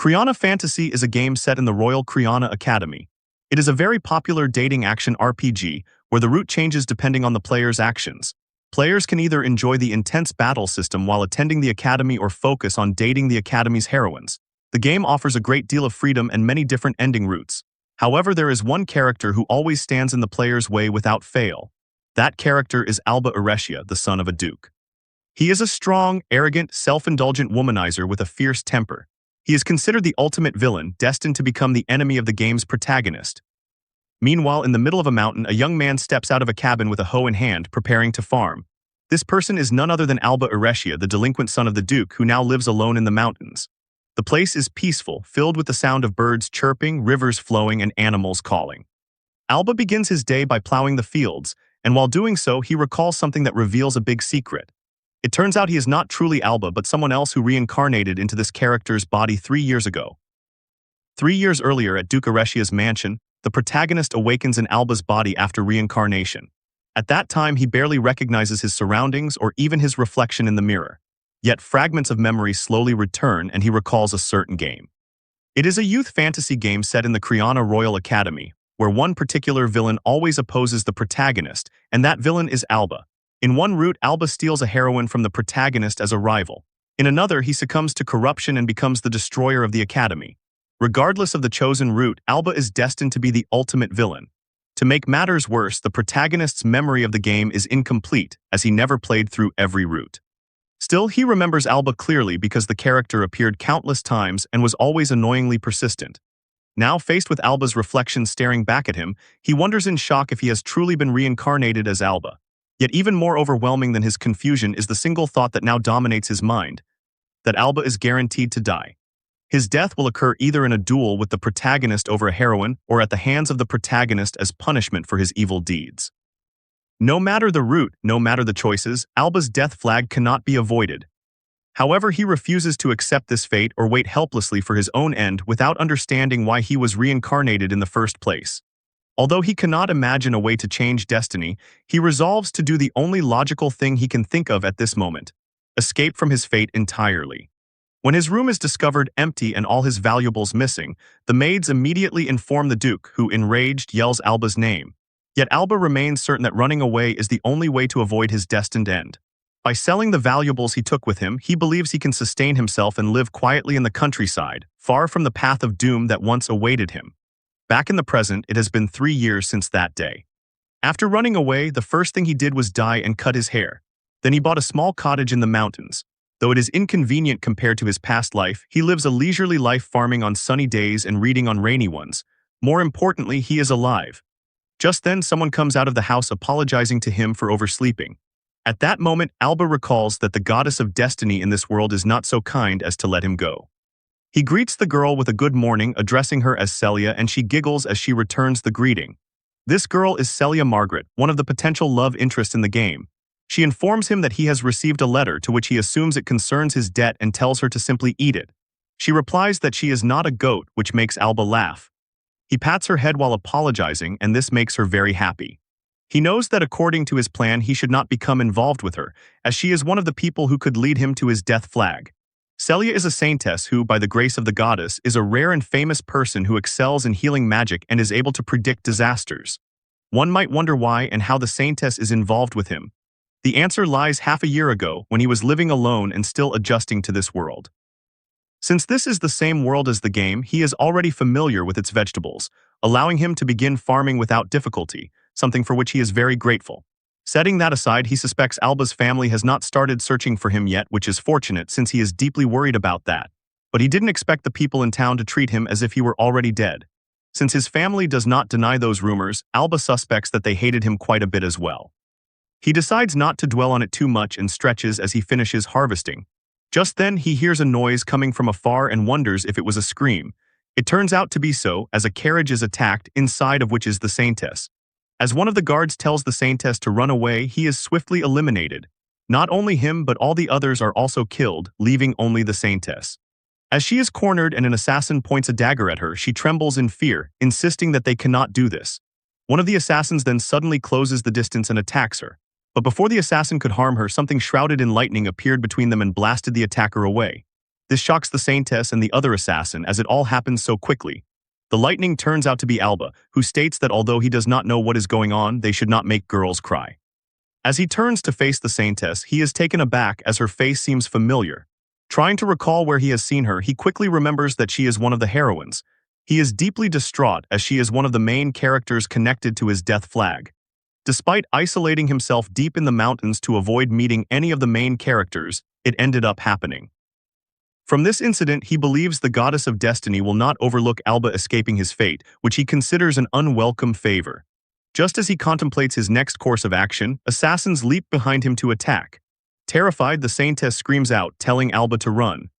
Criana Fantasy is a game set in the Royal Criana Academy. It is a very popular dating action RPG where the route changes depending on the player's actions. Players can either enjoy the intense battle system while attending the academy or focus on dating the academy's heroines. The game offers a great deal of freedom and many different ending routes. However, there is one character who always stands in the player's way without fail. That character is Alba, the son of a duke. He is a strong, arrogant, self-indulgent womanizer with a fierce temper. He is considered the ultimate villain, destined to become the enemy of the game's protagonist. Meanwhile, in the middle of a mountain, a young man steps out of a cabin with a hoe in hand, preparing to farm. This person is none other than Alba, the delinquent son of the duke who now lives alone in the mountains. The place is peaceful, filled with the sound of birds chirping, rivers flowing, and animals calling. Alba begins his day by plowing the fields, and while doing so, he recalls something that reveals a big secret. It turns out he is not truly Alba, but someone else who reincarnated into this character's body 3 years ago. 3 years earlier at Duke Areshia's mansion, the protagonist awakens in Alba's body after reincarnation. At that time, he barely recognizes his surroundings or even his reflection in the mirror. Yet fragments of memory slowly return and he recalls a certain game. It is a youth fantasy game set in the Criana Royal Academy, where one particular villain always opposes the protagonist, and that villain is Alba. In one route, Alba steals a heroine from the protagonist as a rival. In another, he succumbs to corruption and becomes the destroyer of the academy. Regardless of the chosen route, Alba is destined to be the ultimate villain. To make matters worse, the protagonist's memory of the game is incomplete, as he never played through every route. Still, he remembers Alba clearly because the character appeared countless times and was always annoyingly persistent. Now, faced with Alba's reflection staring back at him, he wonders in shock if he has truly been reincarnated as Alba. Yet even more overwhelming than his confusion is the single thought that now dominates his mind: that Alba is guaranteed to die. His death will occur either in a duel with the protagonist over a heroine or at the hands of the protagonist as punishment for his evil deeds. No matter the route, no matter the choices, Alba's death flag cannot be avoided. However, he refuses to accept this fate or wait helplessly for his own end without understanding why he was reincarnated in the first place. Although he cannot imagine a way to change destiny, he resolves to do the only logical thing he can think of at this moment: escape from his fate entirely. When his room is discovered empty and all his valuables missing, the maids immediately inform the duke, who, enraged, yells Alba's name. Yet Alba remains certain that running away is the only way to avoid his destined end. By selling the valuables he took with him, he believes he can sustain himself and live quietly in the countryside, far from the path of doom that once awaited him. Back in the present, it has been 3 years since that day. After running away, the first thing he did was dye and cut his hair. Then he bought a small cottage in the mountains. Though it is inconvenient compared to his past life, he lives a leisurely life farming on sunny days and reading on rainy ones. More importantly, he is alive. Just then, someone comes out of the house apologizing to him for oversleeping. At that moment, Alba recalls that the goddess of destiny in this world is not so kind as to let him go. He greets the girl with a good morning, addressing her as Celia, and she giggles as she returns the greeting. This girl is Celia Margaret, one of the potential love interests in the game. She informs him that he has received a letter to which he assumes it concerns his debt and tells her to simply eat it. She replies that she is not a goat, which makes Alba laugh. He pats her head while apologizing, and this makes her very happy. He knows that according to his plan, he should not become involved with her, as she is one of the people who could lead him to his death flag. Celia is a saintess who, by the grace of the goddess, is a rare and famous person who excels in healing magic and is able to predict disasters. One might wonder why and how the saintess is involved with him. The answer lies half a year ago, when he was living alone and still adjusting to this world. Since this is the same world as the game, he is already familiar with its vegetables, allowing him to begin farming without difficulty, something for which he is very grateful. Setting that aside, he suspects Alba's family has not started searching for him yet, which is fortunate since he is deeply worried about that. But he didn't expect the people in town to treat him as if he were already dead. Since his family does not deny those rumors, Alba suspects that they hated him quite a bit as well. He decides not to dwell on it too much and stretches as he finishes harvesting. Just then, he hears a noise coming from afar and wonders if it was a scream. It turns out to be so, as a carriage is attacked, inside of which is the saintess. As one of the guards tells the saintess to run away, he is swiftly eliminated. Not only him, but all the others are also killed, leaving only the saintess. As she is cornered and an assassin points a dagger at her, she trembles in fear, insisting that they cannot do this. One of the assassins then suddenly closes the distance and attacks her. But before the assassin could harm her, something shrouded in lightning appeared between them and blasted the attacker away. This shocks the saintess and the other assassin as it all happens so quickly. The lightning turns out to be Alba, who states that although he does not know what is going on, they should not make girls cry. As he turns to face the saintess, he is taken aback as her face seems familiar. Trying to recall where he has seen her, he quickly remembers that she is one of the heroines. He is deeply distraught as she is one of the main characters connected to his death flag. Despite isolating himself deep in the mountains to avoid meeting any of the main characters, it ended up happening. From this incident, he believes the goddess of destiny will not overlook Alba escaping his fate, which he considers an unwelcome favor. Just as he contemplates his next course of action, assassins leap behind him to attack. Terrified, the saintess screams out, telling Alba to run.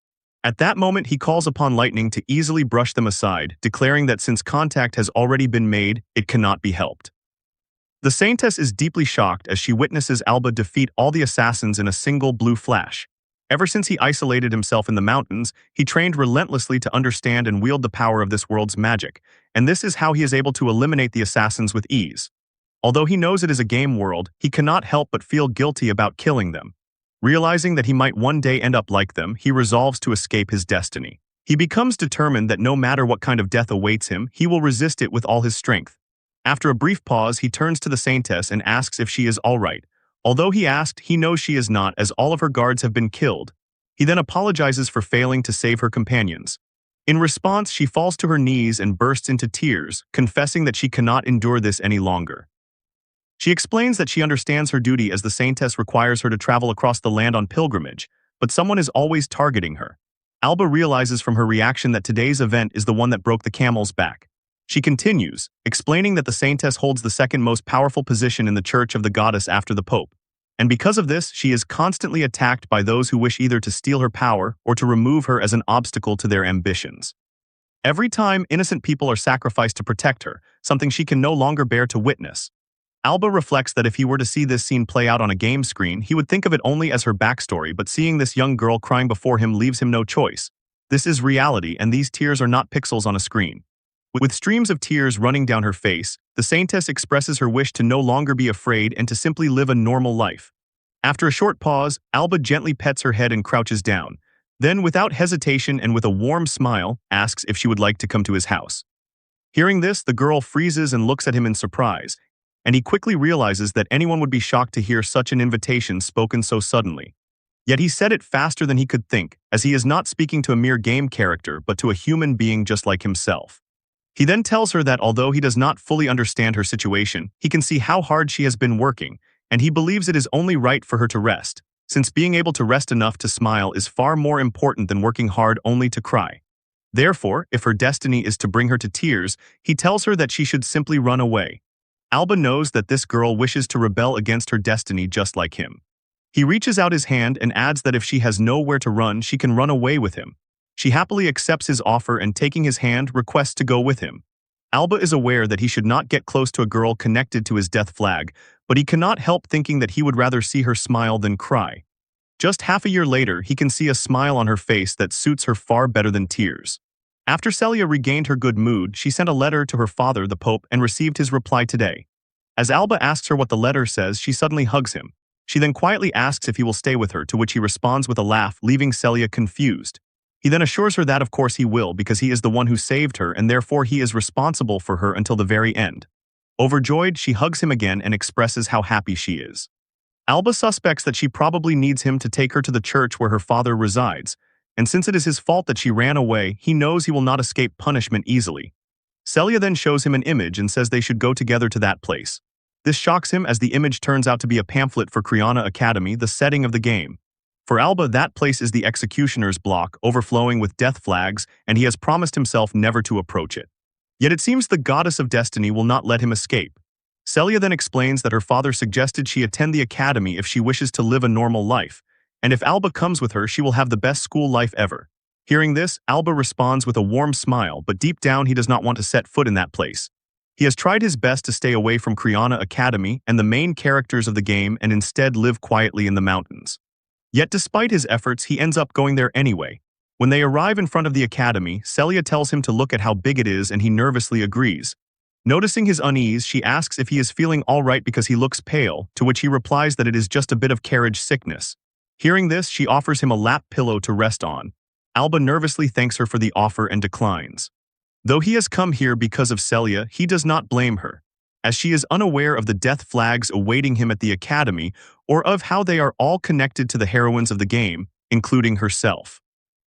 At that moment, he calls upon lightning to easily brush them aside, declaring that since contact has already been made, it cannot be helped. The saintess is deeply shocked as she witnesses Alba defeat all the assassins in a single blue flash. Ever since he isolated himself in the mountains, he trained relentlessly to understand and wield the power of this world's magic, and this is how he is able to eliminate the assassins with ease. Although he knows it is a game world, he cannot help but feel guilty about killing them. Realizing that he might one day end up like them, he resolves to escape his destiny. He becomes determined that no matter what kind of death awaits him, he will resist it with all his strength. After a brief pause, he turns to the saintess and asks if she is all right. Although he asked, he knows she is not, as all of her guards have been killed. He then apologizes for failing to save her companions. In response, she falls to her knees and bursts into tears, confessing that she cannot endure this any longer. She explains that she understands her duty as the saintess requires her to travel across the land on pilgrimage, but someone is always targeting her. Alba realizes from her reaction that today's event is the one that broke the camel's back. She continues, explaining that the saintess holds the second most powerful position in the church of the goddess after the pope. And because of this, she is constantly attacked by those who wish either to steal her power or to remove her as an obstacle to their ambitions. Every time innocent people are sacrificed to protect her, something she can no longer bear to witness. Alba reflects that if he were to see this scene play out on a game screen, he would think of it only as her backstory, but seeing this young girl crying before him leaves him no choice. This is reality, and these tears are not pixels on a screen. With streams of tears running down her face, the saintess expresses her wish to no longer be afraid and to simply live a normal life. After a short pause, Alba gently pets her head and crouches down. Then, without hesitation and with a warm smile, asks if she would like to come to his house. Hearing this, the girl freezes and looks at him in surprise, and he quickly realizes that anyone would be shocked to hear such an invitation spoken so suddenly. Yet he said it faster than he could think, as he is not speaking to a mere game character but to a human being just like himself. He then tells her that although he does not fully understand her situation, he can see how hard she has been working, and he believes it is only right for her to rest, since being able to rest enough to smile is far more important than working hard only to cry. Therefore, if her destiny is to bring her to tears, he tells her that she should simply run away. Alba knows that this girl wishes to rebel against her destiny just like him. He reaches out his hand and adds that if she has nowhere to run, she can run away with him. She happily accepts his offer and, taking his hand, requests to go with him. Alba is aware that he should not get close to a girl connected to his death flag, but he cannot help thinking that he would rather see her smile than cry. Just half a year later, he can see a smile on her face that suits her far better than tears. After Celia regained her good mood, she sent a letter to her father, the Pope, and received his reply today. As Alba asks her what the letter says, she suddenly hugs him. She then quietly asks if he will stay with her, to which he responds with a laugh, leaving Celia confused. He then assures her that of course he will, because he is the one who saved her and therefore he is responsible for her until the very end. Overjoyed, she hugs him again and expresses how happy she is. Alba suspects that she probably needs him to take her to the church where her father resides, and since it is his fault that she ran away, he knows he will not escape punishment easily. Celia then shows him an image and says they should go together to that place. This shocks him as the image turns out to be a pamphlet for Criana Academy, the setting of the game. For Alba, that place is the executioner's block, overflowing with death flags, and he has promised himself never to approach it. Yet it seems the goddess of destiny will not let him escape. Celia then explains that her father suggested she attend the academy if she wishes to live a normal life, and if Alba comes with her, she will have the best school life ever. Hearing this, Alba responds with a warm smile, but deep down he does not want to set foot in that place. He has tried his best to stay away from Criana Academy and the main characters of the game and instead live quietly in the mountains. Yet despite his efforts, he ends up going there anyway. When they arrive in front of the academy, Celia tells him to look at how big it is and he nervously agrees. Noticing his unease, she asks if he is feeling all right because he looks pale, to which he replies that it is just a bit of carriage sickness. Hearing this, she offers him a lap pillow to rest on. Alba nervously thanks her for the offer and declines. Though he has come here because of Celia, he does not blame her, as she is unaware of the death flags awaiting him at the academy or of how they are all connected to the heroines of the game, including herself.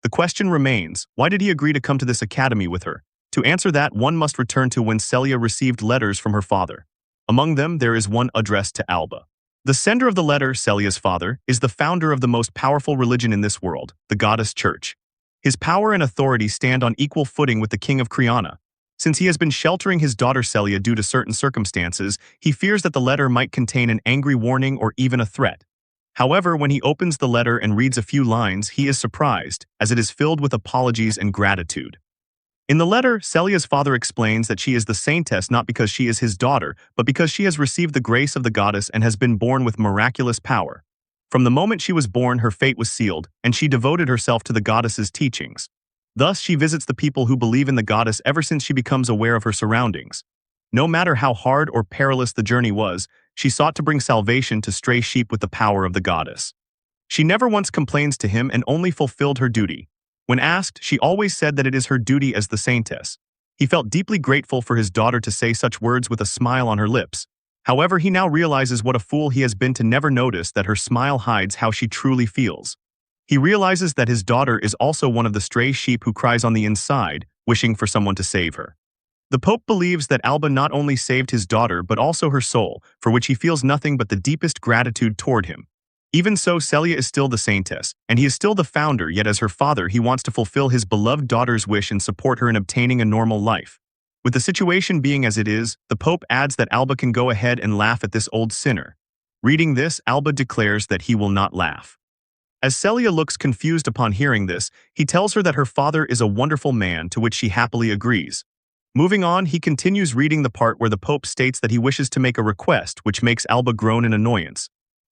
The question remains, why did he agree to come to this academy with her? To answer that, one must return to when Celia received letters from her father. Among them, there is one addressed to Alba. The sender of the letter, Celia's father, is the founder of the most powerful religion in this world, the Goddess Church. His power and authority stand on equal footing with the King of Criana. Since he has been sheltering his daughter Celia due to certain circumstances, he fears that the letter might contain an angry warning or even a threat. However, when he opens the letter and reads a few lines, he is surprised, as it is filled with apologies and gratitude. In the letter, Celia's father explains that she is the saintess not because she is his daughter, but because she has received the grace of the goddess and has been born with miraculous power. From the moment she was born, her fate was sealed, and she devoted herself to the goddess's teachings. Thus, she visits the people who believe in the goddess ever since she becomes aware of her surroundings. No matter how hard or perilous the journey was, she sought to bring salvation to stray sheep with the power of the goddess. She never once complains to him and only fulfilled her duty. When asked, she always said that it is her duty as the saintess. He felt deeply grateful for his daughter to say such words with a smile on her lips. However, he now realizes what a fool he has been to never notice that her smile hides how she truly feels. He realizes that his daughter is also one of the stray sheep who cries on the inside, wishing for someone to save her. The Pope believes that Alba not only saved his daughter but also her soul, for which he feels nothing but the deepest gratitude toward him. Even so, Celia is still the saintess, and he is still the founder, yet as her father he wants to fulfill his beloved daughter's wish and support her in obtaining a normal life. With the situation being as it is, the Pope adds that Alba can go ahead and laugh at this old sinner. Reading this, Alba declares that he will not laugh. As Celia looks confused upon hearing this, he tells her that her father is a wonderful man, to which she happily agrees. Moving on, he continues reading the part where the Pope states that he wishes to make a request, which makes Alba groan in annoyance.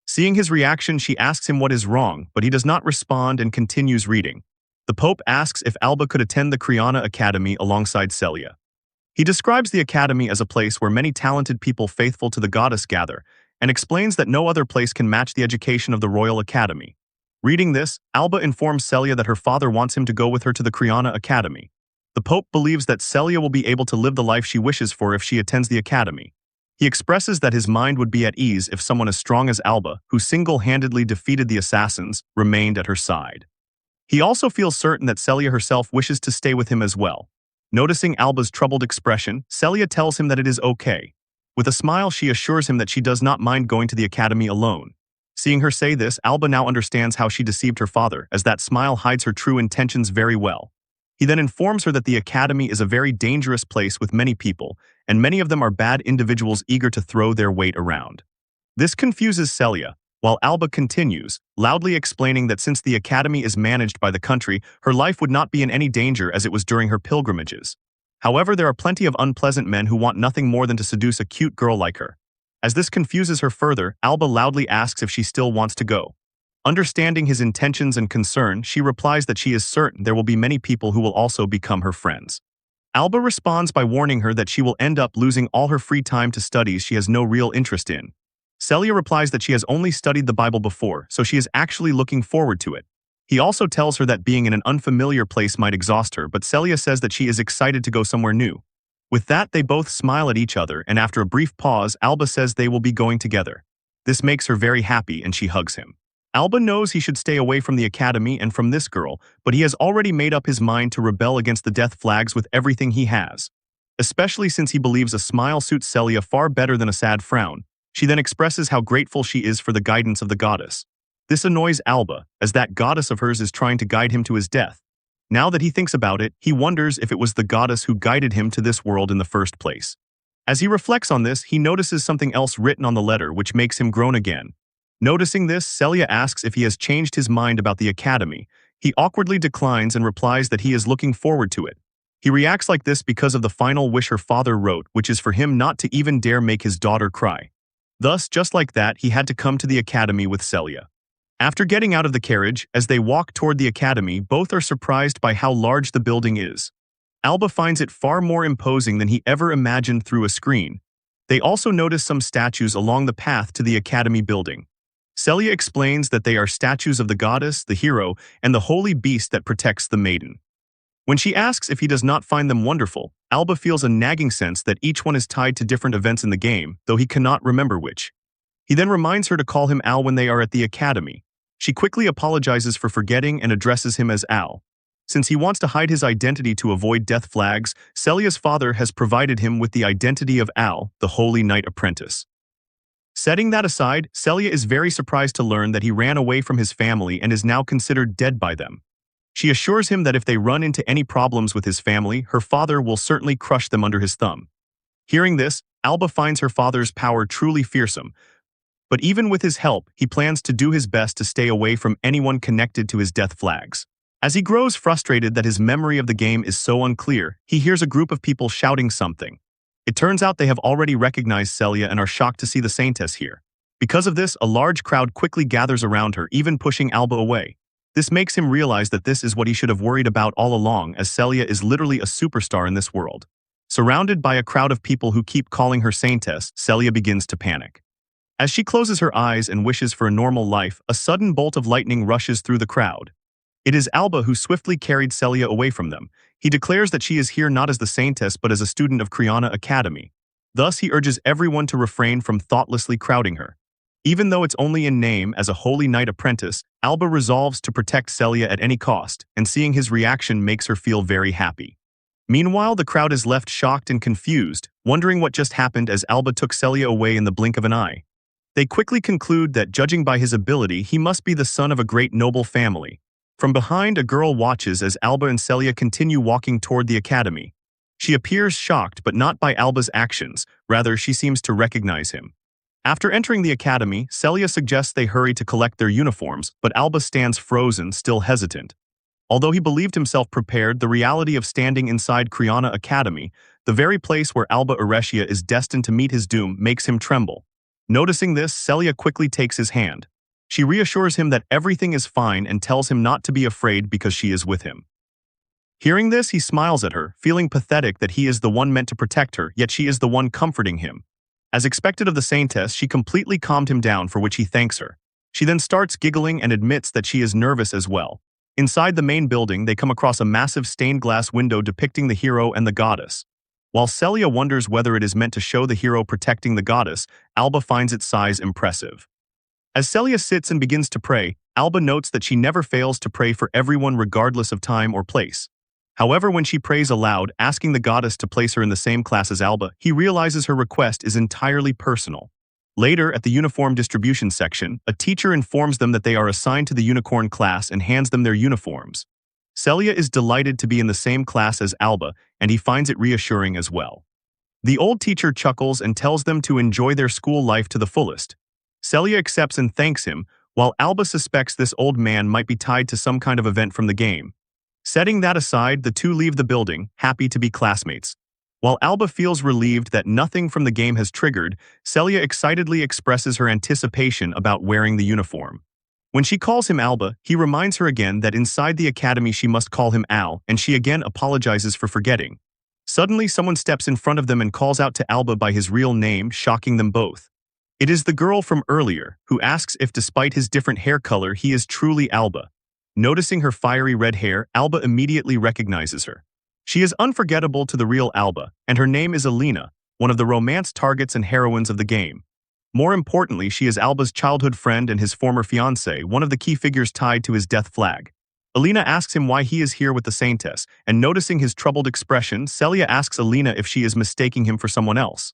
Seeing his reaction, she asks him what is wrong, but he does not respond and continues reading. The Pope asks if Alba could attend the Criana Academy alongside Celia. He describes the academy as a place where many talented people faithful to the goddess gather, and explains that no other place can match the education of the Royal Academy. Reading this, Alba informs Celia that her father wants him to go with her to the Criana Academy. The Pope believes that Celia will be able to live the life she wishes for if she attends the academy. He expresses that his mind would be at ease if someone as strong as Alba, who single-handedly defeated the assassins, remained at her side. He also feels certain that Celia herself wishes to stay with him as well. Noticing Alba's troubled expression, Celia tells him that it is okay. With a smile, she assures him that she does not mind going to the academy alone. Seeing her say this, Alba now understands how she deceived her father, as that smile hides her true intentions very well. He then informs her that the academy is a very dangerous place with many people, and many of them are bad individuals eager to throw their weight around. This confuses Celia, while Alba continues, loudly explaining that since the academy is managed by the country, her life would not be in any danger as it was during her pilgrimages. However, there are plenty of unpleasant men who want nothing more than to seduce a cute girl like her. As this confuses her further, Alba loudly asks if she still wants to go. Understanding his intentions and concern, she replies that she is certain there will be many people who will also become her friends. Alba responds by warning her that she will end up losing all her free time to studies she has no real interest in. Celia replies that she has only studied the Bible before, so she is actually looking forward to it. He also tells her that being in an unfamiliar place might exhaust her, but Celia says that she is excited to go somewhere new. With that, they both smile at each other, and after a brief pause, Alba says they will be going together. This makes her very happy, and she hugs him. Alba knows he should stay away from the academy and from this girl, but he has already made up his mind to rebel against the death flags with everything he has. Especially since he believes a smile suits Celia far better than a sad frown. She then expresses how grateful she is for the guidance of the goddess. This annoys Alba, as that goddess of hers is trying to guide him to his death. Now that he thinks about it, he wonders if it was the goddess who guided him to this world in the first place. As he reflects on this, he notices something else written on the letter which makes him groan again. Noticing this, Celia asks if he has changed his mind about the academy. He awkwardly declines and replies that he is looking forward to it. He reacts like this because of the final wish her father wrote, which is for him not to even dare make his daughter cry. Thus, just like that, he had to come to the academy with Celia. After getting out of the carriage, as they walk toward the academy, both are surprised by how large the building is. Alba finds it far more imposing than he ever imagined through a screen. They also notice some statues along the path to the academy building. Celia explains that they are statues of the goddess, the hero, and the holy beast that protects the maiden. When she asks if he does not find them wonderful, Alba feels a nagging sense that each one is tied to different events in the game, though he cannot remember which. He then reminds her to call him Al when they are at the academy. She quickly apologizes for forgetting and addresses him as Al. Since he wants to hide his identity to avoid death flags, Celia's father has provided him with the identity of Al, the Holy Knight Apprentice. Setting that aside, Celia is very surprised to learn that he ran away from his family and is now considered dead by them. She assures him that if they run into any problems with his family, her father will certainly crush them under his thumb. Hearing this, Alba finds her father's power truly fearsome, but even with his help, he plans to do his best to stay away from anyone connected to his death flags. As he grows frustrated that his memory of the game is so unclear, he hears a group of people shouting something. It turns out they have already recognized Celia and are shocked to see the saintess here. Because of this, a large crowd quickly gathers around her, even pushing Alba away. This makes him realize that this is what he should have worried about all along, as Celia is literally a superstar in this world. Surrounded by a crowd of people who keep calling her saintess, Celia begins to panic. As she closes her eyes and wishes for a normal life, a sudden bolt of lightning rushes through the crowd. It is Alba who swiftly carried Celia away from them. He declares that she is here not as the saintess but as a student of Criana Academy. Thus, he urges everyone to refrain from thoughtlessly crowding her. Even though it's only in name as a holy knight apprentice, Alba resolves to protect Celia at any cost, and seeing his reaction makes her feel very happy. Meanwhile, the crowd is left shocked and confused, wondering what just happened as Alba took Celia away in the blink of an eye. They quickly conclude that, judging by his ability, he must be the son of a great noble family. From behind, a girl watches as Alba and Celia continue walking toward the academy. She appears shocked, but not by Alba's actions, rather she seems to recognize him. After entering the academy, Celia suggests they hurry to collect their uniforms, but Alba stands frozen, still hesitant. Although he believed himself prepared, the reality of standing inside Criana Academy, the very place where Alba Aretia is destined to meet his doom, makes him tremble. Noticing this, Celia quickly takes his hand. She reassures him that everything is fine and tells him not to be afraid because she is with him. Hearing this, he smiles at her, feeling pathetic that he is the one meant to protect her, yet she is the one comforting him. As expected of the saintess, she completely calmed him down, for which he thanks her. She then starts giggling and admits that she is nervous as well. Inside the main building, they come across a massive stained glass window depicting the hero and the goddess. While Celia wonders whether it is meant to show the hero protecting the goddess, Alba finds its size impressive. As Celia sits and begins to pray, Alba notes that she never fails to pray for everyone regardless of time or place. However, when she prays aloud, asking the goddess to place her in the same class as Alba, he realizes her request is entirely personal. Later, at the uniform distribution section, a teacher informs them that they are assigned to the unicorn class and hands them their uniforms. Celia is delighted to be in the same class as Alba, and he finds it reassuring as well. The old teacher chuckles and tells them to enjoy their school life to the fullest. Celia accepts and thanks him, while Alba suspects this old man might be tied to some kind of event from the game. Setting that aside, the two leave the building, happy to be classmates. While Alba feels relieved that nothing from the game has triggered, Celia excitedly expresses her anticipation about wearing the uniform. When she calls him Alba, he reminds her again that inside the academy she must call him Al, and she again apologizes for forgetting. Suddenly, someone steps in front of them and calls out to Alba by his real name, shocking them both. It is the girl from earlier, who asks if despite his different hair color he is truly Alba. Noticing her fiery red hair, Alba immediately recognizes her. She is unforgettable to the real Alba, and her name is Alina, one of the romance targets and heroines of the game. More importantly, she is Alba's childhood friend and his former fiancé, one of the key figures tied to his death flag. Alina asks him why he is here with the saintess, and noticing his troubled expression, Celia asks Alina if she is mistaking him for someone else.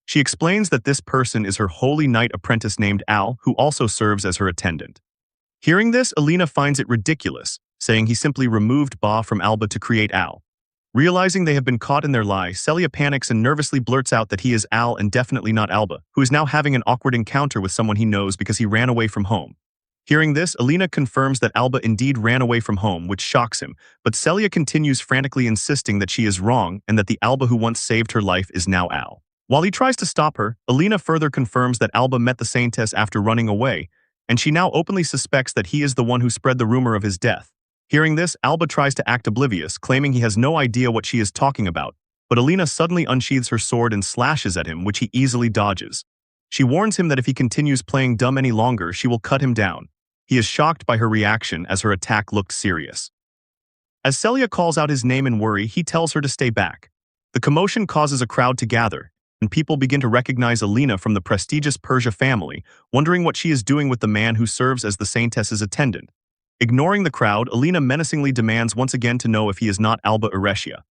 She explains that this person is her holy knight apprentice named Al, who also serves as her attendant. Hearing this, Alina finds it ridiculous, saying he simply removed Ba from Alba to create Al. Realizing they have been caught in their lie, Celia panics and nervously blurts out that he is Al and definitely not Alba, who is now having an awkward encounter with someone he knows because he ran away from home. Hearing this, Alina confirms that Alba indeed ran away from home, which shocks him, but Celia continues frantically insisting that she is wrong and that the Alba who once saved her life is now Al. While he tries to stop her, Alina further confirms that Alba met the saintess after running away, and she now openly suspects that he is the one who spread the rumor of his death. Hearing this, Alba tries to act oblivious, claiming he has no idea what she is talking about, but Alina suddenly unsheathes her sword and slashes at him, which he easily dodges. She warns him that if he continues playing dumb any longer, she will cut him down. He is shocked by her reaction as her attack looked serious. As Celia calls out his name in worry, he tells her to stay back. The commotion causes a crowd to gather, and people begin to recognize Alina from the prestigious Persia family, wondering what she is doing with the man who serves as the saintess's attendant. Ignoring the crowd, Alina menacingly demands once again to know if he is not Alba Uretia.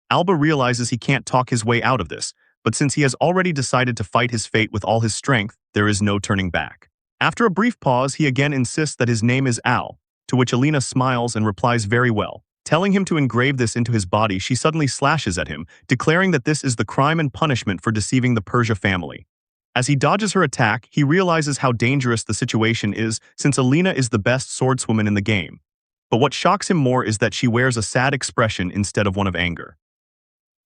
Alba realizes he can't talk his way out of this, but since he has already decided to fight his fate with all his strength, there is no turning back. After a brief pause, he again insists that his name is Al, to which Alina smiles and replies very well. Telling him to engrave this into his body, she suddenly slashes at him, declaring that this is the crime and punishment for deceiving the Persia family. As he dodges her attack, he realizes how dangerous the situation is since Alina is the best swordswoman in the game. But what shocks him more is that she wears a sad expression instead of one of anger.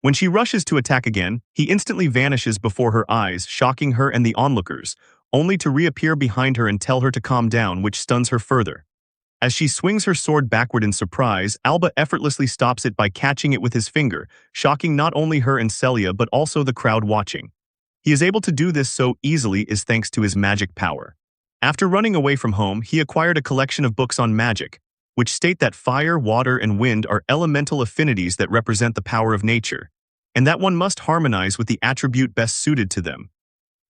When she rushes to attack again, he instantly vanishes before her eyes, shocking her and the onlookers, only to reappear behind her and tell her to calm down, which stuns her further. As she swings her sword backward in surprise, Alba effortlessly stops it by catching it with his finger, shocking not only her and Celia but also the crowd watching. He is able to do this so easily is thanks to his magic power. After running away from home, he acquired a collection of books on magic, which state that fire, water, and wind are elemental affinities that represent the power of nature, and that one must harmonize with the attribute best suited to them.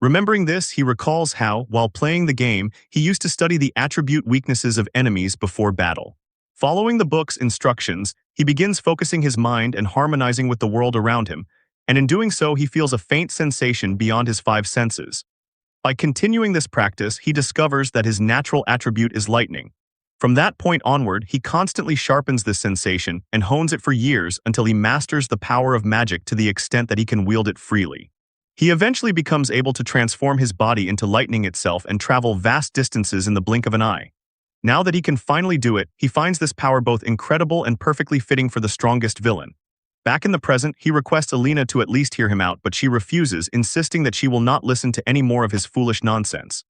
Remembering this, he recalls how, while playing the game, he used to study the attribute weaknesses of enemies before battle. Following the book's instructions, he begins focusing his mind and harmonizing with the world around him, and in doing so he feels a faint sensation beyond his five senses. By continuing this practice, he discovers that his natural attribute is lightning. From that point onward, he constantly sharpens this sensation and hones it for years until he masters the power of magic to the extent that he can wield it freely. He eventually becomes able to transform his body into lightning itself and travel vast distances in the blink of an eye. Now that he can finally do it, he finds this power both incredible and perfectly fitting for the strongest villain. Back in the present, he requests Alina to at least hear him out, but she refuses, insisting that she will not listen to any more of his foolish nonsense.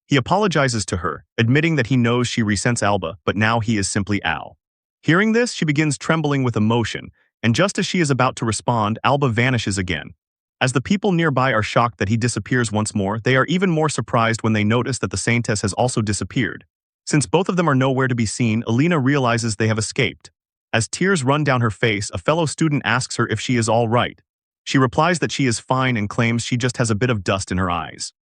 He apologizes to her, admitting that he knows she resents Alba, but now he is simply Al. Hearing this, she begins trembling with emotion, and just as she is about to respond, Alba vanishes again. As the people nearby are shocked that he disappears once more, they are even more surprised when they notice that the saintess has also disappeared. Since both of them are nowhere to be seen, Alina realizes they have escaped. As tears run down her face, a fellow student asks her if she is all right. She replies that she is fine and claims she just has a bit of dust in her eyes.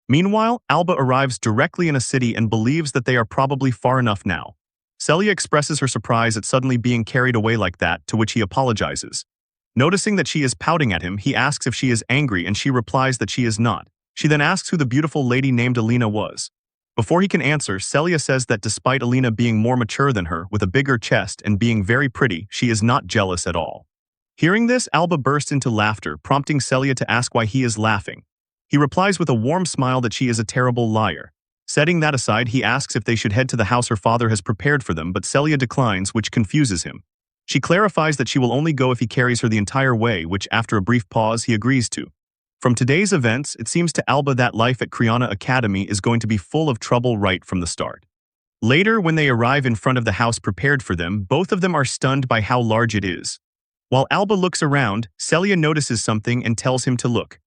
Meanwhile, Alba arrives directly in a city and believes that they are probably far enough now. Celia expresses her surprise at suddenly being carried away like that, to which he apologizes. Noticing that she is pouting at him, he asks if she is angry and she replies that she is not. She then asks who the beautiful lady named Alina was. Before he can answer, Celia says that despite Alina being more mature than her, with a bigger chest and being very pretty, she is not jealous at all. Hearing this, Alba bursts into laughter, prompting Celia to ask why he is laughing. He replies with a warm smile that she is a terrible liar. Setting that aside, he asks if they should head to the house her father has prepared for them, but Celia declines, which confuses him. She clarifies that she will only go if he carries her the entire way, which after a brief pause he agrees to. From today's events, it seems to Alba that life at Criana Academy is going to be full of trouble right from the start. Later, when they arrive in front of the house prepared for them, both of them are stunned by how large it is. While Alba looks around, Celia notices something and tells him to look.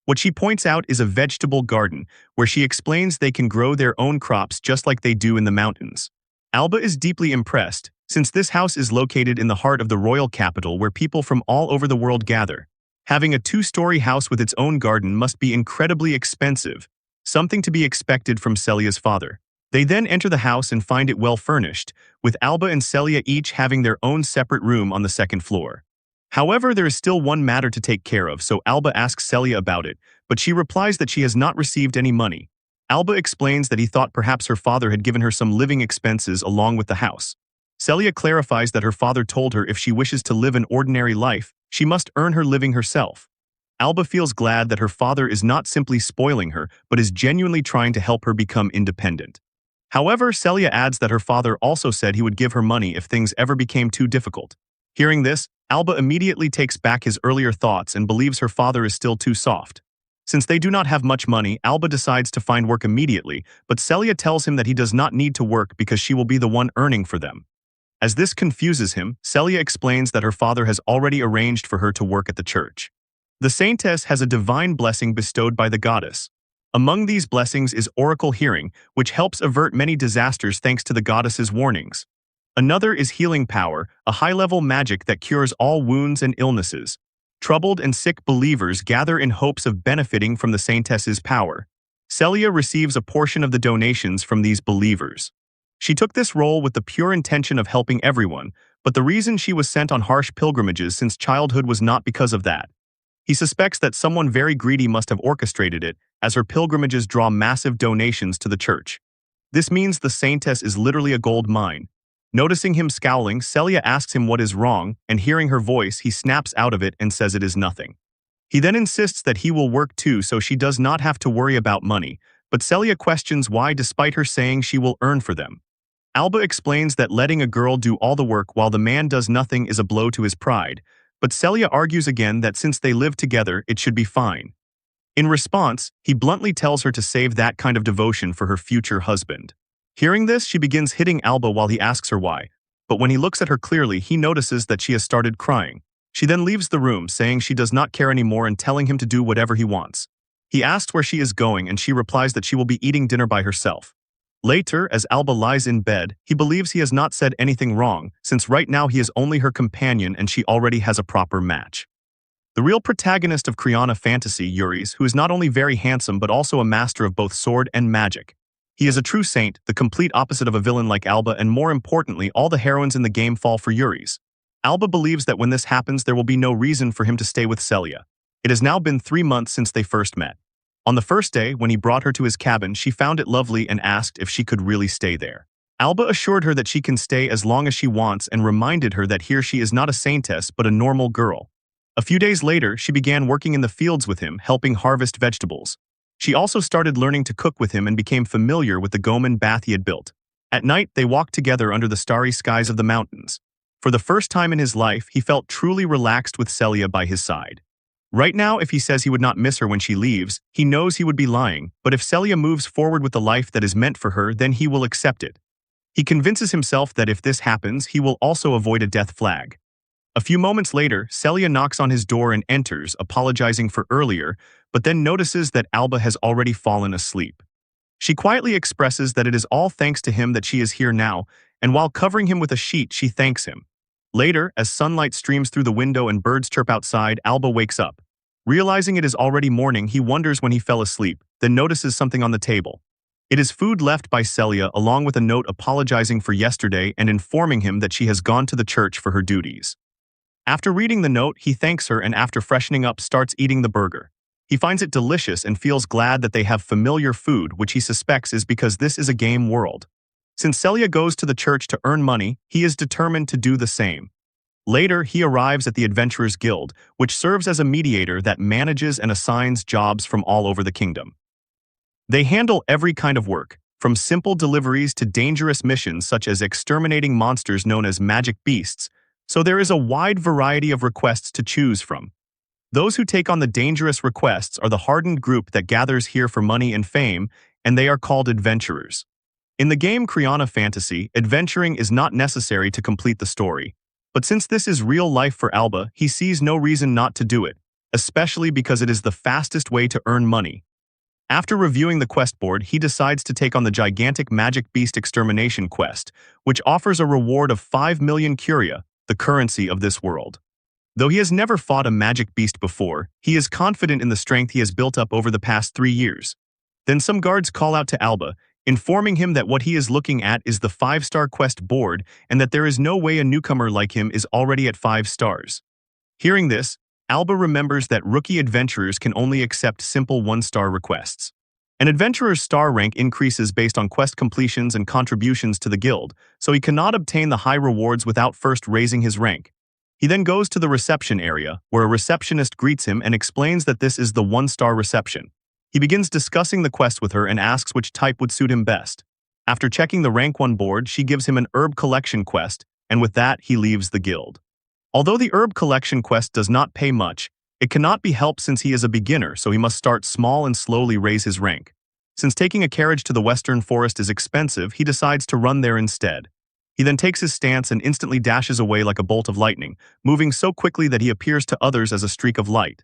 What she points out is a vegetable garden, where she explains they can grow their own crops just like they do in the mountains. Alba is deeply impressed, since this house is located in the heart of the royal capital where people from all over the world gather. Having a two-story house with its own garden must be incredibly expensive, something to be expected from Celia's father. They then enter the house and find it well furnished, with Alba and Celia each having their own separate room on the second floor. However, there is still one matter to take care of, so Alba asks Celia about it, but she replies that she has not received any money. Alba explains that he thought perhaps her father had given her some living expenses along with the house. Celia clarifies that her father told her if she wishes to live an ordinary life, she must earn her living herself. Alba feels glad that her father is not simply spoiling her, but is genuinely trying to help her become independent. However, Celia adds that her father also said he would give her money if things ever became too difficult. Hearing this, Alba immediately takes back his earlier thoughts and believes her father is still too soft. Since they do not have much money, Alba decides to find work immediately, but Celia tells him that he does not need to work because she will be the one earning for them. As this confuses him, Celia explains that her father has already arranged for her to work at the church. The saintess has a divine blessing bestowed by the goddess. Among these blessings is oracle hearing, which helps avert many disasters thanks to the goddess's warnings. Another is healing power, a high-level magic that cures all wounds and illnesses. Troubled and sick believers gather in hopes of benefiting from the saintess's power. Celia receives a portion of the donations from these believers. She took this role with the pure intention of helping everyone, but the reason she was sent on harsh pilgrimages since childhood was not because of that. He suspects that someone very greedy must have orchestrated it, as her pilgrimages draw massive donations to the church. This means the saintess is literally a gold mine. Noticing him scowling, Celia asks him what is wrong, and hearing her voice, he snaps out of it and says it is nothing. He then insists that he will work too so she does not have to worry about money, but Celia questions why despite her saying she will earn for them. Alba explains that letting a girl do all the work while the man does nothing is a blow to his pride, but Celia argues again that since they live together, it should be fine. In response, he bluntly tells her to save that kind of devotion for her future husband. Hearing this, she begins hitting Alba while he asks her why, but when he looks at her clearly, he notices that she has started crying. She then leaves the room, saying she does not care anymore and telling him to do whatever he wants. He asks where she is going and she replies that she will be eating dinner by herself. Later, as Alba lies in bed, he believes he has not said anything wrong, since right now he is only her companion and she already has a proper match. The real protagonist of Criana Fantasy, Yuri's, who is not only very handsome but also a master of both sword and magic. He is a true saint, the complete opposite of a villain like Alba, and more importantly, all the heroines in the game fall for Yuri's. Alba believes that when this happens, there will be no reason for him to stay with Celia. It has now been 3 months since they first met. On the first day, when he brought her to his cabin, she found it lovely and asked if she could really stay there. Alba assured her that she can stay as long as she wants and reminded her that here she is not a saintess but a normal girl. A few days later, she began working in the fields with him, helping harvest vegetables. She also started learning to cook with him and became familiar with the Goman bath he had built. At night, they walked together under the starry skies of the mountains. For the first time in his life, he felt truly relaxed with Celia by his side. Right now, if he says he would not miss her when she leaves, he knows he would be lying, but if Celia moves forward with the life that is meant for her, then he will accept it. He convinces himself that if this happens, he will also avoid a death flag. A few moments later, Celia knocks on his door and enters, apologizing for earlier, but then notices that Alba has already fallen asleep. She quietly expresses that it is all thanks to him that she is here now, and while covering him with a sheet, she thanks him. Later, as sunlight streams through the window and birds chirp outside, Alba wakes up. Realizing it is already morning, he wonders when he fell asleep, then notices something on the table. It is food left by Celia along with a note apologizing for yesterday and informing him that she has gone to the church for her duties. After reading the note, he thanks her and after freshening up starts eating the burger. He finds it delicious and feels glad that they have familiar food, which he suspects is because this is a game world. Since Celia goes to the church to earn money, he is determined to do the same. Later, he arrives at the Adventurers Guild, which serves as a mediator that manages and assigns jobs from all over the kingdom. They handle every kind of work, from simple deliveries to dangerous missions such as exterminating monsters known as magic beasts, so there is a wide variety of requests to choose from. Those who take on the dangerous requests are the hardened group that gathers here for money and fame, and they are called adventurers. In the game Criana Fantasy, adventuring is not necessary to complete the story. But since this is real life for Alba, he sees no reason not to do it, especially because it is the fastest way to earn money. After reviewing the quest board, he decides to take on the gigantic Magic Beast Extermination quest, which offers a reward of 5 million curia, the currency of this world. Though he has never fought a magic beast before, he is confident in the strength he has built up over the past 3 years. Then some guards call out to Alba, informing him that what he is looking at is the 5-star quest board and that there is no way a newcomer like him is already at 5 stars. Hearing this, Alba remembers that rookie adventurers can only accept simple 1-star requests. An adventurer's star rank increases based on quest completions and contributions to the guild, so he cannot obtain the high rewards without first raising his rank. He then goes to the reception area, where a receptionist greets him and explains that this is the 1-star reception. He begins discussing the quest with her and asks which type would suit him best. After checking the rank 1 board, she gives him an herb collection quest, and with that, he leaves the guild. Although the herb collection quest does not pay much, it cannot be helped since he is a beginner, so he must start small and slowly raise his rank. Since taking a carriage to the Western Forest is expensive, he decides to run there instead. He then takes his stance and instantly dashes away like a bolt of lightning, moving so quickly that he appears to others as a streak of light.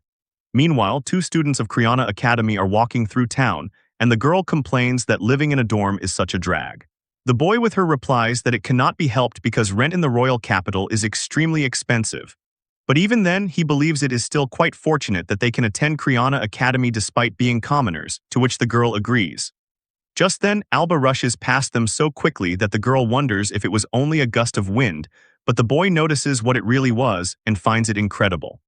Meanwhile, two students of Criana Academy are walking through town, and the girl complains that living in a dorm is such a drag. The boy with her replies that it cannot be helped because rent in the royal capital is extremely expensive. But even then, he believes it is still quite fortunate that they can attend Criana Academy despite being commoners, to which the girl agrees. Just then, Alba rushes past them so quickly that the girl wonders if it was only a gust of wind, but the boy notices what it really was and finds it incredible.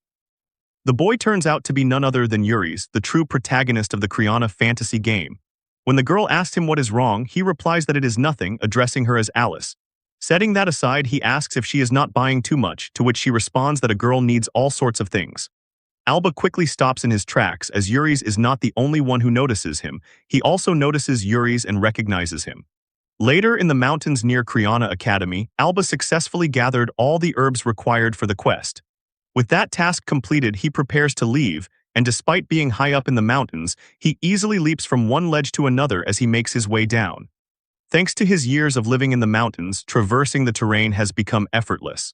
The boy turns out to be none other than Yuri's, the true protagonist of the Criana Fantasy game. When the girl asks him what is wrong, he replies that it is nothing, addressing her as Alice. Setting that aside, he asks if she is not buying too much, to which she responds that a girl needs all sorts of things. Alba quickly stops in his tracks as Yuri's is not the only one who notices him. He also notices Yuri's and recognizes him. Later in the mountains near Criana Academy, Alba successfully gathered all the herbs required for the quest. With that task completed, he prepares to leave, and despite being high up in the mountains, he easily leaps from one ledge to another as he makes his way down. Thanks to his years of living in the mountains, traversing the terrain has become effortless.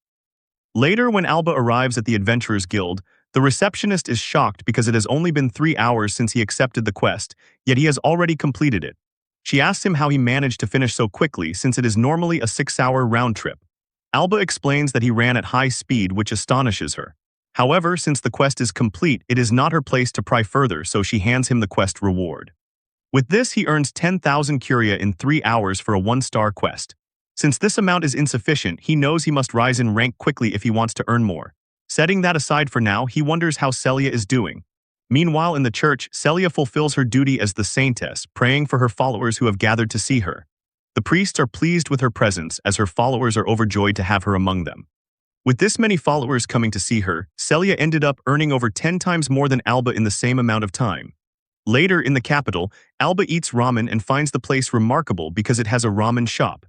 Later, when Alba arrives at the Adventurers Guild, the receptionist is shocked because it has only been 3 hours since he accepted the quest, yet he has already completed it. She asks him how he managed to finish so quickly since it is normally a 6-hour round trip. Alba explains that he ran at high speed, which astonishes her. However, since the quest is complete, it is not her place to pry further, so she hands him the quest reward. With this, he earns 10,000 curia in 3 hours for a 1-star quest. Since this amount is insufficient, he knows he must rise in rank quickly if he wants to earn more. Setting that aside for now, he wonders how Celia is doing. Meanwhile, in the church, Celia fulfills her duty as the saintess, praying for her followers who have gathered to see her. The priests are pleased with her presence as her followers are overjoyed to have her among them. With this many followers coming to see her, Celia ended up earning over 10 times more than Alba in the same amount of time. Later in the capital, Alba eats ramen and finds the place remarkable because it has a ramen shop.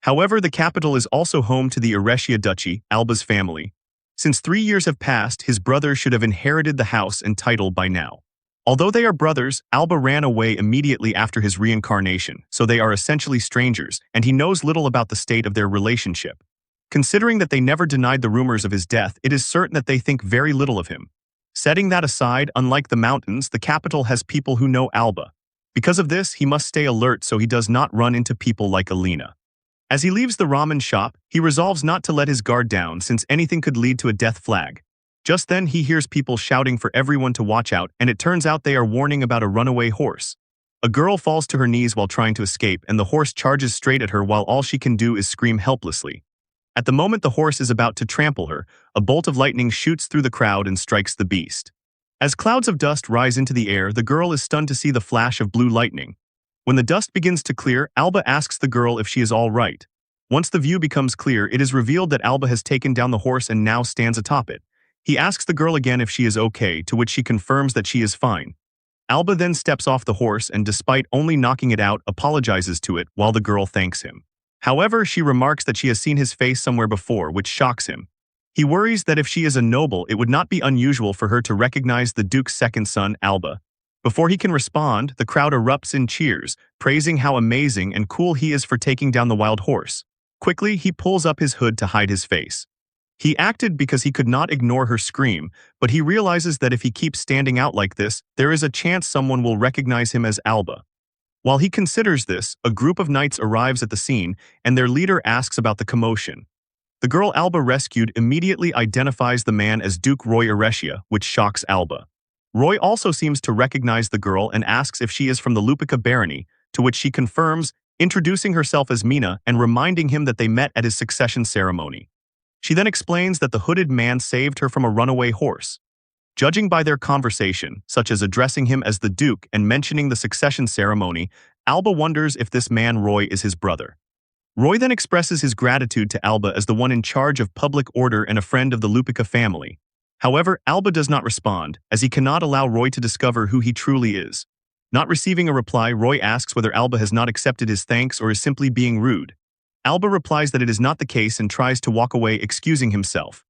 However, the capital is also home to the Eretia Duchy, Alba's family. Since 3 years have passed, his brother should have inherited the house and title by now. Although they are brothers, Alba ran away immediately after his reincarnation, so they are essentially strangers, and he knows little about the state of their relationship. Considering that they never denied the rumors of his death, it is certain that they think very little of him. Setting that aside, unlike the mountains, the capital has people who know Alba. Because of this, he must stay alert so he does not run into people like Alina. As he leaves the ramen shop, he resolves not to let his guard down since anything could lead to a death flag. Just then, he hears people shouting for everyone to watch out, and it turns out they are warning about a runaway horse. A girl falls to her knees while trying to escape, and the horse charges straight at her while all she can do is scream helplessly. At the moment the horse is about to trample her, a bolt of lightning shoots through the crowd and strikes the beast. As clouds of dust rise into the air, the girl is stunned to see the flash of blue lightning. When the dust begins to clear, Alba asks the girl if she is all right. Once the view becomes clear, it is revealed that Alba has taken down the horse and now stands atop it. He asks the girl again if she is okay, to which she confirms that she is fine. Alba then steps off the horse and, despite only knocking it out, apologizes to it while the girl thanks him. However, she remarks that she has seen his face somewhere before, which shocks him. He worries that if she is a noble, it would not be unusual for her to recognize the Duke's second son, Alba. Before he can respond, the crowd erupts in cheers, praising how amazing and cool he is for taking down the wild horse. Quickly, he pulls up his hood to hide his face. He acted because he could not ignore her scream, but he realizes that if he keeps standing out like this, there is a chance someone will recognize him as Alba. While he considers this, a group of knights arrives at the scene, and their leader asks about the commotion. The girl Alba rescued immediately identifies the man as Duke Roy Eretia, which shocks Alba. Roy also seems to recognize the girl and asks if she is from the Lupica barony, to which she confirms, introducing herself as Mina and reminding him that they met at his succession ceremony. She then explains that the hooded man saved her from a runaway horse. Judging by their conversation, such as addressing him as the Duke and mentioning the succession ceremony, Alba wonders if this man Roy is his brother. Roy then expresses his gratitude to Alba as the one in charge of public order and a friend of the Lupica family. However, Alba does not respond, as he cannot allow Roy to discover who he truly is. Not receiving a reply, Roy asks whether Alba has not accepted his thanks or is simply being rude. Alba replies that it is not the case and tries to walk away, excusing himself.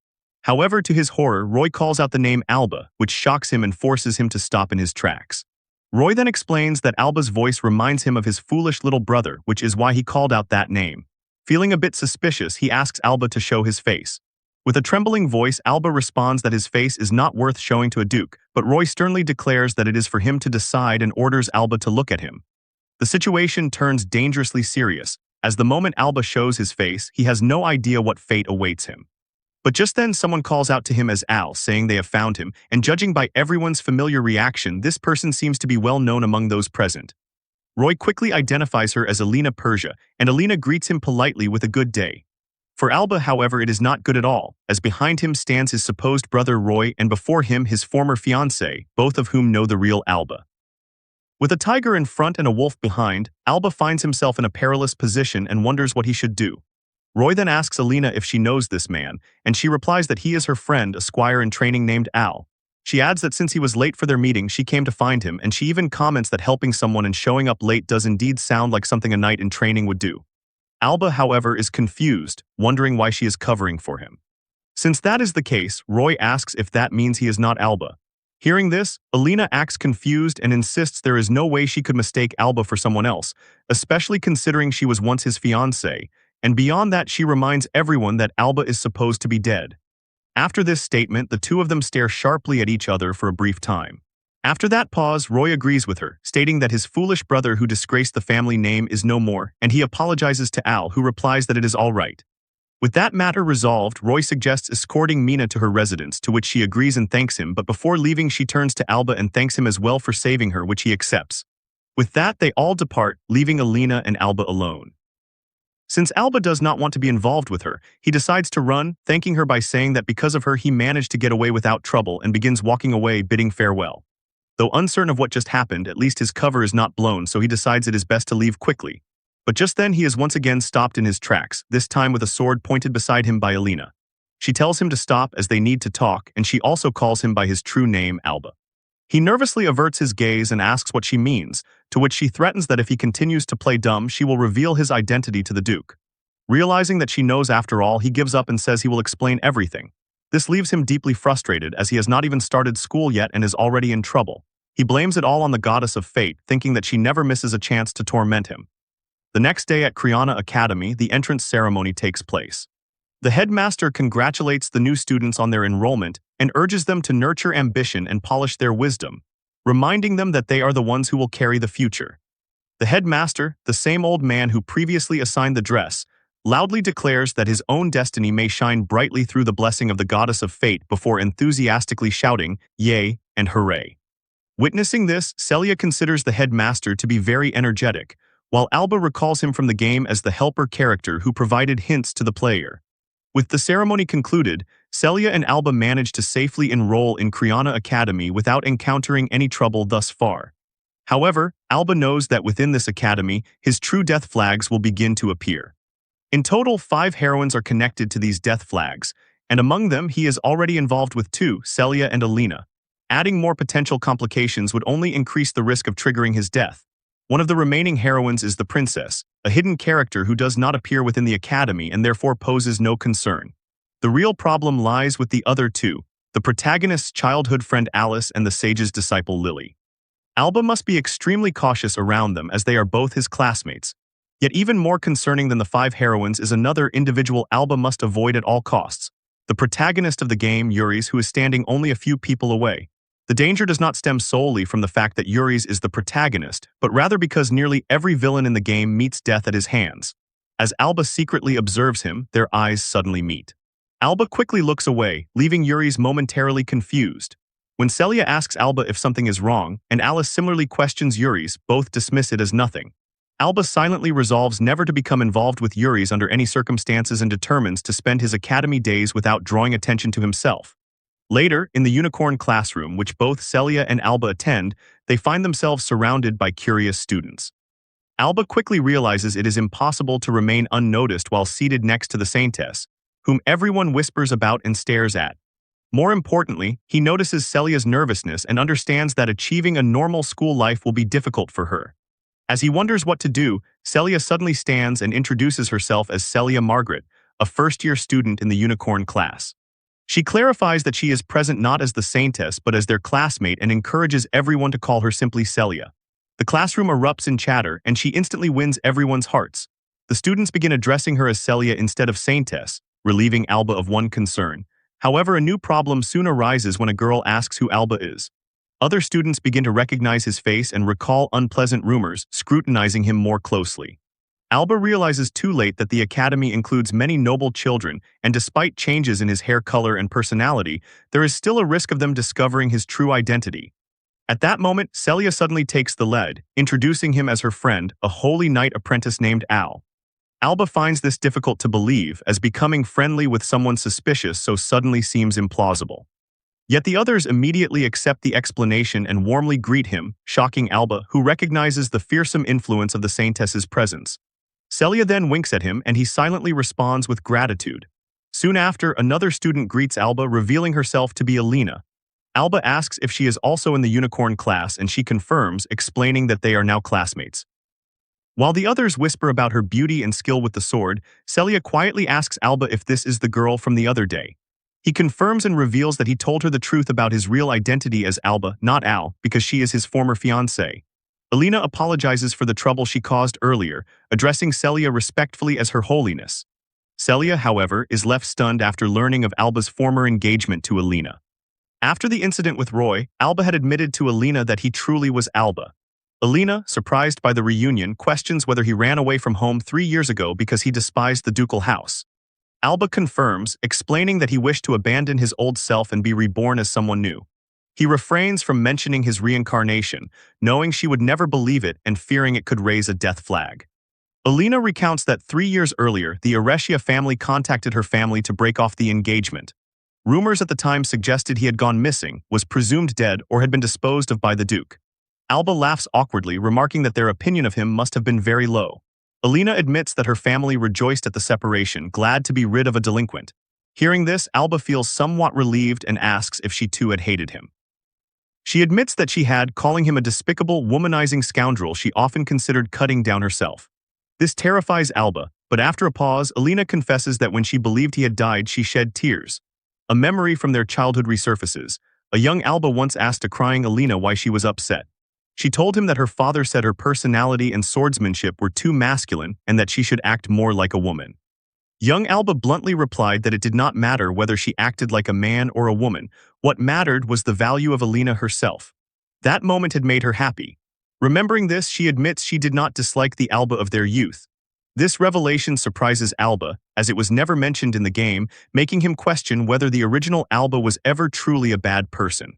However, to his horror, Roy calls out the name Alba, which shocks him and forces him to stop in his tracks. Roy then explains that Alba's voice reminds him of his foolish little brother, which is why he called out that name. Feeling a bit suspicious, he asks Alba to show his face. With a trembling voice, Alba responds that his face is not worth showing to a duke, but Roy sternly declares that it is for him to decide and orders Alba to look at him. The situation turns dangerously serious, as the moment Alba shows his face, he has no idea what fate awaits him. But just then someone calls out to him as Al, saying they have found him, and judging by everyone's familiar reaction, this person seems to be well known among those present. Roy quickly identifies her as Alina Persia, and Alina greets him politely with a good day. For Alba, however, it is not good at all, as behind him stands his supposed brother Roy and before him his former fiancée, both of whom know the real Alba. With a tiger in front and a wolf behind, Alba finds himself in a perilous position and wonders what he should do. Roy then asks Alina if she knows this man, and she replies that he is her friend, a squire in training named Al. She adds that since he was late for their meeting, she came to find him, and she even comments that helping someone and showing up late does indeed sound like something a knight in training would do. Alba, however, is confused, wondering why she is covering for him. Since that is the case, Roy asks if that means he is not Alba. Hearing this, Alina acts confused and insists there is no way she could mistake Alba for someone else, especially considering she was once his fiancée, and beyond that she reminds everyone that Alba is supposed to be dead. After this statement, the two of them stare sharply at each other for a brief time. After that pause, Roy agrees with her, stating that his foolish brother who disgraced the family name is no more, and he apologizes to Al, who replies that it is all right. With that matter resolved, Roy suggests escorting Mina to her residence, to which she agrees and thanks him, but before leaving she turns to Alba and thanks him as well for saving her, which he accepts. With that, they all depart, leaving Alina and Alba alone. Since Alba does not want to be involved with her, he decides to run, thanking her by saying that because of her he managed to get away without trouble, and begins walking away, bidding farewell. Though uncertain of what just happened, at least his cover is not blown, so he decides it is best to leave quickly. But just then he is once again stopped in his tracks, this time with a sword pointed beside him by Alina. She tells him to stop as they need to talk, and she also calls him by his true name, Alba. He nervously averts his gaze and asks what she means, to which she threatens that if he continues to play dumb, she will reveal his identity to the Duke. Realizing that she knows after all, he gives up and says he will explain everything. This leaves him deeply frustrated, as he has not even started school yet and is already in trouble. He blames it all on the goddess of fate, thinking that she never misses a chance to torment him. The next day at Criana Academy, the entrance ceremony takes place. The headmaster congratulates the new students on their enrollment and urges them to nurture ambition and polish their wisdom, reminding them that they are the ones who will carry the future. The headmaster, the same old man who previously assigned the dress, loudly declares that his own destiny may shine brightly through the blessing of the goddess of fate before enthusiastically shouting, "Yay" and "Hooray." Witnessing this, Celia considers the headmaster to be very energetic, while Alba recalls him from the game as the helper character who provided hints to the player. With the ceremony concluded, Celia and Alba manage to safely enroll in Criana Academy without encountering any trouble thus far. However, Alba knows that within this academy, his true death flags will begin to appear. In total, 5 heroines are connected to these death flags, and among them he is already involved with 2, Celia and Alina. Adding more potential complications would only increase the risk of triggering his death. One of the remaining heroines is the princess, a hidden character who does not appear within the academy and therefore poses no concern. The real problem lies with the other 2, the protagonist's childhood friend Alice and the sage's disciple Lily. Alba must be extremely cautious around them as they are both his classmates. Yet even more concerning than the 5 heroines is another individual Alba must avoid at all costs, the protagonist of the game, Yuri's, who is standing only a few people away. The danger does not stem solely from the fact that Yuri's is the protagonist, but rather because nearly every villain in the game meets death at his hands. As Alba secretly observes him, their eyes suddenly meet. Alba quickly looks away, leaving Yuri's momentarily confused. When Celia asks Alba if something is wrong, and Alice similarly questions Yuri's, both dismiss it as nothing. Alba silently resolves never to become involved with Yuri's under any circumstances and determines to spend his academy days without drawing attention to himself. Later, in the unicorn classroom, which both Celia and Alba attend, they find themselves surrounded by curious students. Alba quickly realizes it is impossible to remain unnoticed while seated next to the saintess, whom everyone whispers about and stares at. More importantly, he notices Celia's nervousness and understands that achieving a normal school life will be difficult for her. As he wonders what to do, Celia suddenly stands and introduces herself as Celia Margaret, a first-year student in the unicorn class. She clarifies that she is present not as the saintess but as their classmate and encourages everyone to call her simply Celia. The classroom erupts in chatter and she instantly wins everyone's hearts. The students begin addressing her as Celia instead of saintess, relieving Alba of one concern. However, a new problem soon arises when a girl asks who Alba is. Other students begin to recognize his face and recall unpleasant rumors, scrutinizing him more closely. Alba realizes too late that the academy includes many noble children, and despite changes in his hair color and personality, there is still a risk of them discovering his true identity. At that moment, Celia suddenly takes the lead, introducing him as her friend, a holy knight apprentice named Al. Alba finds this difficult to believe, as becoming friendly with someone suspicious so suddenly seems implausible. Yet the others immediately accept the explanation and warmly greet him, shocking Alba, who recognizes the fearsome influence of the saintess's presence. Celia then winks at him and he silently responds with gratitude. Soon after, another student greets Alba, revealing herself to be Alina. Alba asks if she is also in the unicorn class and she confirms, explaining that they are now classmates. While the others whisper about her beauty and skill with the sword, Celia quietly asks Alba if this is the girl from the other day. He confirms and reveals that he told her the truth about his real identity as Alba, not Al, because she is his former fiancée. Alina apologizes for the trouble she caused earlier, addressing Celia respectfully as Her Holiness. Celia, however, is left stunned after learning of Alba's former engagement to Alina. After the incident with Roy, Alba had admitted to Alina that he truly was Alba. Alina, surprised by the reunion, questions whether he ran away from home 3 years ago because he despised the ducal house. Alba confirms, explaining that he wished to abandon his old self and be reborn as someone new. He refrains from mentioning his reincarnation, knowing she would never believe it and fearing it could raise a death flag. Alina recounts that 3 years earlier, the Arecia family contacted her family to break off the engagement. Rumors at the time suggested he had gone missing, was presumed dead, or had been disposed of by the Duke. Alba laughs awkwardly, remarking that their opinion of him must have been very low. Alina admits that her family rejoiced at the separation, glad to be rid of a delinquent. Hearing this, Alba feels somewhat relieved and asks if she too had hated him. She admits that she had, calling him a despicable, womanizing scoundrel she often considered cutting down herself. This terrifies Alba, but after a pause, Alina confesses that when she believed he had died, she shed tears. A memory from their childhood resurfaces. A young Alba once asked a crying Alina why she was upset. She told him that her father said her personality and swordsmanship were too masculine and that she should act more like a woman. Young Alba bluntly replied that it did not matter whether she acted like a man or a woman. What mattered was the value of Alina herself. That moment had made her happy. Remembering this, she admits she did not dislike the Alba of their youth. This revelation surprises Alba, as it was never mentioned in the game, making him question whether the original Alba was ever truly a bad person.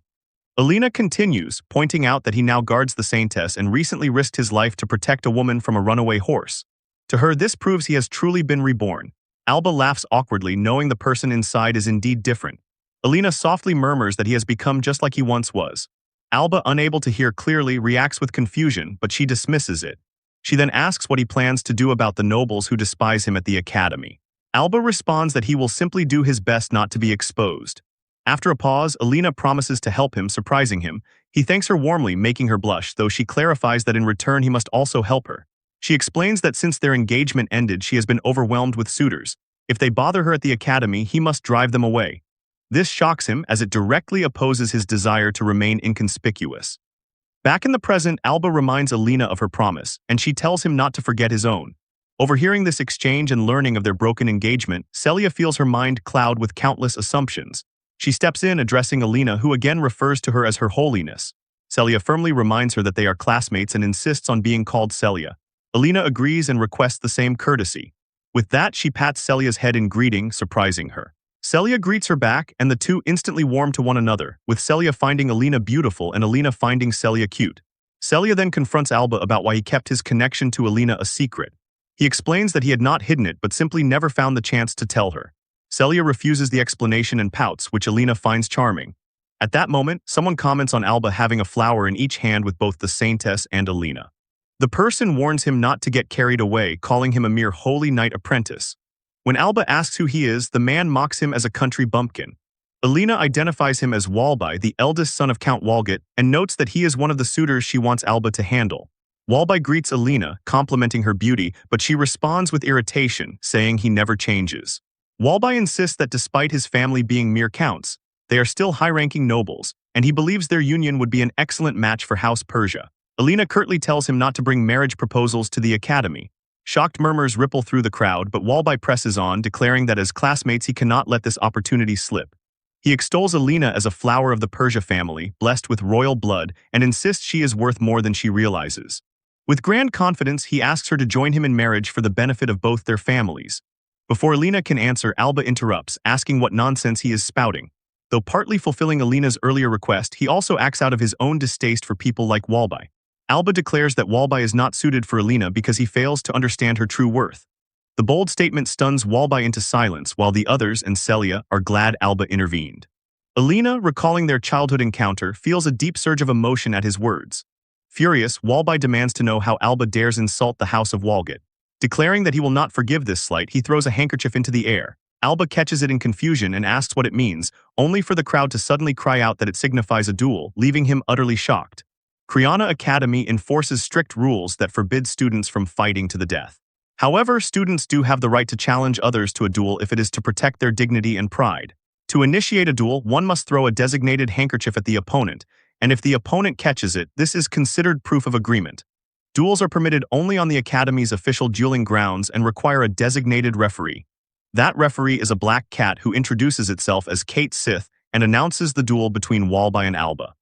Alina continues, pointing out that he now guards the saintess and recently risked his life to protect a woman from a runaway horse. To her, this proves he has truly been reborn. Alba laughs awkwardly, knowing the person inside is indeed different. Alina softly murmurs that he has become just like he once was. Alba, unable to hear clearly, reacts with confusion, but she dismisses it. She then asks what he plans to do about the nobles who despise him at the academy. Alba responds that he will simply do his best not to be exposed. After a pause, Alina promises to help him, surprising him. He thanks her warmly, making her blush, though she clarifies that in return he must also help her. She explains that since their engagement ended, she has been overwhelmed with suitors. If they bother her at the academy, he must drive them away. This shocks him, as it directly opposes his desire to remain inconspicuous. Back in the present, Alba reminds Alina of her promise, and she tells him not to forget his own. Overhearing this exchange and learning of their broken engagement, Celia feels her mind cloud with countless assumptions. She steps in, addressing Alina, who again refers to her as Her Holiness. Celia firmly reminds her that they are classmates and insists on being called Celia. Alina agrees and requests the same courtesy. With that, she pats Celia's head in greeting, surprising her. Celia greets her back, and the two instantly warm to one another, with Celia finding Alina beautiful and Alina finding Celia cute. Celia then confronts Alba about why he kept his connection to Alina a secret. He explains that he had not hidden it but simply never found the chance to tell her. Celia refuses the explanation and pouts, which Alina finds charming. At that moment, someone comments on Alba having a flower in each hand with both the saintess and Alina. The person warns him not to get carried away, calling him a mere holy knight apprentice. When Alba asks who he is, the man mocks him as a country bumpkin. Alina identifies him as Walby, the eldest son of Count Walgut, and notes that he is one of the suitors she wants Alba to handle. Walby greets Alina, complimenting her beauty, but she responds with irritation, saying he never changes. Walby insists that despite his family being mere counts, they are still high-ranking nobles, and he believes their union would be an excellent match for House Persia. Alina curtly tells him not to bring marriage proposals to the academy. Shocked murmurs ripple through the crowd, but Walby presses on, declaring that as classmates he cannot let this opportunity slip. He extols Alina as a flower of the Persia family, blessed with royal blood, and insists she is worth more than she realizes. With grand confidence, he asks her to join him in marriage for the benefit of both their families. Before Alina can answer, Alba interrupts, asking what nonsense he is spouting. Though partly fulfilling Alina's earlier request, he also acts out of his own distaste for people like Walby. Alba declares that Walby is not suited for Alina because he fails to understand her true worth. The bold statement stuns Walby into silence, while the others and Celia are glad Alba intervened. Alina, recalling their childhood encounter, feels a deep surge of emotion at his words. Furious, Walby demands to know how Alba dares insult the House of Walgett. Declaring that he will not forgive this slight, he throws a handkerchief into the air. Alba catches it in confusion and asks what it means, only for the crowd to suddenly cry out that it signifies a duel, leaving him utterly shocked. Criana Academy enforces strict rules that forbid students from fighting to the death. However, students do have the right to challenge others to a duel if it is to protect their dignity and pride. To initiate a duel, one must throw a designated handkerchief at the opponent, and if the opponent catches it, this is considered proof of agreement. Duels are permitted only on the Academy's official dueling grounds and require a designated referee. That referee is a black cat who introduces itself as Kate Sith and announces the duel between Walby and Alba.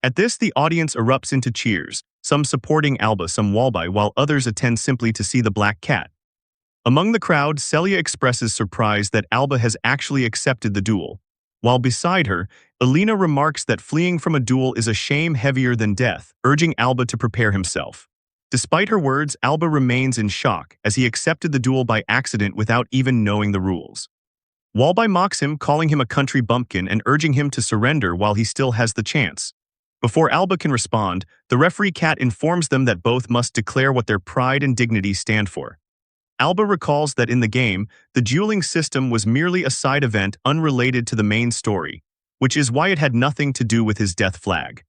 At this, the audience erupts into cheers, some supporting Alba, some Walby, while others attend simply to see the black cat. Among the crowd, Celia expresses surprise that Alba has actually accepted the duel, while beside her, Alina remarks that fleeing from a duel is a shame heavier than death, urging Alba to prepare himself. Despite her words, Alba remains in shock as he accepted the duel by accident without even knowing the rules. Walby mocks him, calling him a country bumpkin and urging him to surrender while he still has the chance. Before Alba can respond, the referee cat informs them that both must declare what their pride and dignity stand for. Alba recalls that in the game, the dueling system was merely a side event unrelated to the main story, which is why it had nothing to do with his death flag.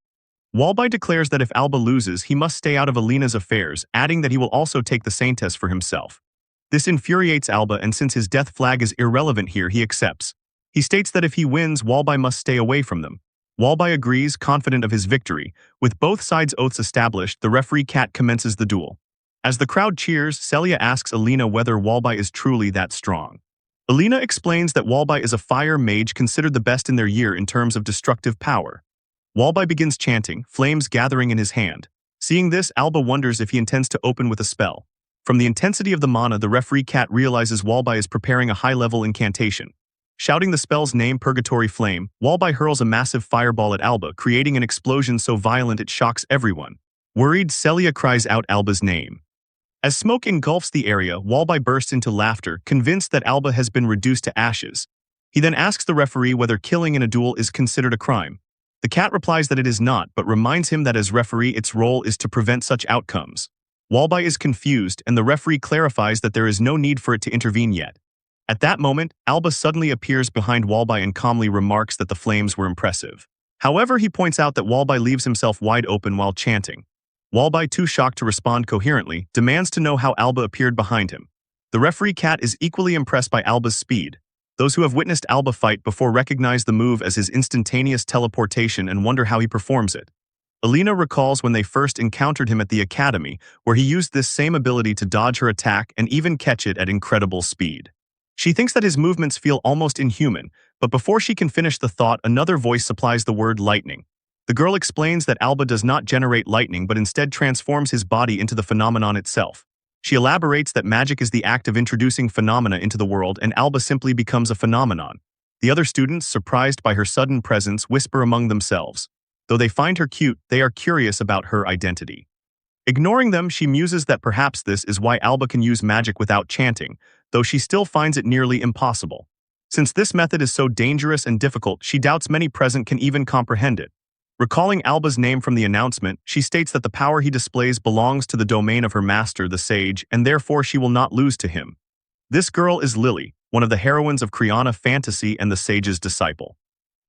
Walby declares that if Alba loses, he must stay out of Alina's affairs, adding that he will also take the saintess for himself. This infuriates Alba, and since his death flag is irrelevant here, he accepts. He states that if he wins, Walby must stay away from them. Walby agrees, confident of his victory. With both sides' oaths established, the referee cat commences the duel. As the crowd cheers, Celia asks Alina whether Walby is truly that strong. Alina explains that Walby is a fire mage considered the best in their year in terms of destructive power. Walby begins chanting, flames gathering in his hand. Seeing this, Alba wonders if he intends to open with a spell. From the intensity of the mana, the referee cat realizes Walby is preparing a high-level incantation. Shouting the spell's name, Purgatory Flame, Walby hurls a massive fireball at Alba, creating an explosion so violent it shocks everyone. Worried, Celia cries out Alba's name. As smoke engulfs the area, Walby bursts into laughter, convinced that Alba has been reduced to ashes. He then asks the referee whether killing in a duel is considered a crime. The cat replies that it is not, but reminds him that as referee its role is to prevent such outcomes. Walby is confused, and the referee clarifies that there is no need for it to intervene yet. At that moment, Alba suddenly appears behind Walby and calmly remarks that the flames were impressive. However, he points out that Walby leaves himself wide open while chanting. Walby, too shocked to respond coherently, demands to know how Alba appeared behind him. The referee cat is equally impressed by Alba's speed. Those who have witnessed Alba fight before recognize the move as his instantaneous teleportation and wonder how he performs it. Alina recalls when they first encountered him at the academy, where he used this same ability to dodge her attack and even catch it at incredible speed. She thinks that his movements feel almost inhuman, but before she can finish the thought, another voice supplies the word lightning. The girl explains that Alba does not generate lightning but instead transforms his body into the phenomenon itself. She elaborates that magic is the act of introducing phenomena into the world, and Alba simply becomes a phenomenon. The other students, surprised by her sudden presence, whisper among themselves. Though they find her cute, they are curious about her identity. Ignoring them, she muses that perhaps this is why Alba can use magic without chanting, though she still finds it nearly impossible. Since this method is so dangerous and difficult, she doubts many present can even comprehend it. Recalling Alba's name from the announcement, she states that the power he displays belongs to the domain of her master, the sage, and therefore she will not lose to him. This girl is Lily, one of the heroines of Criana Fantasy and the sage's disciple.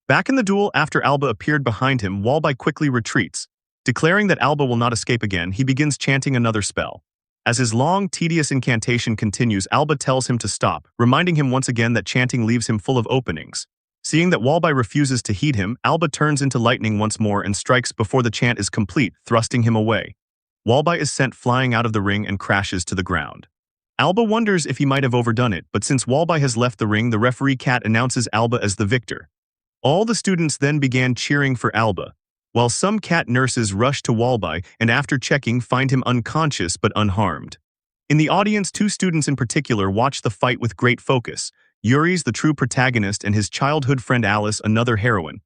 Back in the duel, after Alba appeared behind him, Walby quickly retreats. Declaring that Alba will not escape again, he begins chanting another spell. As his long, tedious incantation continues, Alba tells him to stop, reminding him once again that chanting leaves him full of openings. Seeing that Walby refuses to heed him, Alba turns into lightning once more and strikes before the chant is complete, thrusting him away. Walby is sent flying out of the ring and crashes to the ground. Alba wonders if he might have overdone it, but since Walby has left the ring, the referee cat announces Alba as the victor. All the students then began cheering for Alba, while some cat nurses rush to Walby and after checking find him unconscious but unharmed. In the audience, two students in particular watch the fight with great focus. Yuri's the true protagonist and his childhood friend Alice, another heroine.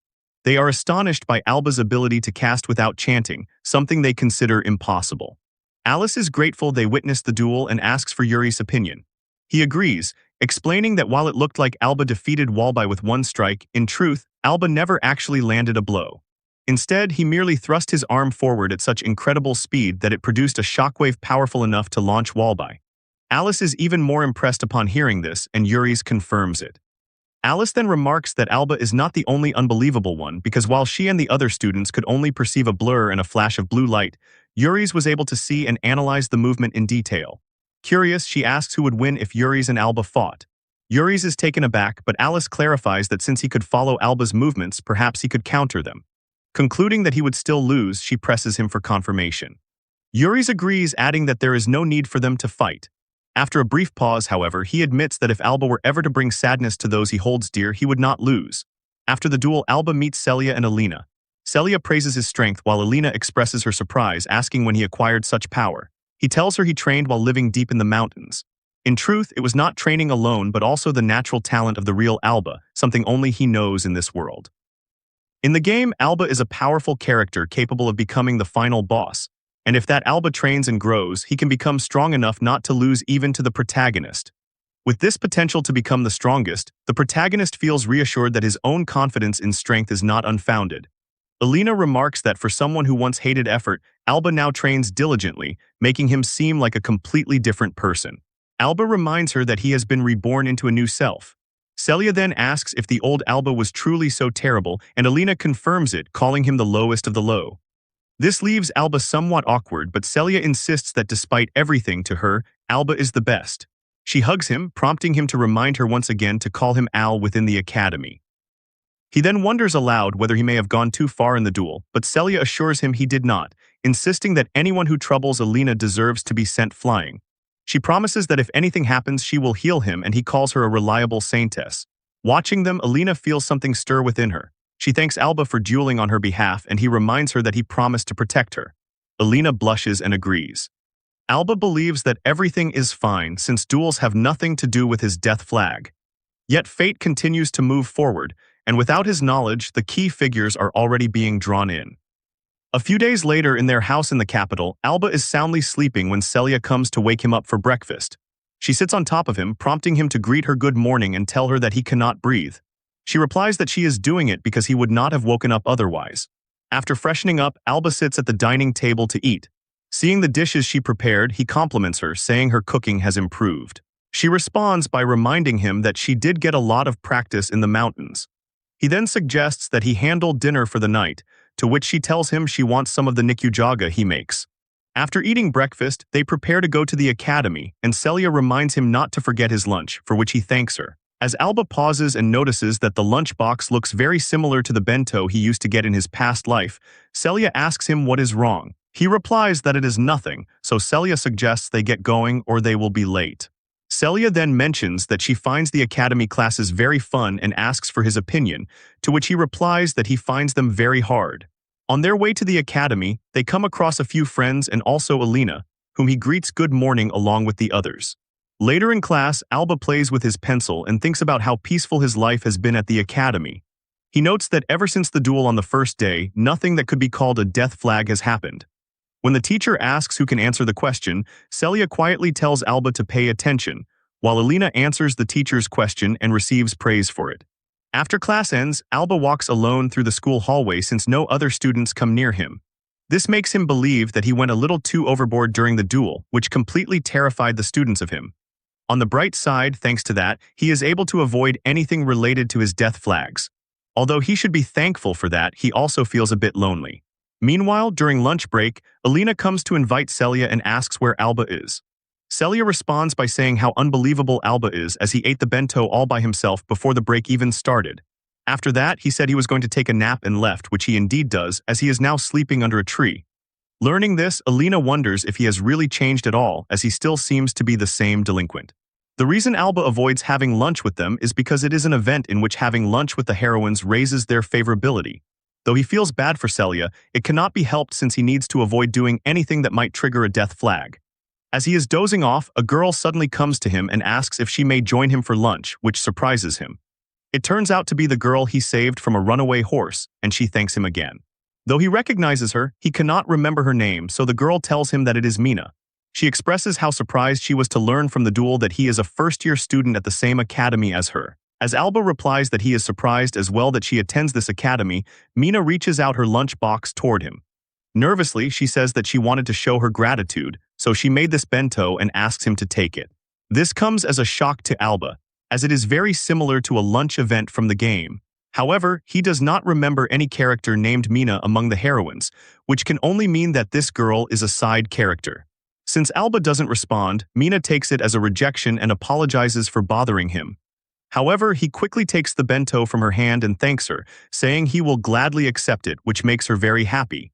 They are astonished by Alba's ability to cast without chanting, something they consider impossible. Alice is grateful they witnessed the duel and asks for Yuri's opinion. He agrees, explaining that while it looked like Alba defeated Walby with one strike, in truth, Alba never actually landed a blow. Instead, he merely thrust his arm forward at such incredible speed that it produced a shockwave powerful enough to launch Walby. Alice is even more impressed upon hearing this, and Yuri's confirms it. Alice then remarks that Alba is not the only unbelievable one, because while she and the other students could only perceive a blur and a flash of blue light, Yuri's was able to see and analyze the movement in detail. Curious, she asks who would win if Yuri's and Alba fought. Yuri's is taken aback, but Alice clarifies that since he could follow Alba's movements, perhaps he could counter them. Concluding that he would still lose, she presses him for confirmation. Yuri's agrees, adding that there is no need for them to fight. After a brief pause, however, he admits that if Alba were ever to bring sadness to those he holds dear, he would not lose. After the duel, Alba meets Celia and Alina. Celia praises his strength while Alina expresses her surprise, asking when he acquired such power. He tells her he trained while living deep in the mountains. In truth, it was not training alone but also the natural talent of the real Alba, something only he knows in this world. In the game, Alba is a powerful character capable of becoming the final boss, and if that Alba trains and grows, he can become strong enough not to lose even to the protagonist. With this potential to become the strongest, the protagonist feels reassured that his own confidence in strength is not unfounded. Alina remarks that for someone who once hated effort, Alba now trains diligently, making him seem like a completely different person. Alba reminds her that he has been reborn into a new self. Celia then asks if the old Alba was truly so terrible, and Alina confirms it, calling him the lowest of the low. This leaves Alba somewhat awkward, but Celia insists that despite everything to her, Alba is the best. She hugs him, prompting him to remind her once again to call him Al within the academy. He then wonders aloud whether he may have gone too far in the duel, but Celia assures him he did not, insisting that anyone who troubles Alina deserves to be sent flying. She promises that if anything happens, she will heal him, and he calls her a reliable saintess. Watching them, Alina feels something stir within her. She thanks Alba for dueling on her behalf, and he reminds her that he promised to protect her. Alina blushes and agrees. Alba believes that everything is fine since duels have nothing to do with his death flag. Yet fate continues to move forward, and without his knowledge, the key figures are already being drawn in. A few days later, in their house in the capital, Alba is soundly sleeping when Celia comes to wake him up for breakfast. She sits on top of him, prompting him to greet her good morning and tell her that he cannot breathe. She replies that she is doing it because he would not have woken up otherwise. After freshening up, Alba sits at the dining table to eat. Seeing the dishes she prepared, he compliments her, saying her cooking has improved. She responds by reminding him that she did get a lot of practice in the mountains. He then suggests that he handle dinner for the night, to which she tells him she wants some of the nikujaga he makes. After eating breakfast, they prepare to go to the academy, and Celia reminds him not to forget his lunch, for which he thanks her. As Alba pauses and notices that the lunchbox looks very similar to the bento he used to get in his past life, Celia asks him what is wrong. He replies that it is nothing, so Celia suggests they get going or they will be late. Celia then mentions that she finds the academy classes very fun and asks for his opinion, to which he replies that he finds them very hard. On their way to the academy, they come across a few friends and also Alina, whom he greets good morning along with the others. Later in class, Alba plays with his pencil and thinks about how peaceful his life has been at the academy. He notes that ever since the duel on the first day, nothing that could be called a death flag has happened. When the teacher asks who can answer the question, Celia quietly tells Alba to pay attention, while Alina answers the teacher's question and receives praise for it. After class ends, Alba walks alone through the school hallway since no other students come near him. This makes him believe that he went a little too overboard during the duel, which completely terrified the students of him. On the bright side, thanks to that, he is able to avoid anything related to his death flags. Although he should be thankful for that, he also feels a bit lonely. Meanwhile, during lunch break, Alina comes to invite Celia and asks where Alba is. Celia responds by saying how unbelievable Alba is as he ate the bento all by himself before the break even started. After that, he said he was going to take a nap and left, which he indeed does, as he is now sleeping under a tree. Learning this, Alina wonders if he has really changed at all, as he still seems to be the same delinquent. The reason Alba avoids having lunch with them is because it is an event in which having lunch with the heroines raises their favorability. Though he feels bad for Celia, it cannot be helped since he needs to avoid doing anything that might trigger a death flag. As he is dozing off, a girl suddenly comes to him and asks if she may join him for lunch, which surprises him. It turns out to be the girl he saved from a runaway horse, and she thanks him again. Though he recognizes her, he cannot remember her name, so the girl tells him that it is Mina. She expresses how surprised she was to learn from the duel that he is a first-year student at the same academy as her. As Alba replies that he is surprised as well that she attends this academy, Mina reaches out her lunch box toward him. Nervously, she says that she wanted to show her gratitude, so she made this bento and asks him to take it. This comes as a shock to Alba, as it is very similar to a lunch event from the game. However, he does not remember any character named Mina among the heroines, which can only mean that this girl is a side character. Since Alba doesn't respond, Mina takes it as a rejection and apologizes for bothering him. However, he quickly takes the bento from her hand and thanks her, saying he will gladly accept it, which makes her very happy.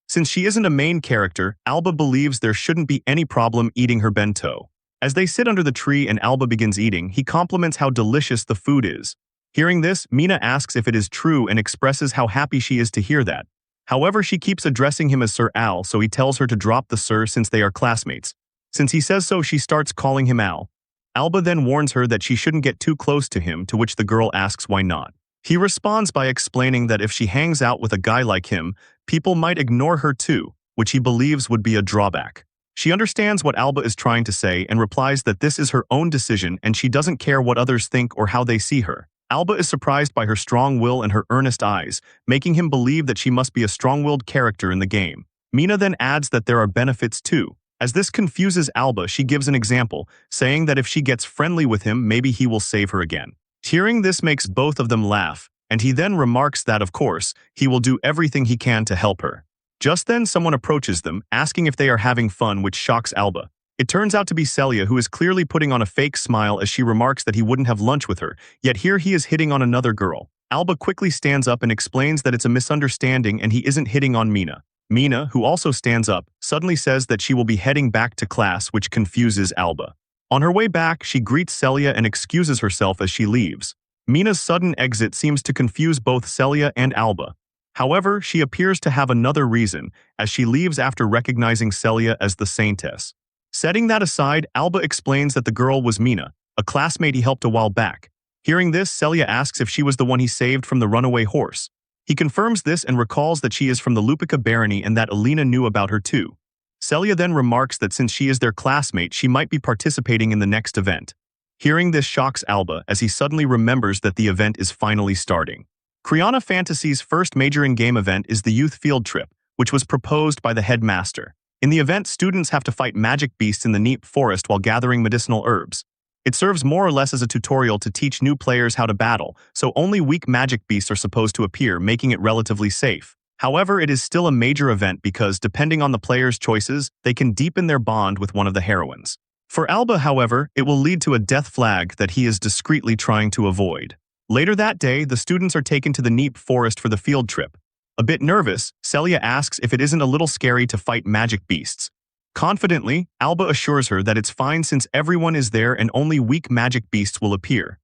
Since she isn't a main character, Alba believes there shouldn't be any problem eating her bento. As they sit under the tree and Alba begins eating, he compliments how delicious the food is. Hearing this, Mina asks if it is true and expresses how happy she is to hear that. However, she keeps addressing him as Sir Al, so he tells her to drop the Sir since they are classmates. Since he says so, she starts calling him Al. Alba then warns her that she shouldn't get too close to him, to which the girl asks why not. He responds by explaining that if she hangs out with a guy like him, people might ignore her too, which he believes would be a drawback. She understands what Alba is trying to say and replies that this is her own decision and she doesn't care what others think or how they see her. Alba is surprised by her strong will and her earnest eyes, making him believe that she must be a strong-willed character in the game. Mina then adds that there are benefits too. As this confuses Alba, she gives an example, saying that if she gets friendly with him, maybe he will save her again. Hearing this makes both of them laugh, and he then remarks that, of course, he will do everything he can to help her. Just then, someone approaches them, asking if they are having fun, which shocks Alba. It turns out to be Celia, who is clearly putting on a fake smile as she remarks that he wouldn't have lunch with her, yet here he is hitting on another girl. Alba quickly stands up and explains that it's a misunderstanding and he isn't hitting on Mina. Mina, who also stands up, suddenly says that she will be heading back to class, which confuses Alba. On her way back, she greets Celia and excuses herself as she leaves. Mina's sudden exit seems to confuse both Celia and Alba. However, she appears to have another reason, as she leaves after recognizing Celia as the saintess. Setting that aside, Alba explains that the girl was Mina, a classmate he helped a while back. Hearing this, Celia asks if she was the one he saved from the runaway horse. He confirms this and recalls that she is from the Lupica barony and that Alina knew about her too. Celia then remarks that since she is their classmate, she might be participating in the next event. Hearing this shocks Alba, as he suddenly remembers that the event is finally starting. Criana Fantasy's first major in-game event is the youth field trip, which was proposed by the headmaster. In the event, students have to fight magic beasts in the Neep forest while gathering medicinal herbs. It serves more or less as a tutorial to teach new players how to battle, so only weak magic beasts are supposed to appear, making it relatively safe. However, it is still a major event because, depending on the player's choices, they can deepen their bond with one of the heroines. For Alba, however, it will lead to a death flag that he is discreetly trying to avoid. Later that day, the students are taken to the Neep forest for the field trip. A bit nervous, Celia asks if it isn't a little scary to fight magic beasts. Confidently, Alba assures her that it's fine since everyone is there and only weak magic beasts will appear.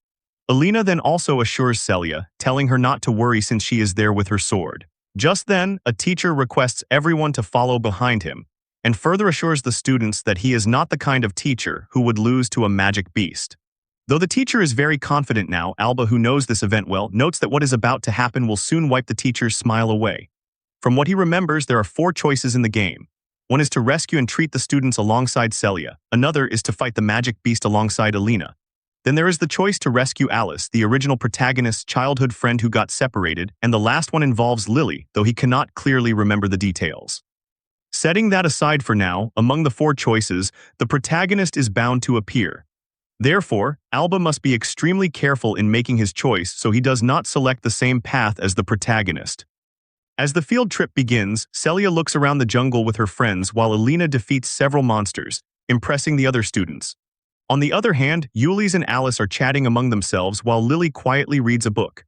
Alina then also assures Celia, telling her not to worry since she is there with her sword. Just then, a teacher requests everyone to follow behind him, and further assures the students that he is not the kind of teacher who would lose to a magic beast. Though the teacher is very confident now, Alba, who knows this event well, notes that what is about to happen will soon wipe the teacher's smile away. From what he remembers, there are 4 choices in the game. One is to rescue and treat the students alongside Celia. Another is to fight the magic beast alongside Alina. Then there is the choice to rescue Alice, the original protagonist's childhood friend who got separated, and the last one involves Lily, though he cannot clearly remember the details. Setting that aside for now, among the 4 choices, the protagonist is bound to appear. Therefore, Alba must be extremely careful in making his choice so he does not select the same path as the protagonist. As the field trip begins, Celia looks around the jungle with her friends while Alina defeats several monsters, impressing the other students. On the other hand, Yulis and Alice are chatting among themselves while Lily quietly reads a book.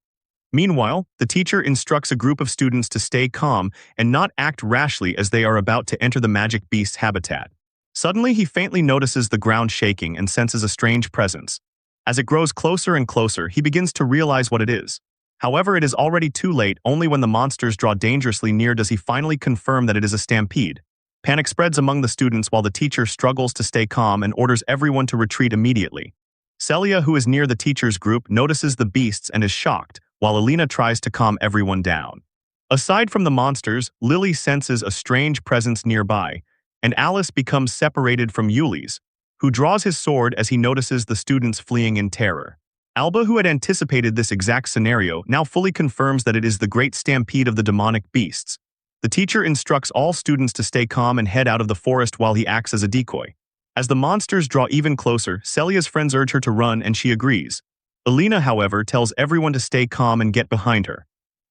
Meanwhile, the teacher instructs a group of students to stay calm and not act rashly as they are about to enter the magic beast's habitat. Suddenly, he faintly notices the ground shaking and senses a strange presence. As it grows closer and closer, he begins to realize what it is. However, it is already too late. Only when the monsters draw dangerously near does he finally confirm that it is a stampede. Panic spreads among the students while the teacher struggles to stay calm and orders everyone to retreat immediately. Celia, who is near the teacher's group, notices the beasts and is shocked, while Alina tries to calm everyone down. Aside from the monsters, Lily senses a strange presence nearby, and Alice becomes separated from Uly's, who draws his sword as he notices the students fleeing in terror. Alba, who had anticipated this exact scenario, now fully confirms that it is the great stampede of the demonic beasts. The teacher instructs all students to stay calm and head out of the forest while he acts as a decoy. As the monsters draw even closer, Celia's friends urge her to run and she agrees. Alina, however, tells everyone to stay calm and get behind her.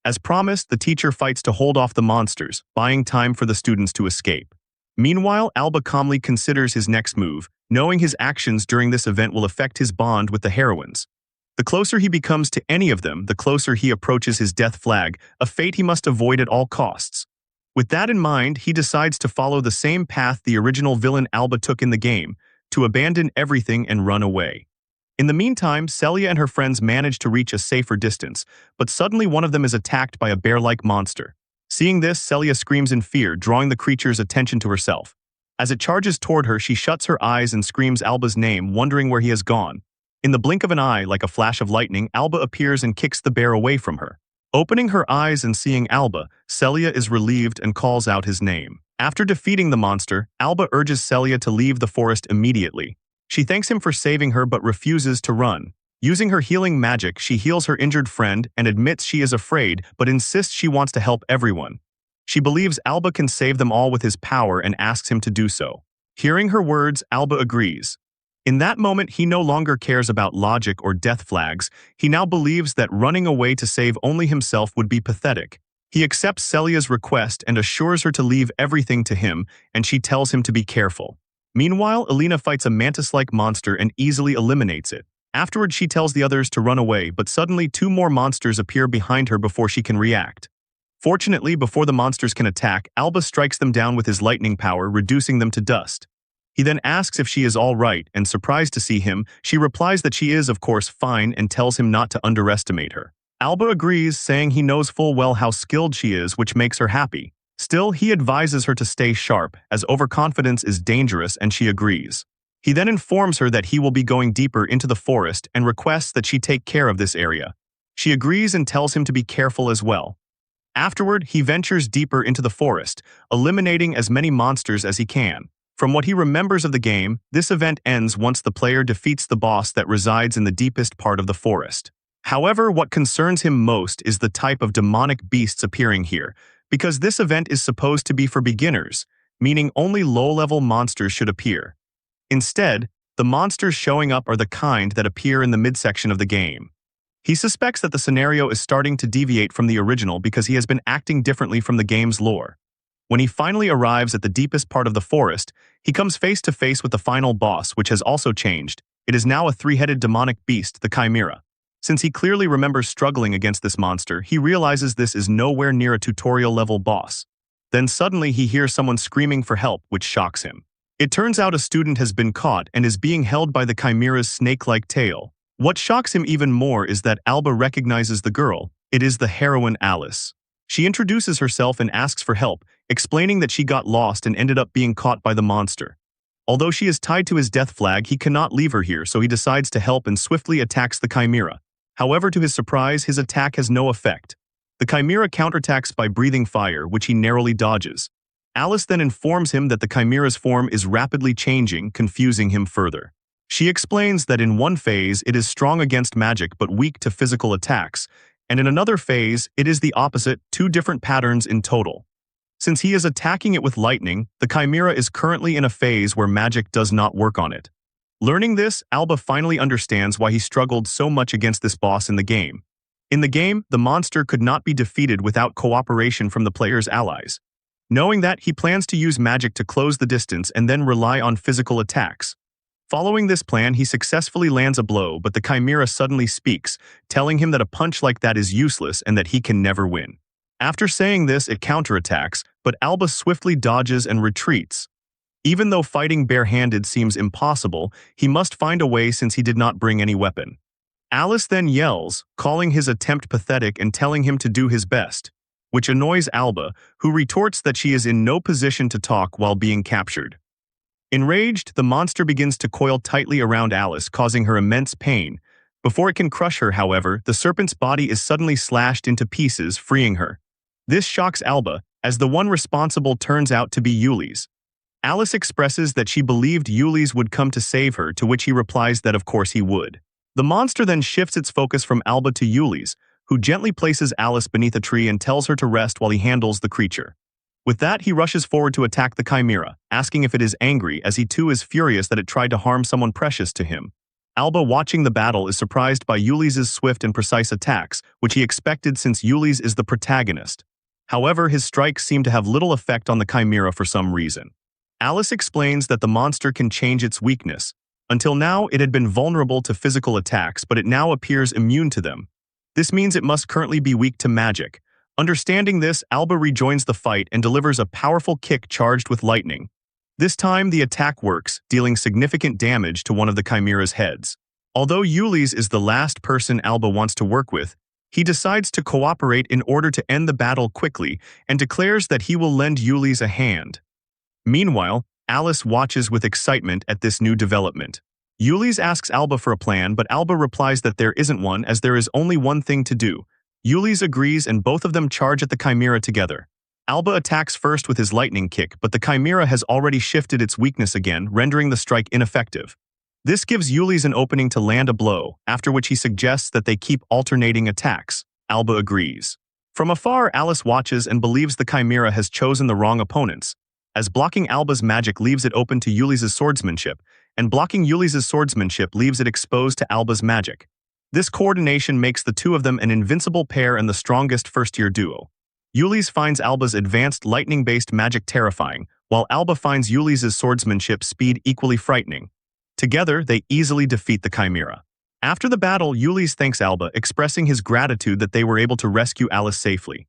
As promised, the teacher fights to hold off the monsters, buying time for the students to escape. Meanwhile, Alba calmly considers his next move, knowing his actions during this event will affect his bond with the heroines. The closer he becomes to any of them, the closer he approaches his death flag, a fate he must avoid at all costs. With that in mind, he decides to follow the same path the original villain Alba took in the game, to abandon everything and run away. In the meantime, Celia and her friends manage to reach a safer distance, but suddenly one of them is attacked by a bear-like monster. Seeing this, Celia screams in fear, drawing the creature's attention to herself. As it charges toward her, she shuts her eyes and screams Alba's name, wondering where he has gone. In the blink of an eye, like a flash of lightning, Alba appears and kicks the bear away from her. Opening her eyes and seeing Alba, Celia is relieved and calls out his name. After defeating the monster, Alba urges Celia to leave the forest immediately. She thanks him for saving her but refuses to run. Using her healing magic, she heals her injured friend and admits she is afraid but insists she wants to help everyone. She believes Alba can save them all with his power and asks him to do so. Hearing her words, Alba agrees. In that moment, he no longer cares about logic or death flags. He now believes that running away to save only himself would be pathetic. He accepts Celia's request and assures her to leave everything to him, and she tells him to be careful. Meanwhile, Alina fights a mantis-like monster and easily eliminates it. Afterward, she tells the others to run away, but suddenly 2 more monsters appear behind her before she can react. Fortunately, before the monsters can attack, Alba strikes them down with his lightning power, reducing them to dust. He then asks if she is all right, and surprised to see him, she replies that she is, of course, fine and tells him not to underestimate her. Alba agrees, saying he knows full well how skilled she is, which makes her happy. Still, he advises her to stay sharp, as overconfidence is dangerous, and she agrees. He then informs her that he will be going deeper into the forest and requests that she take care of this area. She agrees and tells him to be careful as well. Afterward, he ventures deeper into the forest, eliminating as many monsters as he can. From what he remembers of the game, this event ends once the player defeats the boss that resides in the deepest part of the forest. However, what concerns him most is the type of demonic beasts appearing here, because this event is supposed to be for beginners, meaning only low-level monsters should appear. Instead, the monsters showing up are the kind that appear in the midsection of the game. He suspects that the scenario is starting to deviate from the original because he has been acting differently from the game's lore. When he finally arrives at the deepest part of the forest, he comes face to face with the final boss, which has also changed. It is now a 3-headed demonic beast, the Chimera. Since he clearly remembers struggling against this monster, he realizes this is nowhere near a tutorial-level boss. Then suddenly he hears someone screaming for help, which shocks him. It turns out a student has been caught and is being held by the Chimera's snake-like tail. What shocks him even more is that Alba recognizes the girl. It is the heroine Alice. She introduces herself and asks for help, explaining that she got lost and ended up being caught by the monster. Although she is tied to his death flag, he cannot leave her here, so he decides to help and swiftly attacks the Chimera. However, to his surprise, his attack has no effect. The Chimera counterattacks by breathing fire, which he narrowly dodges. Alice then informs him that the Chimera's form is rapidly changing, confusing him further. She explains that in one phase it is strong against magic but weak to physical attacks, and in another phase it is the opposite, 2 different patterns in total. Since he is attacking it with lightning, the Chimera is currently in a phase where magic does not work on it. Learning this, Alba finally understands why he struggled so much against this boss in the game. In the game, the monster could not be defeated without cooperation from the player's allies. Knowing that, he plans to use magic to close the distance and then rely on physical attacks. Following this plan, he successfully lands a blow, but the chimera suddenly speaks, telling him that a punch like that is useless and that he can never win. After saying this, it counterattacks, but Alba swiftly dodges and retreats. Even though fighting barehanded seems impossible, he must find a way since he did not bring any weapon. Alice then yells, calling his attempt pathetic and telling him to do his best, which annoys Alba, who retorts that she is in no position to talk while being captured. Enraged, the monster begins to coil tightly around Alice, causing her immense pain. Before it can crush her, however, the serpent's body is suddenly slashed into pieces, freeing her. This shocks Alba, as the one responsible turns out to be Yuli's. Alice expresses that she believed Yuli's would come to save her, to which he replies that of course he would. The monster then shifts its focus from Alba to Yuli's, who gently places Alice beneath a tree and tells her to rest while he handles the creature. With that, he rushes forward to attack the chimera, asking if it is angry, as he too is furious that it tried to harm someone precious to him. Alba, watching the battle, is surprised by Yuli's swift and precise attacks, which he expected since Yuli's is the protagonist. However, his strikes seem to have little effect on the chimera for some reason. Alice explains that the monster can change its weakness. Until now, it had been vulnerable to physical attacks, but it now appears immune to them. This means it must currently be weak to magic. Understanding this, Alba rejoins the fight and delivers a powerful kick charged with lightning. This time, the attack works, dealing significant damage to one of the chimera's heads. Although Yuli's is the last person Alba wants to work with, he decides to cooperate in order to end the battle quickly and declares that he will lend Yuli's a hand. Meanwhile, Alice watches with excitement at this new development. Yuli's asks Alba for a plan, but Alba replies that there isn't one, as there is only one thing to do. Yuli's agrees and both of them charge at the chimera together. Alba attacks first with his lightning kick, but the chimera has already shifted its weakness again, rendering the strike ineffective. This gives Yuli's an opening to land a blow, after which he suggests that they keep alternating attacks. Alba agrees. From afar, Alice watches and believes the chimera has chosen the wrong opponents, as blocking Alba's magic leaves it open to Yuli's swordsmanship, and blocking Yuli's swordsmanship leaves it exposed to Alba's magic. This coordination makes the two of them an invincible pair and the strongest first-year duo. Yuli's finds Alba's advanced lightning-based magic terrifying, while Alba finds Yuli's swordsmanship speed equally frightening. Together, they easily defeat the chimera. After the battle, Yuli's thanks Alba, expressing his gratitude that they were able to rescue Alice safely.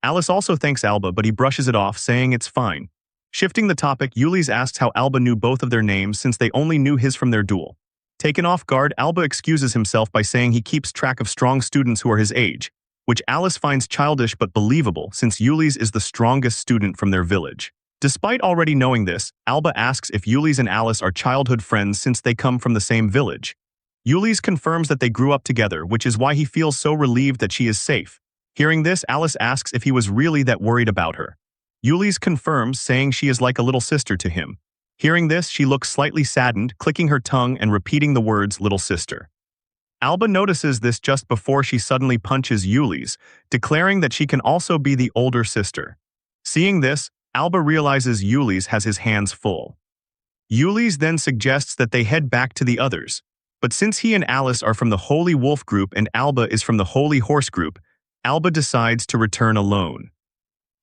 Alice also thanks Alba, but he brushes it off, saying it's fine. Shifting the topic, Yuli's asks how Alba knew both of their names since they only knew his from their duel. Taken off guard, Alba excuses himself by saying he keeps track of strong students who are his age, which Alice finds childish but believable since Yuli's is the strongest student from their village. Despite already knowing this, Alba asks if Yuli's and Alice are childhood friends since they come from the same village. Yuli's confirms that they grew up together, which is why he feels so relieved that she is safe. Hearing this, Alice asks if he was really that worried about her. Yuli's confirms, saying she is like a little sister to him. Hearing this, she looks slightly saddened, clicking her tongue and repeating the words little sister. Alba notices this just before she suddenly punches Yuli's, declaring that she can also be the older sister. Seeing this, Alba realizes Yuli's has his hands full. Yuli's then suggests that they head back to the others, but since he and Alice are from the Holy Wolf group and Alba is from the Holy Horse group, Alba decides to return alone.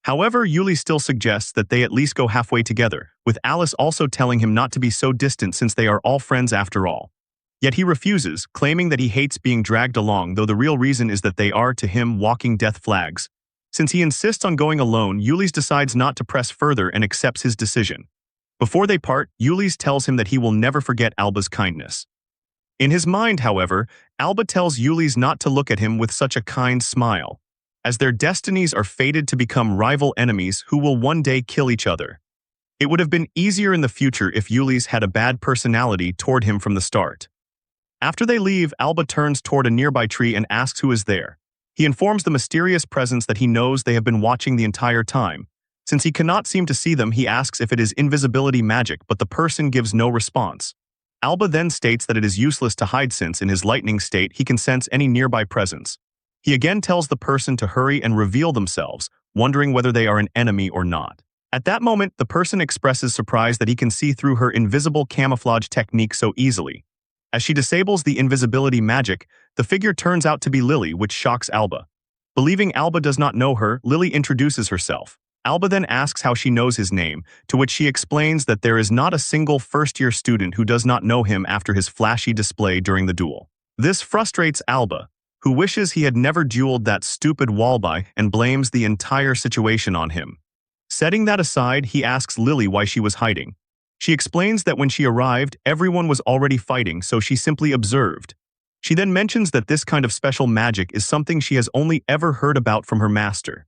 However, Yuli still suggests that they at least go halfway together, with Alice also telling him not to be so distant since they are all friends after all. Yet he refuses, claiming that he hates being dragged along, though the real reason is that they are, to him, walking death flags. Since he insists on going alone, Yuli's decides not to press further and accepts his decision. Before they part, Yuli's tells him that he will never forget Alba's kindness. In his mind, however, Alba tells Yuli's not to look at him with such a kind smile, as their destinies are fated to become rival enemies who will one day kill each other. It would have been easier in the future if Yuli's had a bad personality toward him from the start. After they leave, Alba turns toward a nearby tree and asks who is there. He informs the mysterious presence that he knows they have been watching the entire time. Since he cannot seem to see them, he asks if it is invisibility magic, but the person gives no response. Alba then states that it is useless to hide since, in his lightning state, he can sense any nearby presence. He again tells the person to hurry and reveal themselves, wondering whether they are an enemy or not. At that moment, the person expresses surprise that he can see through her invisible camouflage technique so easily. As she disables the invisibility magic, the figure turns out to be Lily, which shocks Alba. Believing Alba does not know her, Lily introduces herself. Alba then asks how she knows his name, to which she explains that there is not a single first-year student who does not know him after his flashy display during the duel. This frustrates Alba, who wishes he had never dueled that stupid Walby and blames the entire situation on him. Setting that aside, he asks Lily why she was hiding. She explains that when she arrived, everyone was already fighting, so she simply observed. She then mentions that this kind of special magic is something she has only ever heard about from her master.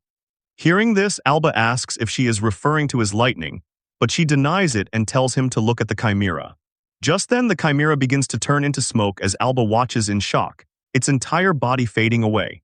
Hearing this, Alba asks if she is referring to his lightning, but she denies it and tells him to look at the chimera. Just then, the chimera begins to turn into smoke as Alba watches in shock, its entire body fading away.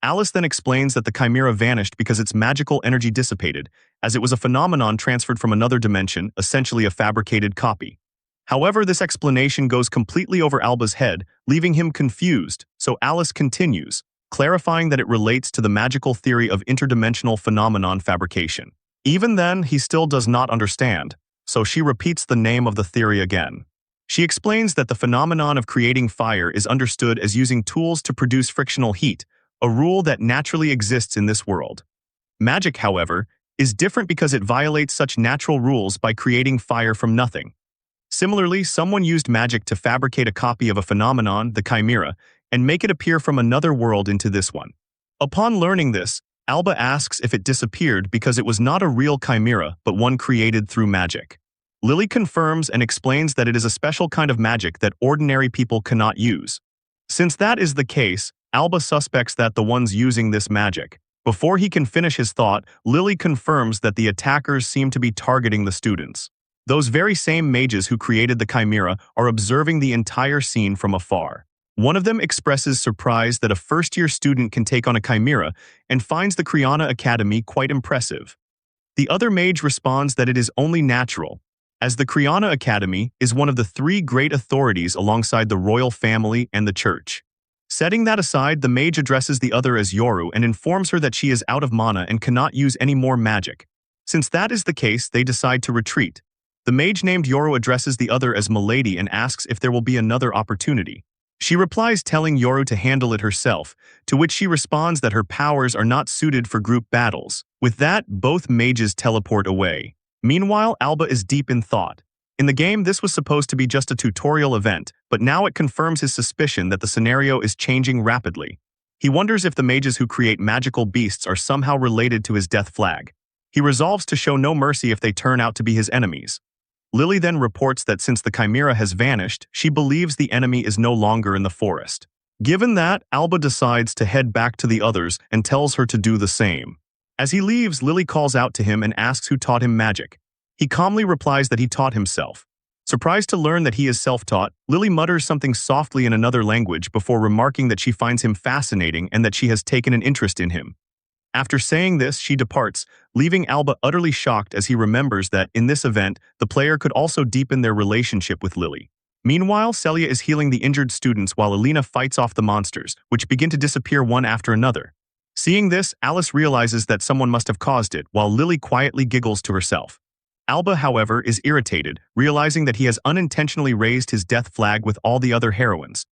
Alice then explains that the chimera vanished because its magical energy dissipated, as it was a phenomenon transferred from another dimension, essentially a fabricated copy. However, this explanation goes completely over Alba's head, leaving him confused, so Alice continues, clarifying that it relates to the magical theory of interdimensional phenomenon fabrication. Even then, he still does not understand, so she repeats the name of the theory again. She explains that the phenomenon of creating fire is understood as using tools to produce frictional heat, a rule that naturally exists in this world. Magic, however, is different because it violates such natural rules by creating fire from nothing. Similarly, someone used magic to fabricate a copy of a phenomenon, the chimera, and make it appear from another world into this one. Upon learning this, Alba asks if it disappeared because it was not a real chimera but one created through magic. Lily confirms and explains that it is a special kind of magic that ordinary people cannot use. Since that is the case, Alba suspects that the ones using this magic. Before he can finish his thought, Lily confirms that the attackers seem to be targeting the students. Those very same mages who created the chimera are observing the entire scene from afar. One of them expresses surprise that a first-year student can take on a chimera and finds the Criana Academy quite impressive. The other mage responds that it is only natural, as the Criana Academy is one of the three great authorities alongside the royal family and the church. Setting that aside, the mage addresses the other as Yoru and informs her that she is out of mana and cannot use any more magic. Since that is the case, they decide to retreat. The mage named Yoru addresses the other as Milady and asks if there will be another opportunity. She replies telling Yoru to handle it herself, to which she responds that her powers are not suited for group battles. With that, both mages teleport away. Meanwhile, Alba is deep in thought. In the game, this was supposed to be just a tutorial event, but now it confirms his suspicion that the scenario is changing rapidly. He wonders if the mages who create magical beasts are somehow related to his death flag. He resolves to show no mercy if they turn out to be his enemies. Lily then reports that since the chimera has vanished, she believes the enemy is no longer in the forest. Given that, Alba decides to head back to the others and tells her to do the same. As he leaves, Lily calls out to him and asks who taught him magic. He calmly replies that he taught himself. Surprised to learn that he is self-taught, Lily mutters something softly in another language before remarking that she finds him fascinating and that she has taken an interest in him. After saying this, she departs, leaving Alba utterly shocked as he remembers that, in this event, the player could also deepen their relationship with Lily. Meanwhile, Celia is healing the injured students while Alina fights off the monsters, which begin to disappear one after another. Seeing this, Alice realizes that someone must have caused it, while Lily quietly giggles to herself. Alba, however, is irritated, realizing that he has unintentionally raised his death flag with all the other heroines.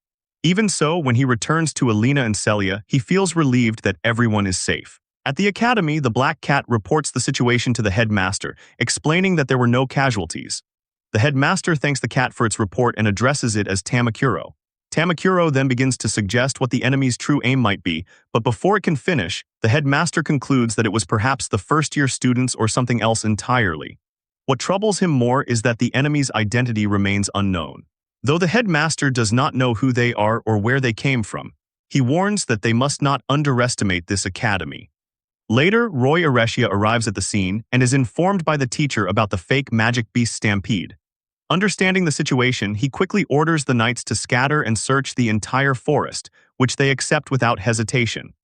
Even so, when he returns to Alina and Celia, he feels relieved that everyone is safe. At the academy, the Black Cat reports the situation to the headmaster, explaining that there were no casualties. The headmaster thanks the cat for its report and addresses it as Tamakuro. Tamakuro then begins to suggest what the enemy's true aim might be, but before it can finish, the headmaster concludes that it was perhaps the first-year students or something else entirely. What troubles him more is that the enemy's identity remains unknown. Though the headmaster does not know who they are or where they came from, he warns that they must not underestimate this academy. Later, Roy Eretia arrives at the scene and is informed by the teacher about the fake magic beast stampede. Understanding the situation, he quickly orders the knights to scatter and search the entire forest, which they accept without hesitation.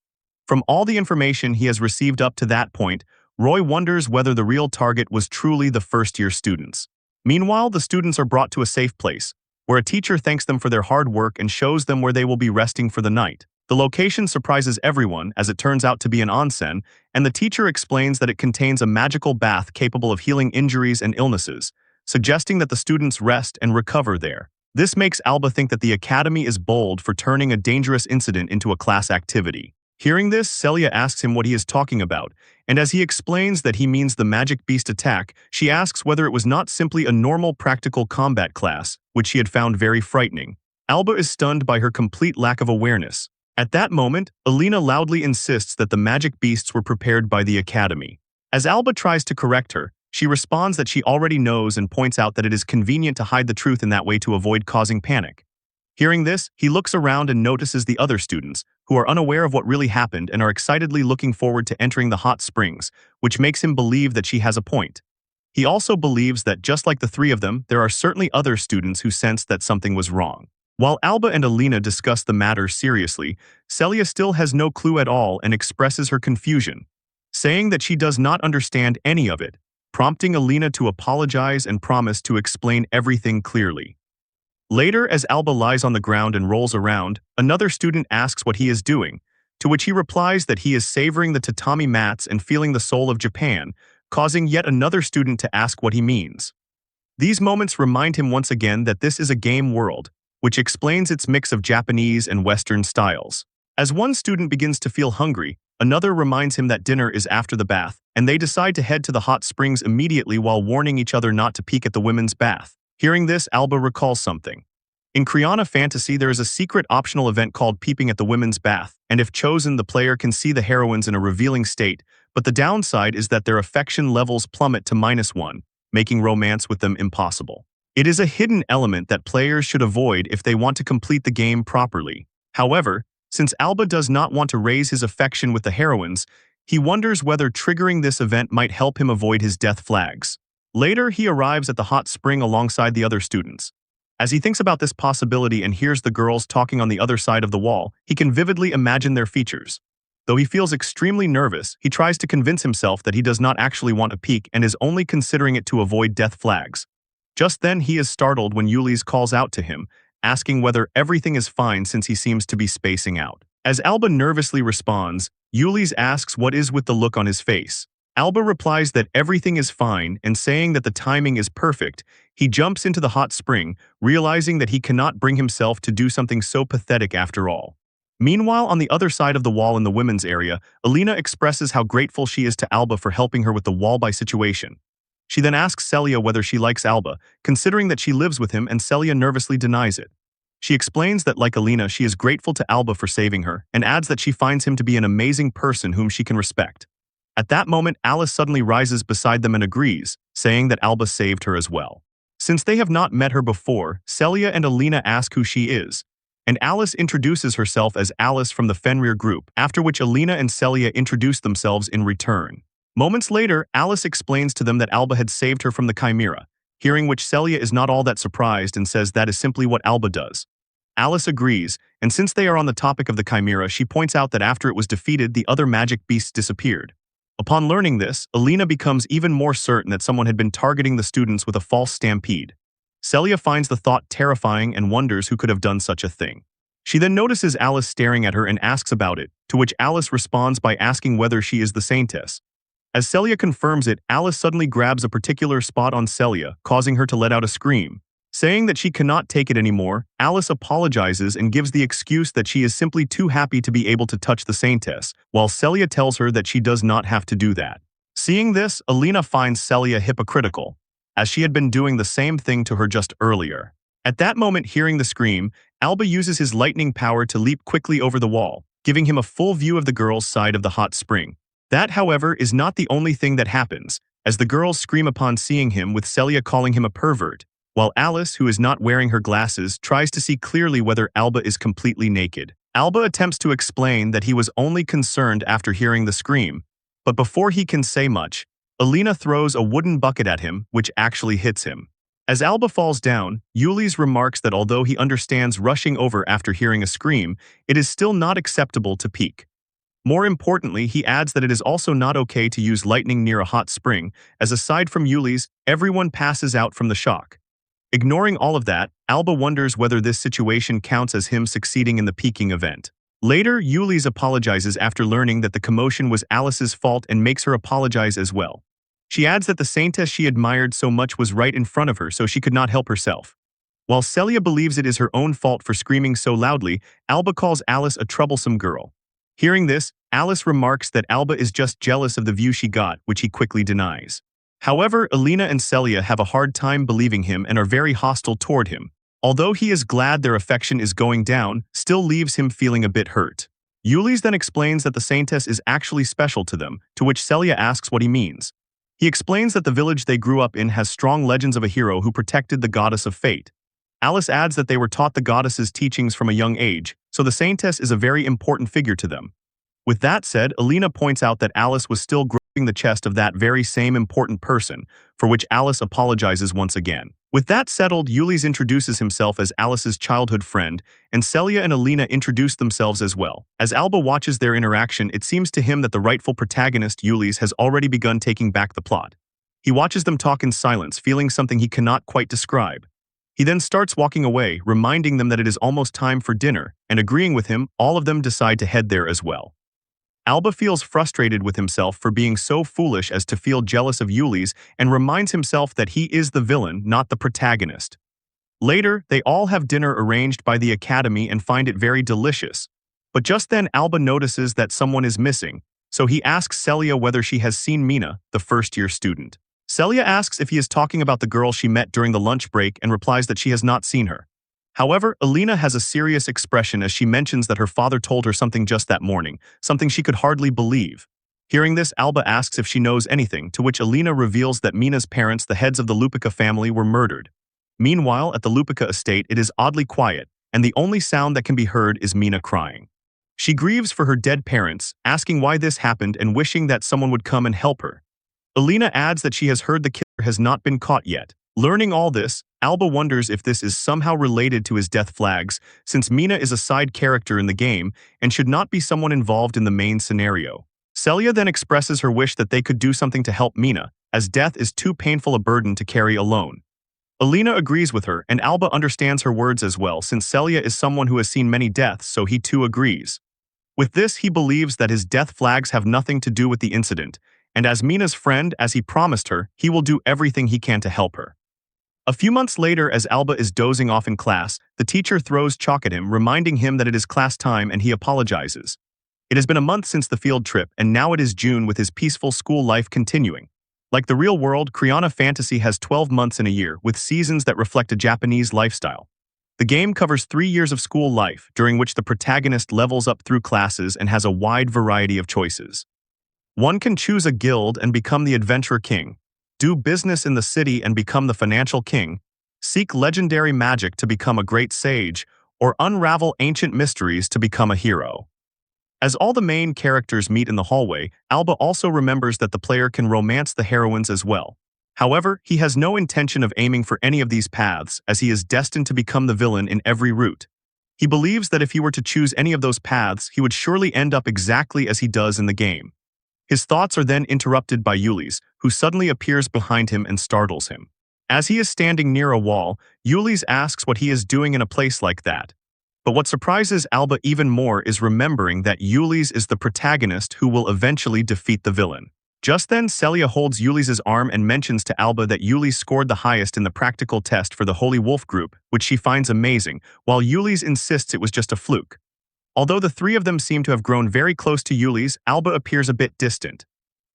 From all the information he has received up to that point, Roy wonders whether the real target was truly the first-year students. Meanwhile, the students are brought to a safe place, where a teacher thanks them for their hard work and shows them where they will be resting for the night. The location surprises everyone, as it turns out to be an onsen, and the teacher explains that it contains a magical bath capable of healing injuries and illnesses, suggesting that the students rest and recover there. This makes Alba think that the academy is bold for turning a dangerous incident into a class activity. Hearing this, Celia asks him what he is talking about, and as he explains that he means the magic beast attack, she asks whether it was not simply a normal practical combat class, which she had found very frightening. Alba is stunned by her complete lack of awareness. At that moment, Alina loudly insists that the magic beasts were prepared by the academy. As Alba tries to correct her, she responds that she already knows and points out that it is convenient to hide the truth in that way to avoid causing panic. Hearing this, he looks around and notices the other students, who are unaware of what really happened and are excitedly looking forward to entering the hot springs, which makes him believe that she has a point. He also believes that just like the three of them, there are certainly other students who sense that something was wrong. While Alba and Alina discuss the matter seriously, Celia still has no clue at all and expresses her confusion, saying that she does not understand any of it, prompting Alina to apologize and promise to explain everything clearly. Later, as Alba lies on the ground and rolls around, another student asks what he is doing, to which he replies that he is savoring the tatami mats and feeling the soul of Japan, causing yet another student to ask what he means. These moments remind him once again that this is a game world, which explains its mix of Japanese and Western styles. As one student begins to feel hungry, another reminds him that dinner is after the bath, and they decide to head to the hot springs immediately while warning each other not to peek at the women's bath. Hearing this, Alba recalls something. In Criana Fantasy, there is a secret optional event called Peeping at the Women's Bath, and if chosen, the player can see the heroines in a revealing state, but the downside is that their affection levels plummet to -1, making romance with them impossible. It is a hidden element that players should avoid if they want to complete the game properly. However, since Alba does not want to raise his affection with the heroines, he wonders whether triggering this event might help him avoid his death flags. Later, he arrives at the hot spring alongside the other students. As he thinks about this possibility and hears the girls talking on the other side of the wall, he can vividly imagine their features. Though he feels extremely nervous, he tries to convince himself that he does not actually want a peek and is only considering it to avoid death flags. Just then, he is startled when Ulysse calls out to him, asking whether everything is fine since he seems to be spacing out. As Alba nervously responds, Ulysse asks what is with the look on his face. Alba replies that everything is fine and saying that the timing is perfect, he jumps into the hot spring, realizing that he cannot bring himself to do something so pathetic after all. Meanwhile, on the other side of the wall in the women's area, Alina expresses how grateful she is to Alba for helping her with the Walby situation. She then asks Celia whether she likes Alba, considering that she lives with him, and Celia nervously denies it. She explains that, like Alina, she is grateful to Alba for saving her, and adds that she finds him to be an amazing person whom she can respect. At that moment, Alice suddenly rises beside them and agrees, saying that Alba saved her as well. Since they have not met her before, Celia and Alina ask who she is, and Alice introduces herself as Alice from the Fenrir group, after which Alina and Celia introduce themselves in return. Moments later, Alice explains to them that Alba had saved her from the Chimera, hearing which Celia is not all that surprised and says that is simply what Alba does. Alice agrees, and since they are on the topic of the Chimera, she points out that after it was defeated, the other magic beasts disappeared. Upon learning this, Alina becomes even more certain that someone had been targeting the students with a false stampede. Celia finds the thought terrifying and wonders who could have done such a thing. She then notices Alice staring at her and asks about it, to which Alice responds by asking whether she is the saintess. As Celia confirms it, Alice suddenly grabs a particular spot on Celia, causing her to let out a scream. Saying that she cannot take it anymore, Alice apologizes and gives the excuse that she is simply too happy to be able to touch the saintess, while Celia tells her that she does not have to do that. Seeing this, Alina finds Celia hypocritical, as she had been doing the same thing to her just earlier. At that moment, hearing the scream, Alba uses his lightning power to leap quickly over the wall, giving him a full view of the girls' side of the hot spring. That, however, is not the only thing that happens, as the girls scream upon seeing him, with Celia calling him a pervert, while Alice, who is not wearing her glasses, tries to see clearly whether Alba is completely naked. Alba attempts to explain that he was only concerned after hearing the scream, but before he can say much, Alina throws a wooden bucket at him, which actually hits him. As Alba falls down, Ulysse remarks that although he understands rushing over after hearing a scream, it is still not acceptable to peek. More importantly, he adds that it is also not okay to use lightning near a hot spring, as aside from Ulysse, everyone passes out from the shock. Ignoring all of that, Alba wonders whether this situation counts as him succeeding in the peeking event. Later, Ulysse apologizes after learning that the commotion was Alice's fault and makes her apologize as well. She adds that the saintess she admired so much was right in front of her, so she could not help herself. While Celia believes it is her own fault for screaming so loudly, Alba calls Alice a troublesome girl. Hearing this, Alice remarks that Alba is just jealous of the view she got, which he quickly denies. However, Alina and Celia have a hard time believing him and are very hostile toward him. Although he is glad their affection is going down, still leaves him feeling a bit hurt. Ulis then explains that the saintess is actually special to them, to which Celia asks what he means. He explains that the village they grew up in has strong legends of a hero who protected the goddess of fate. Alice adds that they were taught the goddess's teachings from a young age, so the saintess is a very important figure to them. With that said, Alina points out that Alice was still groping the chest of that very same important person, for which Alice apologizes once again. With that settled, Ulis introduces himself as Alice's childhood friend, and Celia and Alina introduce themselves as well. As Alba watches their interaction, it seems to him that the rightful protagonist, Ulis, has already begun taking back the plot. He watches them talk in silence, feeling something he cannot quite describe. He then starts walking away, reminding them that it is almost time for dinner, and agreeing with him, all of them decide to head there as well. Alba feels frustrated with himself for being so foolish as to feel jealous of Ulis and reminds himself that he is the villain, not the protagonist. Later, they all have dinner arranged by the academy and find it very delicious. But just then Alba notices that someone is missing, so he asks Celia whether she has seen Mina, the first-year student. Celia asks if he is talking about the girl she met during the lunch break and replies that she has not seen her. However, Alina has a serious expression as she mentions that her father told her something just that morning, something she could hardly believe. Hearing this, Alba asks if she knows anything, to which Alina reveals that Mina's parents, the heads of the Lupica family, were murdered. Meanwhile, at the Lupica estate, it is oddly quiet, and the only sound that can be heard is Mina crying. She grieves for her dead parents, asking why this happened and wishing that someone would come and help her. Alina adds that she has heard the killer has not been caught yet. Learning all this, Alba wonders if this is somehow related to his death flags, since Mina is a side character in the game and should not be someone involved in the main scenario. Celia then expresses her wish that they could do something to help Mina, as death is too painful a burden to carry alone. Alina agrees with her, and Alba understands her words as well, since Celia is someone who has seen many deaths, so he too agrees. With this, he believes that his death flags have nothing to do with the incident, and as Mina's friend, as he promised her, he will do everything he can to help her. A few months later, as Alba is dozing off in class, the teacher throws chalk at him, reminding him that it is class time, and he apologizes. It has been a month since the field trip, and now it is June with his peaceful school life continuing. Like the real world, Criana Fantasy has 12 months in a year, with seasons that reflect a Japanese lifestyle. The game covers 3 years of school life, during which the protagonist levels up through classes and has a wide variety of choices. One can choose a guild and become the adventurer king, do business in the city and become the financial king, seek legendary magic to become a great sage, or unravel ancient mysteries to become a hero. As all the main characters meet in the hallway, Alba also remembers that the player can romance the heroines as well. However, he has no intention of aiming for any of these paths, as he is destined to become the villain in every route. He believes that if he were to choose any of those paths, he would surely end up exactly as he does in the game. His thoughts are then interrupted by Ulis, who suddenly appears behind him and startles him. As he is standing near a wall, Ulis asks what he is doing in a place like that. But what surprises Alba even more is remembering that Ulis is the protagonist who will eventually defeat the villain. Just then, Celia holds Ulis' arm and mentions to Alba that Ulis scored the highest in the practical test for the Holy Wolf group, which she finds amazing, while Ulis insists it was just a fluke. Although the three of them seem to have grown very close to Ulis, Alba appears a bit distant.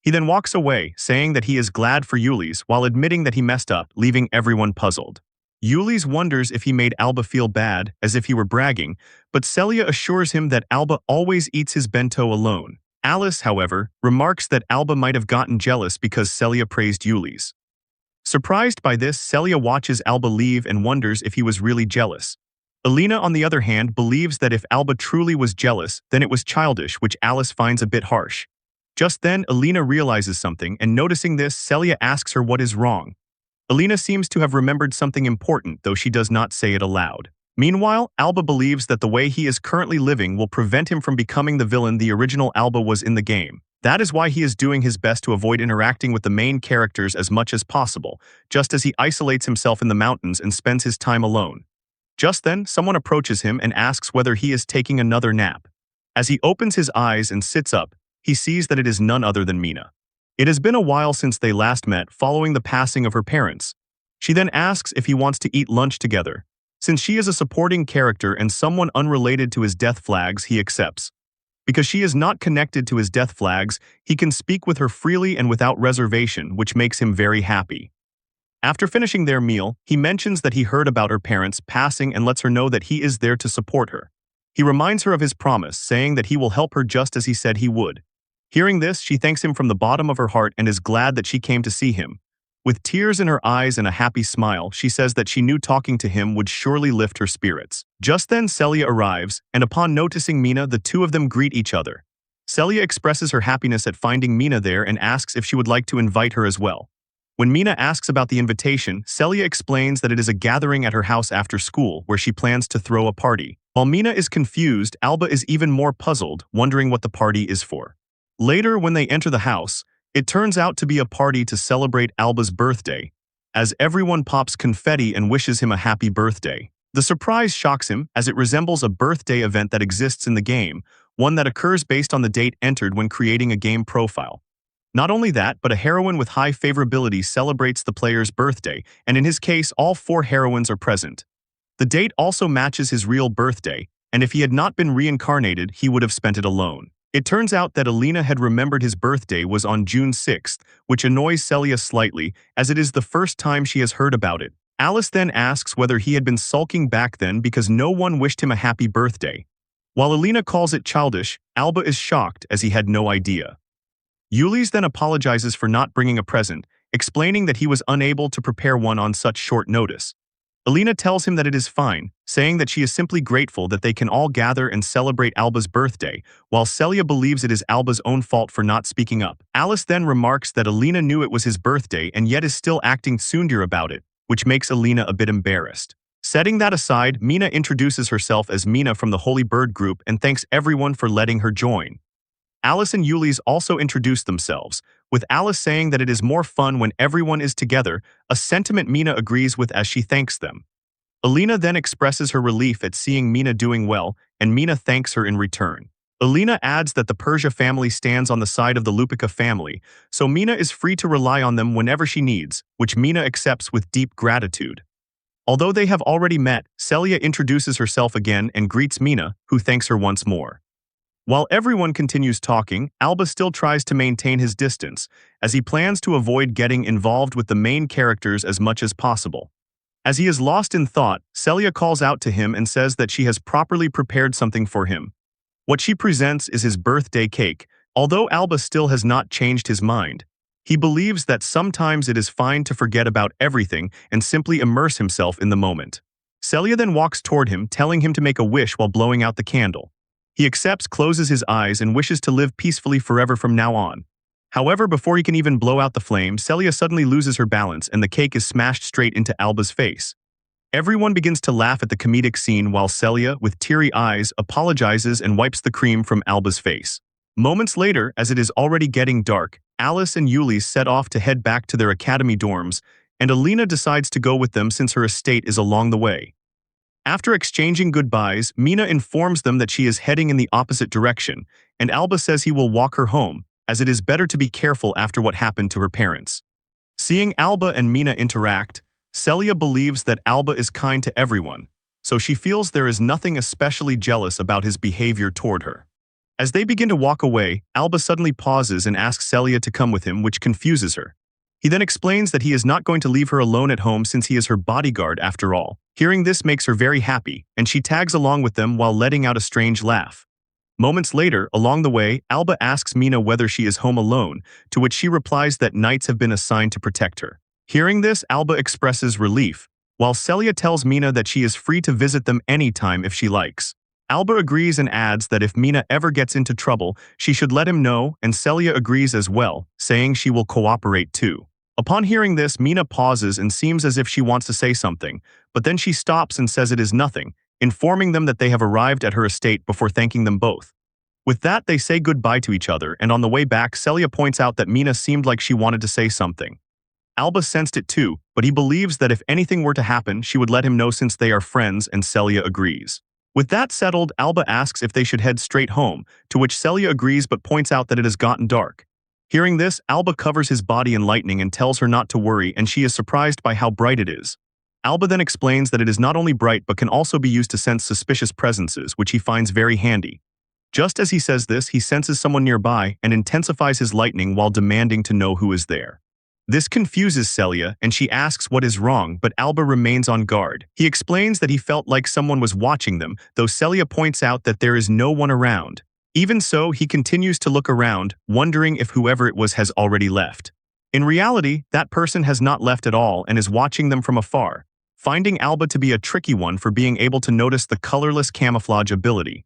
He then walks away, saying that he is glad for Ulis while admitting that he messed up, leaving everyone puzzled. Ulis wonders if he made Alba feel bad, as if he were bragging, but Celia assures him that Alba always eats his bento alone. Alice, however, remarks that Alba might have gotten jealous because Celia praised Ulis. Surprised by this, Celia watches Alba leave and wonders if he was really jealous. Alina, on the other hand, believes that if Alba truly was jealous, then it was childish, which Alice finds a bit harsh. Just then, Alina realizes something, and noticing this, Celia asks her what is wrong. Alina seems to have remembered something important, though she does not say it aloud. Meanwhile, Alba believes that the way he is currently living will prevent him from becoming the villain the original Alba was in the game. That is why he is doing his best to avoid interacting with the main characters as much as possible, just as he isolates himself in the mountains and spends his time alone. Just then, someone approaches him and asks whether he is taking another nap. As he opens his eyes and sits up, he sees that it is none other than Mina. It has been a while since they last met following the passing of her parents. She then asks if he wants to eat lunch together. Since she is a supporting character and someone unrelated to his death flags, he accepts. Because she is not connected to his death flags, he can speak with her freely and without reservation, which makes him very happy. After finishing their meal, he mentions that he heard about her parents passing and lets her know that he is there to support her. He reminds her of his promise, saying that he will help her just as he said he would. Hearing this, she thanks him from the bottom of her heart and is glad that she came to see him. With tears in her eyes and a happy smile, she says that she knew talking to him would surely lift her spirits. Just then, Celia arrives, and upon noticing Mina, the two of them greet each other. Celia expresses her happiness at finding Mina there and asks if she would like to invite her as well. When Mina asks about the invitation, Celia explains that it is a gathering at her house after school where she plans to throw a party. While Mina is confused, Alba is even more puzzled, wondering what the party is for. Later, when they enter the house, it turns out to be a party to celebrate Alba's birthday, as everyone pops confetti and wishes him a happy birthday. The surprise shocks him, as it resembles a birthday event that exists in the game, one that occurs based on the date entered when creating a game profile. Not only that, but a heroine with high favorability celebrates the player's birthday, and in his case, all 4 heroines are present. The date also matches his real birthday, and if he had not been reincarnated, he would have spent it alone. It turns out that Alina had remembered his birthday was on June 6th, which annoys Celia slightly, as it is the first time she has heard about it. Alice then asks whether he had been sulking back then because no one wished him a happy birthday. While Alina calls it childish, Alba is shocked as he had no idea. Ulysse then apologizes for not bringing a present, explaining that he was unable to prepare one on such short notice. Alina tells him that it is fine, saying that she is simply grateful that they can all gather and celebrate Alba's birthday, while Celia believes it is Alba's own fault for not speaking up. Alice then remarks that Alina knew it was his birthday and yet is still acting tsundere about it, which makes Alina a bit embarrassed. Setting that aside, Mina introduces herself as Mina from the Holy Bird group and thanks everyone for letting her join. Alice and Ulysse also introduce themselves, with Alice saying that it is more fun when everyone is together, a sentiment Mina agrees with as she thanks them. Alina then expresses her relief at seeing Mina doing well, and Mina thanks her in return. Alina adds that the Persia family stands on the side of the Lupica family, so Mina is free to rely on them whenever she needs, which Mina accepts with deep gratitude. Although they have already met, Celia introduces herself again and greets Mina, who thanks her once more. While everyone continues talking, Alba still tries to maintain his distance, as he plans to avoid getting involved with the main characters as much as possible. As he is lost in thought, Celia calls out to him and says that she has properly prepared something for him. What she presents is his birthday cake, although Alba still has not changed his mind. He believes that sometimes it is fine to forget about everything and simply immerse himself in the moment. Celia then walks toward him, telling him to make a wish while blowing out the candle. He accepts, closes his eyes, and wishes to live peacefully forever from now on. However, before he can even blow out the flame, Celia suddenly loses her balance and the cake is smashed straight into Alba's face. Everyone begins to laugh at the comedic scene while Celia, with teary eyes, apologizes and wipes the cream from Alba's face. Moments later, as it is already getting dark, Alice and Ulysse set off to head back to their academy dorms, and Alina decides to go with them since her estate is along the way. After exchanging goodbyes, Mina informs them that she is heading in the opposite direction, and Alba says he will walk her home, as it is better to be careful after what happened to her parents. Seeing Alba and Mina interact, Celia believes that Alba is kind to everyone, so she feels there is nothing especially jealous about his behavior toward her. As they begin to walk away, Alba suddenly pauses and asks Celia to come with him, which confuses her. He then explains that he is not going to leave her alone at home since he is her bodyguard after all. Hearing this makes her very happy, and she tags along with them while letting out a strange laugh. Moments later, along the way, Alba asks Mina whether she is home alone, to which she replies that knights have been assigned to protect her. Hearing this, Alba expresses relief, while Celia tells Mina that she is free to visit them anytime if she likes. Alba agrees and adds that if Mina ever gets into trouble, she should let him know, and Celia agrees as well, saying she will cooperate too. Upon hearing this, Mina pauses and seems as if she wants to say something, but then she stops and says it is nothing, informing them that they have arrived at her estate before thanking them both. With that, they say goodbye to each other, and on the way back, Celia points out that Mina seemed like she wanted to say something. Alba sensed it too, but he believes that if anything were to happen, she would let him know since they are friends, and Celia agrees. With that settled, Alba asks if they should head straight home, to which Celia agrees but points out that it has gotten dark. Hearing this, Alba covers his body in lightning and tells her not to worry, and she is surprised by how bright it is. Alba then explains that it is not only bright but can also be used to sense suspicious presences, which he finds very handy. Just as he says this, he senses someone nearby and intensifies his lightning while demanding to know who is there. This confuses Celia, and she asks what is wrong, but Alba remains on guard. He explains that he felt like someone was watching them, though Celia points out that there is no one around. Even so, he continues to look around, wondering if whoever it was has already left. In reality, that person has not left at all and is watching them from afar, finding Alba to be a tricky one for being able to notice the colorless camouflage ability.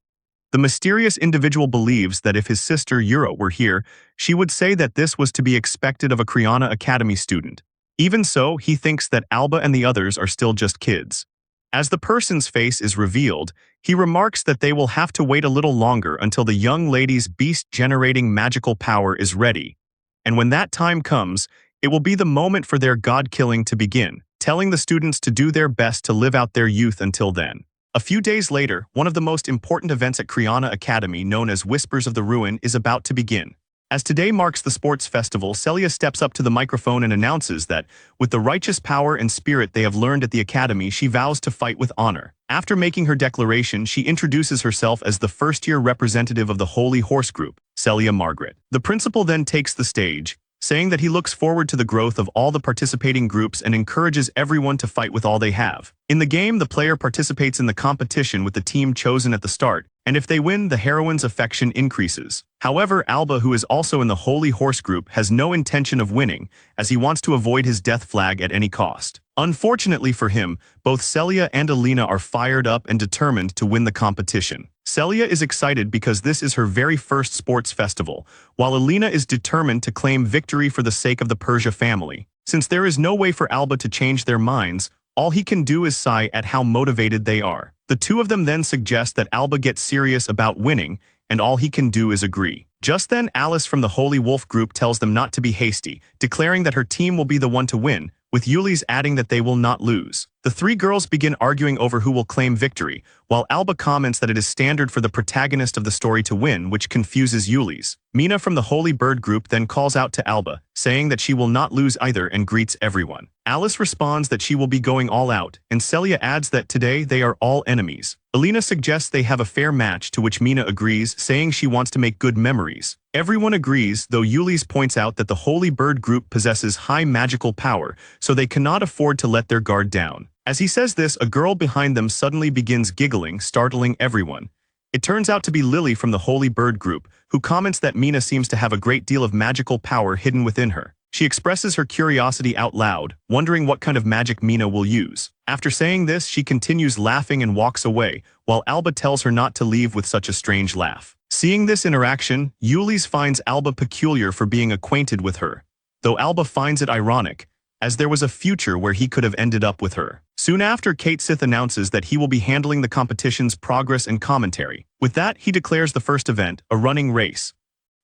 The mysterious individual believes that if his sister Yura were here, she would say that this was to be expected of a Criana Academy student. Even so, he thinks that Alba and the others are still just kids. As the person's face is revealed, he remarks that they will have to wait a little longer until the young lady's beast-generating magical power is ready. And when that time comes, it will be the moment for their god-killing to begin, telling the students to do their best to live out their youth until then. A few days later, one of the most important events at Criana Academy, known as Whispers of the Ruin, is about to begin. As today marks the sports festival, Celia steps up to the microphone and announces that, with the righteous power and spirit they have learned at the academy, she vows to fight with honor. After making her declaration, she introduces herself as the first-year representative of the Holy Horse Group, Celia Margaret. The principal then takes the stage, saying that he looks forward to the growth of all the participating groups and encourages everyone to fight with all they have. In the game, the player participates in the competition with the team chosen at the start, and if they win, the heroine's affection increases. However, Alba, who is also in the Holy Horse Group, has no intention of winning, as he wants to avoid his death flag at any cost. Unfortunately for him, both Celia and Alina are fired up and determined to win the competition. Celia is excited because this is her very first sports festival, while Alina is determined to claim victory for the sake of the Persia family. Since there is no way for Alba to change their minds, all he can do is sigh at how motivated they are. The two of them then suggest that Alba get serious about winning, and all he can do is agree. Just then, Alice from the Holy Wolf Group tells them not to be hasty, declaring that her team will be the one to win, with Yuli's adding that they will not lose. The three girls begin arguing over who will claim victory, while Alba comments that it is standard for the protagonist of the story to win, which confuses Yuli's. Mina from the Holy Bird Group then calls out to Alba, saying that she will not lose either and greets everyone. Alice responds that she will be going all out, and Celia adds that today they are all enemies. Alina suggests they have a fair match, to which Mina agrees, saying she wants to make good memories. Everyone agrees, though Yuli's points out that the Holy Bird Group possesses high magical power, so they cannot afford to let their guard down. As he says this, a girl behind them suddenly begins giggling, startling everyone. It turns out to be Lily from the Holy Bird Group, who comments that Mina seems to have a great deal of magical power hidden within her. She expresses her curiosity out loud, wondering what kind of magic Mina will use. After saying this, she continues laughing and walks away, while Alba tells her not to leave with such a strange laugh. Seeing this interaction, Yuli's finds Alba peculiar for being acquainted with her, though Alba finds it ironic, as there was a future where he could have ended up with her. Soon after, Kate Sith announces that he will be handling the competition's progress and commentary. With that, he declares the first event, a running race.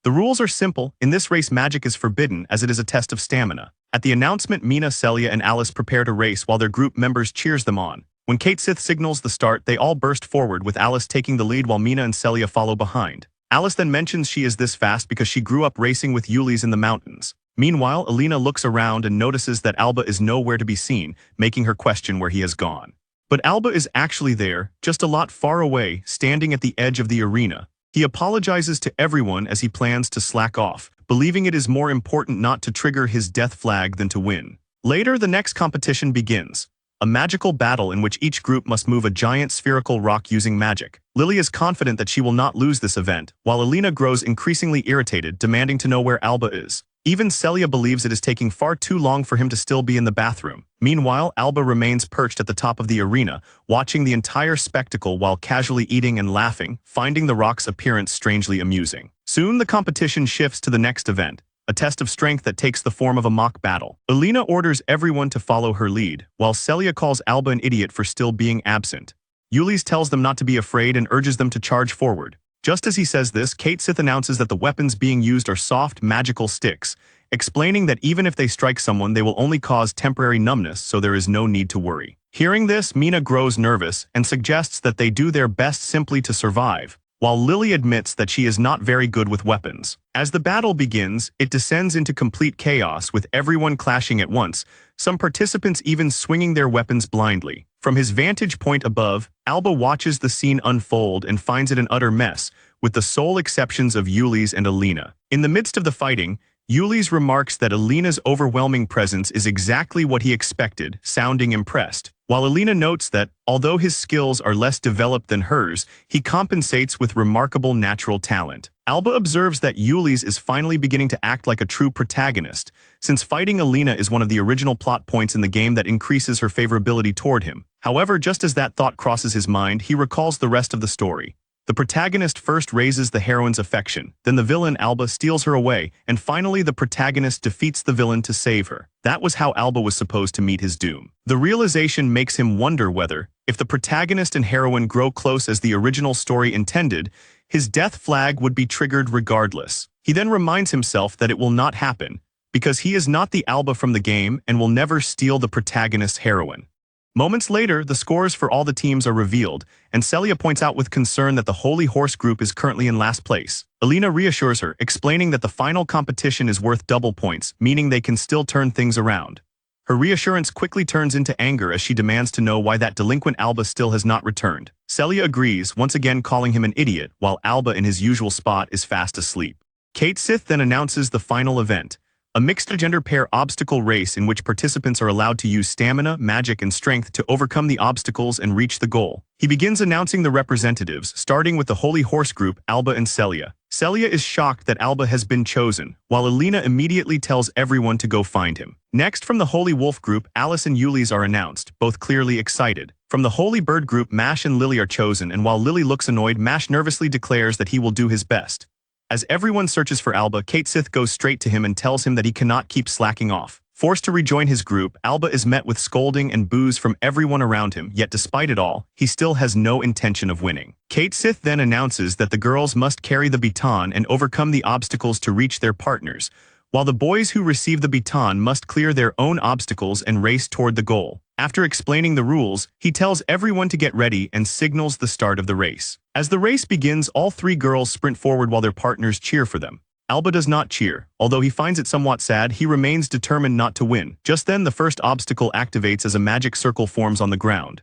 The rules are simple. In this race, magic is forbidden as it is a test of stamina. At the announcement, Mina, Celia, and Alice prepare to race while their group members cheers them on. When Kate Sith signals the start, they all burst forward, with Alice taking the lead while Mina and Celia follow behind. Alice then mentions she is this fast because she grew up racing with Yuli's in the mountains. Meanwhile, Alina looks around and notices that Alba is nowhere to be seen, making her question where he has gone. But Alba is actually there, just a lot far away, standing at the edge of the arena. He apologizes to everyone as he plans to slack off, believing it is more important not to trigger his death flag than to win. Later, the next competition begins, a magical battle in which each group must move a giant spherical rock using magic. Lily is confident that she will not lose this event, while Alina grows increasingly irritated, demanding to know where Alba is. Even Celia believes it is taking far too long for him to still be in the bathroom. Meanwhile, Alba remains perched at the top of the arena, watching the entire spectacle while casually eating and laughing, finding the rock's appearance strangely amusing. Soon, the competition shifts to the next event, a test of strength that takes the form of a mock battle. Alina orders everyone to follow her lead, while Celia calls Alba an idiot for still being absent. Yuli's tells them not to be afraid and urges them to charge forward. Just as he says this, Kate Sith announces that the weapons being used are soft, magical sticks, explaining that even if they strike someone, they will only cause temporary numbness, so there is no need to worry. Hearing this, Mina grows nervous and suggests that they do their best simply to survive, while Lily admits that she is not very good with weapons. As the battle begins, it descends into complete chaos with everyone clashing at once, some participants even swinging their weapons blindly. From his vantage point above, Alba watches the scene unfold and finds it an utter mess, with the sole exceptions of Yuli's and Alina. In the midst of the fighting, Yuli's remarks that Alina's overwhelming presence is exactly what he expected, sounding impressed, while Alina notes that, although his skills are less developed than hers, he compensates with remarkable natural talent. Alba observes that Yuli's is finally beginning to act like a true protagonist, since fighting Alina is one of the original plot points in the game that increases her favorability toward him. However, just as that thought crosses his mind, he recalls the rest of the story. The protagonist first raises the heroine's affection, then the villain Alba steals her away, and finally the protagonist defeats the villain to save her. That was how Alba was supposed to meet his doom. The realization makes him wonder whether, if the protagonist and heroine grow close as the original story intended, his death flag would be triggered regardless. He then reminds himself that it will not happen, because he is not the Alba from the game and will never steal the protagonist's heroine. Moments later, the scores for all the teams are revealed, and Celia points out with concern that the Holy Horse group is currently in last place. Alina reassures her, explaining that the final competition is worth double points, meaning they can still turn things around. Her reassurance quickly turns into anger as she demands to know why that delinquent Alba still has not returned. Celia agrees, once again calling him an idiot, while Alba in his usual spot is fast asleep. Kate Sith then announces the final event, a mixed-gender pair obstacle race in which participants are allowed to use stamina, magic, and strength to overcome the obstacles and reach the goal. He begins announcing the representatives, starting with the Holy Horse group, Alba and Celia. Celia is shocked that Alba has been chosen, while Alina immediately tells everyone to go find him. Next, from the Holy Wolf group, Alice and Yuli's are announced, both clearly excited. From the Holy Bird group, Mash and Lily are chosen, and while Lily looks annoyed, Mash nervously declares that he will do his best. As everyone searches for Alba, Kate Sith goes straight to him and tells him that he cannot keep slacking off. Forced to rejoin his group, Alba is met with scolding and boos from everyone around him, yet despite it all, he still has no intention of winning. Kate Sith then announces that the girls must carry the baton and overcome the obstacles to reach their partners, while the boys who receive the baton must clear their own obstacles and race toward the goal. After explaining the rules, he tells everyone to get ready and signals the start of the race. As the race begins, all three girls sprint forward while their partners cheer for them. Alba does not cheer. Although he finds it somewhat sad, he remains determined not to win. Just then, the first obstacle activates as a magic circle forms on the ground.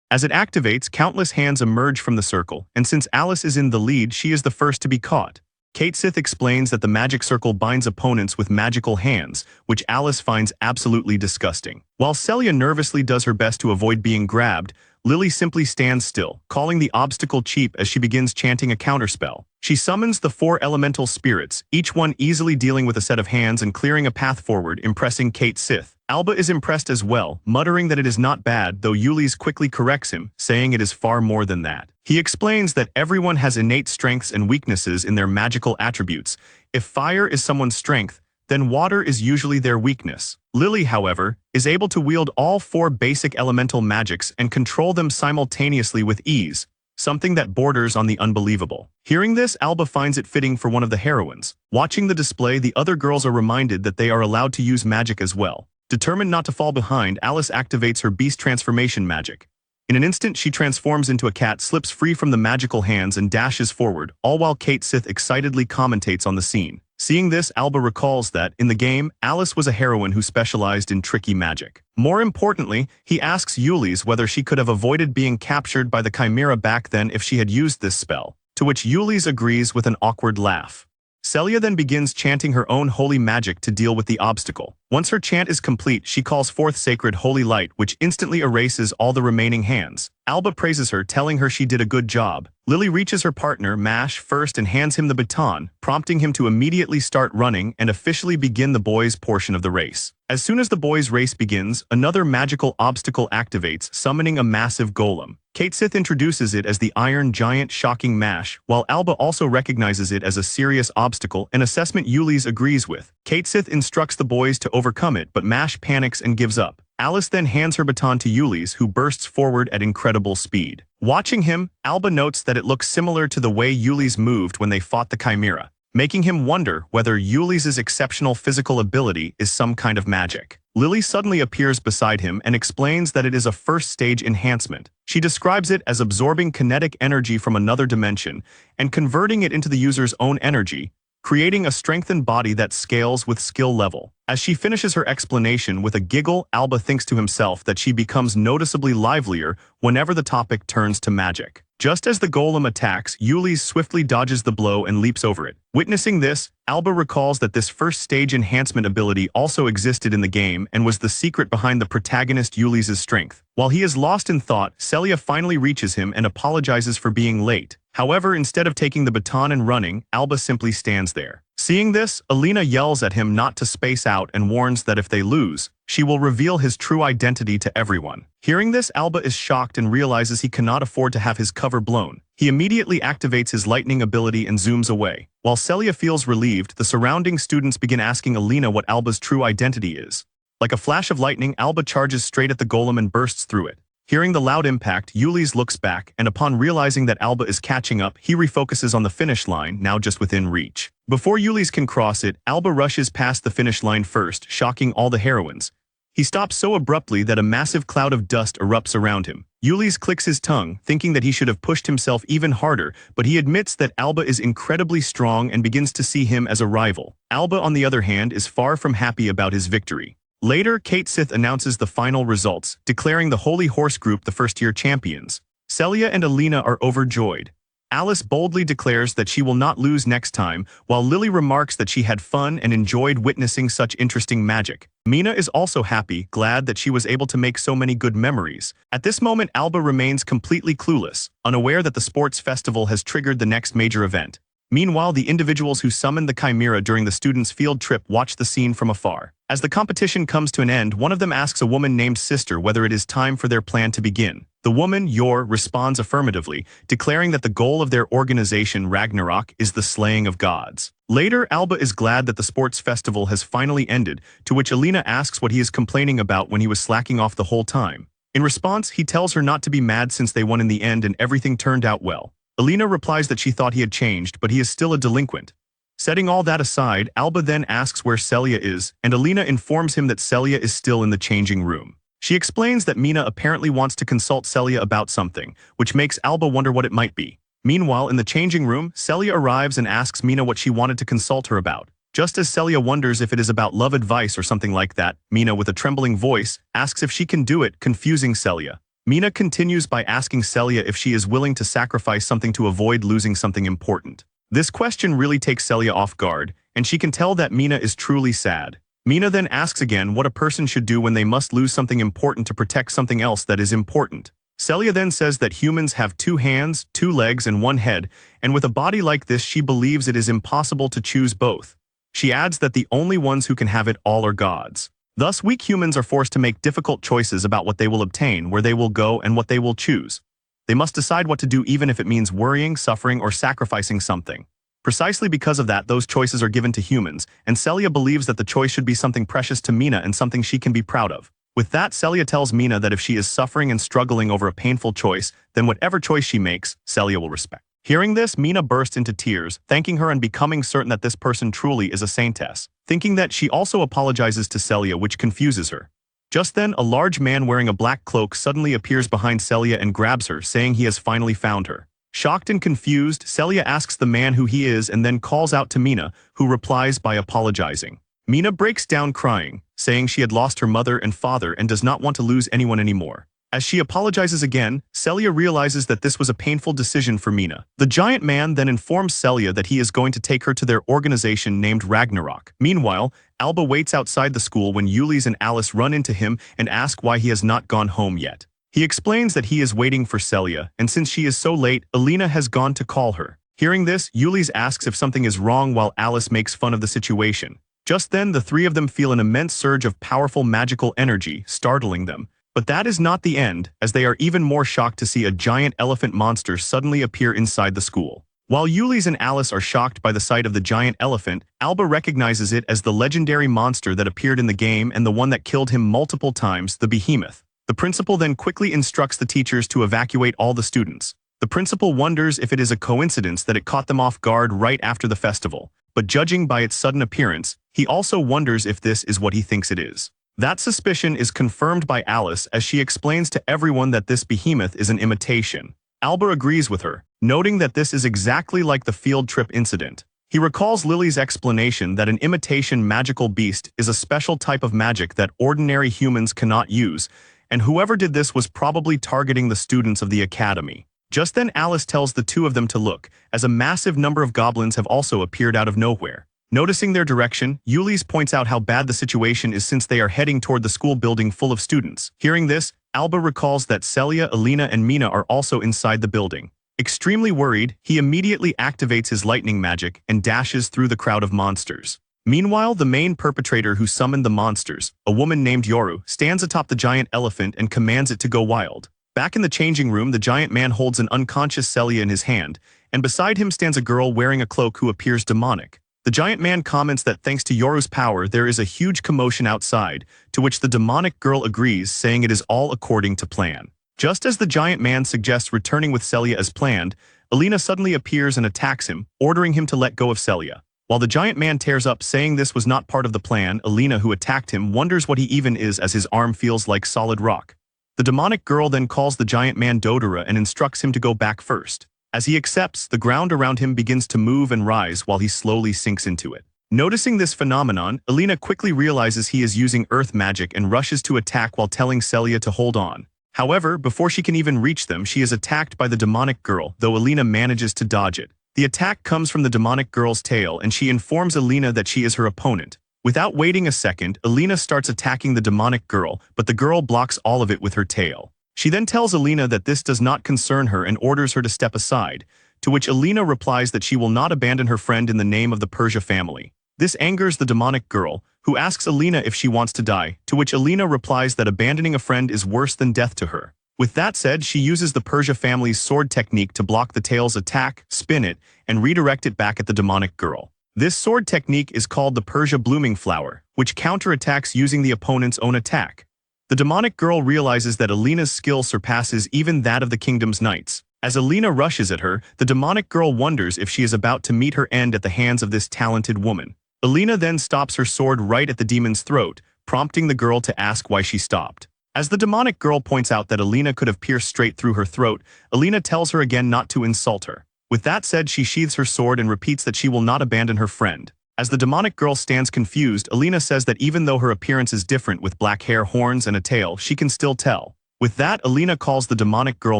As it activates, countless hands emerge from the circle, and since Alice is in the lead, she is the first to be caught. Kate Sith explains that the magic circle binds opponents with magical hands, which Alice finds absolutely disgusting. While Celia nervously does her best to avoid being grabbed, Lily simply stands still, calling the obstacle cheap as she begins chanting a counterspell. She summons the 4 elemental spirits, each one easily dealing with a set of hands and clearing a path forward, impressing Kate Sith. Alba is impressed as well, muttering that it is not bad, though Yuli's quickly corrects him, saying it is far more than that. He explains that everyone has innate strengths and weaknesses in their magical attributes. If fire is someone's strength, then water is usually their weakness. Lily, however, is able to wield all 4 basic elemental magics and control them simultaneously with ease, something that borders on the unbelievable. Hearing this, Alba finds it fitting for one of the heroines. Watching the display, the other girls are reminded that they are allowed to use magic as well. Determined not to fall behind, Alice activates her beast transformation magic. In an instant, she transforms into a cat, slips free from the magical hands, and dashes forward, all while Kate Sith excitedly commentates on the scene. Seeing this, Alba recalls that, in the game, Alice was a heroine who specialized in tricky magic. More importantly, he asks Yuli's whether she could have avoided being captured by the Chimera back then if she had used this spell, to which Yuli's agrees with an awkward laugh. Celia then begins chanting her own holy magic to deal with the obstacle. Once her chant is complete, she calls forth sacred holy light, which instantly erases all the remaining hands. Alba praises her, telling her she did a good job. Lily reaches her partner, Mash, first and hands him the baton, prompting him to immediately start running and officially begin the boys' portion of the race. As soon as the boys' race begins, another magical obstacle activates, summoning a massive golem. Kate Sith introduces it as the Iron Giant Shocking Mash, while Alba also recognizes it as a serious obstacle, an assessment Yuli's agrees with. Kate Sith instructs the boys to overcome it, but Mash panics and gives up. Alice then hands her baton to Yuli's, who bursts forward at incredible speed. Watching him, Alba notes that it looks similar to the way Yuli's moved when they fought the Chimera, making him wonder whether Yuli's exceptional physical ability is some kind of magic. Lily suddenly appears beside him and explains that it is a first-stage enhancement. She describes it as absorbing kinetic energy from another dimension and converting it into the user's own energy, creating a strengthened body that scales with skill level. As she finishes her explanation with a giggle, Alba thinks to himself that she becomes noticeably livelier whenever the topic turns to magic. Just as the golem attacks, Yuli's swiftly dodges the blow and leaps over it. Witnessing this, Alba recalls that this first-stage enhancement ability also existed in the game and was the secret behind the protagonist Yuli's strength. While he is lost in thought, Celia finally reaches him and apologizes for being late. However, instead of taking the baton and running, Alba simply stands there. Seeing this, Alina yells at him not to space out and warns that if they lose, she will reveal his true identity to everyone. Hearing this, Alba is shocked and realizes he cannot afford to have his cover blown. He immediately activates his lightning ability and zooms away. While Celia feels relieved, the surrounding students begin asking Alina what Alba's true identity is. Like a flash of lightning, Alba charges straight at the golem and bursts through it. Hearing the loud impact, Yuli's looks back, and upon realizing that Alba is catching up, he refocuses on the finish line, now just within reach. Before Yuli's can cross it, Alba rushes past the finish line first, shocking all the heroines. He stops so abruptly that a massive cloud of dust erupts around him. Yuli's clicks his tongue, thinking that he should have pushed himself even harder, but he admits that Alba is incredibly strong and begins to see him as a rival. Alba, on the other hand, is far from happy about his victory. Later, Kate Sith announces the final results, declaring the Holy Horse Group the first-year champions. Celia and Alina are overjoyed. Alice boldly declares that she will not lose next time, while Lily remarks that she had fun and enjoyed witnessing such interesting magic. Mina is also happy, glad that she was able to make so many good memories. At this moment, Alba remains completely clueless, unaware that the sports festival has triggered the next major event. Meanwhile, the individuals who summoned the Chimera during the students' field trip watch the scene from afar. As the competition comes to an end, one of them asks a woman named Sister whether it is time for their plan to begin. The woman, Yor, responds affirmatively, declaring that the goal of their organization, Ragnarok, is the slaying of gods. Later, Alba is glad that the sports festival has finally ended, to which Alina asks what he is complaining about when he was slacking off the whole time. In response, he tells her not to be mad since they won in the end and everything turned out well. Alina replies that she thought he had changed, but he is still a delinquent. Setting all that aside, Alba then asks where Celia is, and Alina informs him that Celia is still in the changing room. She explains that Mina apparently wants to consult Celia about something, which makes Alba wonder what it might be. Meanwhile, in the changing room, Celia arrives and asks Mina what she wanted to consult her about. Just as Celia wonders if it is about love advice or something like that, Mina, with a trembling voice, asks if she can do it, confusing Celia. Mina continues by asking Celia if she is willing to sacrifice something to avoid losing something important. This question really takes Celia off guard, and she can tell that Mina is truly sad. Mina then asks again what a person should do when they must lose something important to protect something else that is important. Celia then says that humans have 2 hands, 2 legs, and 1 head, and with a body like this she believes it is impossible to choose both. She adds that the only ones who can have it all are gods. Thus, weak humans are forced to make difficult choices about what they will obtain, where they will go, and what they will choose. They must decide what to do even if it means worrying, suffering, or sacrificing something. Precisely because of that, those choices are given to humans, and Celia believes that the choice should be something precious to Mina and something she can be proud of. With that, Celia tells Mina that if she is suffering and struggling over a painful choice, then whatever choice she makes, Celia will respect. Hearing this, Mina bursts into tears, thanking her and becoming certain that this person truly is a saintess. Thinking that, she also apologizes to Celia, which confuses her. Just then, a large man wearing a black cloak suddenly appears behind Celia and grabs her, saying he has finally found her. Shocked and confused, Celia asks the man who he is and then calls out to Mina, who replies by apologizing. Mina breaks down crying, saying she had lost her mother and father and does not want to lose anyone anymore. As she apologizes again, Celia realizes that this was a painful decision for Mina. The giant man then informs Celia that he is going to take her to their organization named Ragnarok. Meanwhile, Alba waits outside the school when Yulis and Alice run into him and ask why he has not gone home yet. He explains that he is waiting for Celia, and since she is so late, Alina has gone to call her. Hearing this, Yulis asks if something is wrong while Alice makes fun of the situation. Just then, the 3 of them feel an immense surge of powerful magical energy, startling them. But that is not the end, as they are even more shocked to see a giant elephant monster suddenly appear inside the school. While Yulis and Alice are shocked by the sight of the giant elephant, Alba recognizes it as the legendary monster that appeared in the game and the one that killed him multiple times, the behemoth. The principal then quickly instructs the teachers to evacuate all the students. The principal wonders if it is a coincidence that it caught them off guard right after the festival, but judging by its sudden appearance, he also wonders if this is what he thinks it is. That suspicion is confirmed by Alice as she explains to everyone that this behemoth is an imitation. Alba agrees with her, noting that this is exactly like the field trip incident. He recalls Lily's explanation that an imitation magical beast is a special type of magic that ordinary humans cannot use, and whoever did this was probably targeting the students of the academy. Just then Alice tells the two of them to look, as a massive number of goblins have also appeared out of nowhere. Noticing their direction, Ulysse points out how bad the situation is since they are heading toward the school building full of students. Hearing this, Alba recalls that Celia, Alina, and Mina are also inside the building. Extremely worried, he immediately activates his lightning magic and dashes through the crowd of monsters. Meanwhile, the main perpetrator who summoned the monsters, a woman named Yoru, stands atop the giant elephant and commands it to go wild. Back in the changing room, the giant man holds an unconscious Celia in his hand, and beside him stands a girl wearing a cloak who appears demonic. The giant man comments that thanks to Yoru's power, there is a huge commotion outside, to which the demonic girl agrees, saying it is all according to plan. Just as the giant man suggests returning with Celia as planned, Alina suddenly appears and attacks him, ordering him to let go of Celia. While the giant man tears up saying this was not part of the plan, Alina, who attacked him, wonders what he even is as his arm feels like solid rock. The demonic girl then calls the giant man Dodora and instructs him to go back first. As he accepts, the ground around him begins to move and rise while he slowly sinks into it. Noticing this phenomenon, Alina quickly realizes he is using earth magic and rushes to attack while telling Celia to hold on. However, before she can even reach them, she is attacked by the demonic girl, though Alina manages to dodge it. The attack comes from the demonic girl's tail and she informs Alina that she is her opponent. Without waiting a second, Alina starts attacking the demonic girl, but the girl blocks all of it with her tail. She then tells Alina that this does not concern her and orders her to step aside, to which Alina replies that she will not abandon her friend in the name of the Persia family. This angers the demonic girl, who asks Alina if she wants to die, to which Alina replies that abandoning a friend is worse than death to her. With that said, she uses the Persia family's sword technique to block the tail's attack, spin it, and redirect it back at the demonic girl. This sword technique is called the Persia blooming flower, which counterattacks using the opponent's own attack. The demonic girl realizes that Alina's skill surpasses even that of the kingdom's knights. As Alina rushes at her, the demonic girl wonders if she is about to meet her end at the hands of this talented woman. Alina then stops her sword right at the demon's throat, prompting the girl to ask why she stopped. As the demonic girl points out that Alina could have pierced straight through her throat, Alina tells her again not to insult her. With that said, she sheathes her sword and repeats that she will not abandon her friend. As the demonic girl stands confused, Alina says that even though her appearance is different with black hair, horns, and a tail, she can still tell. With that, Alina calls the demonic girl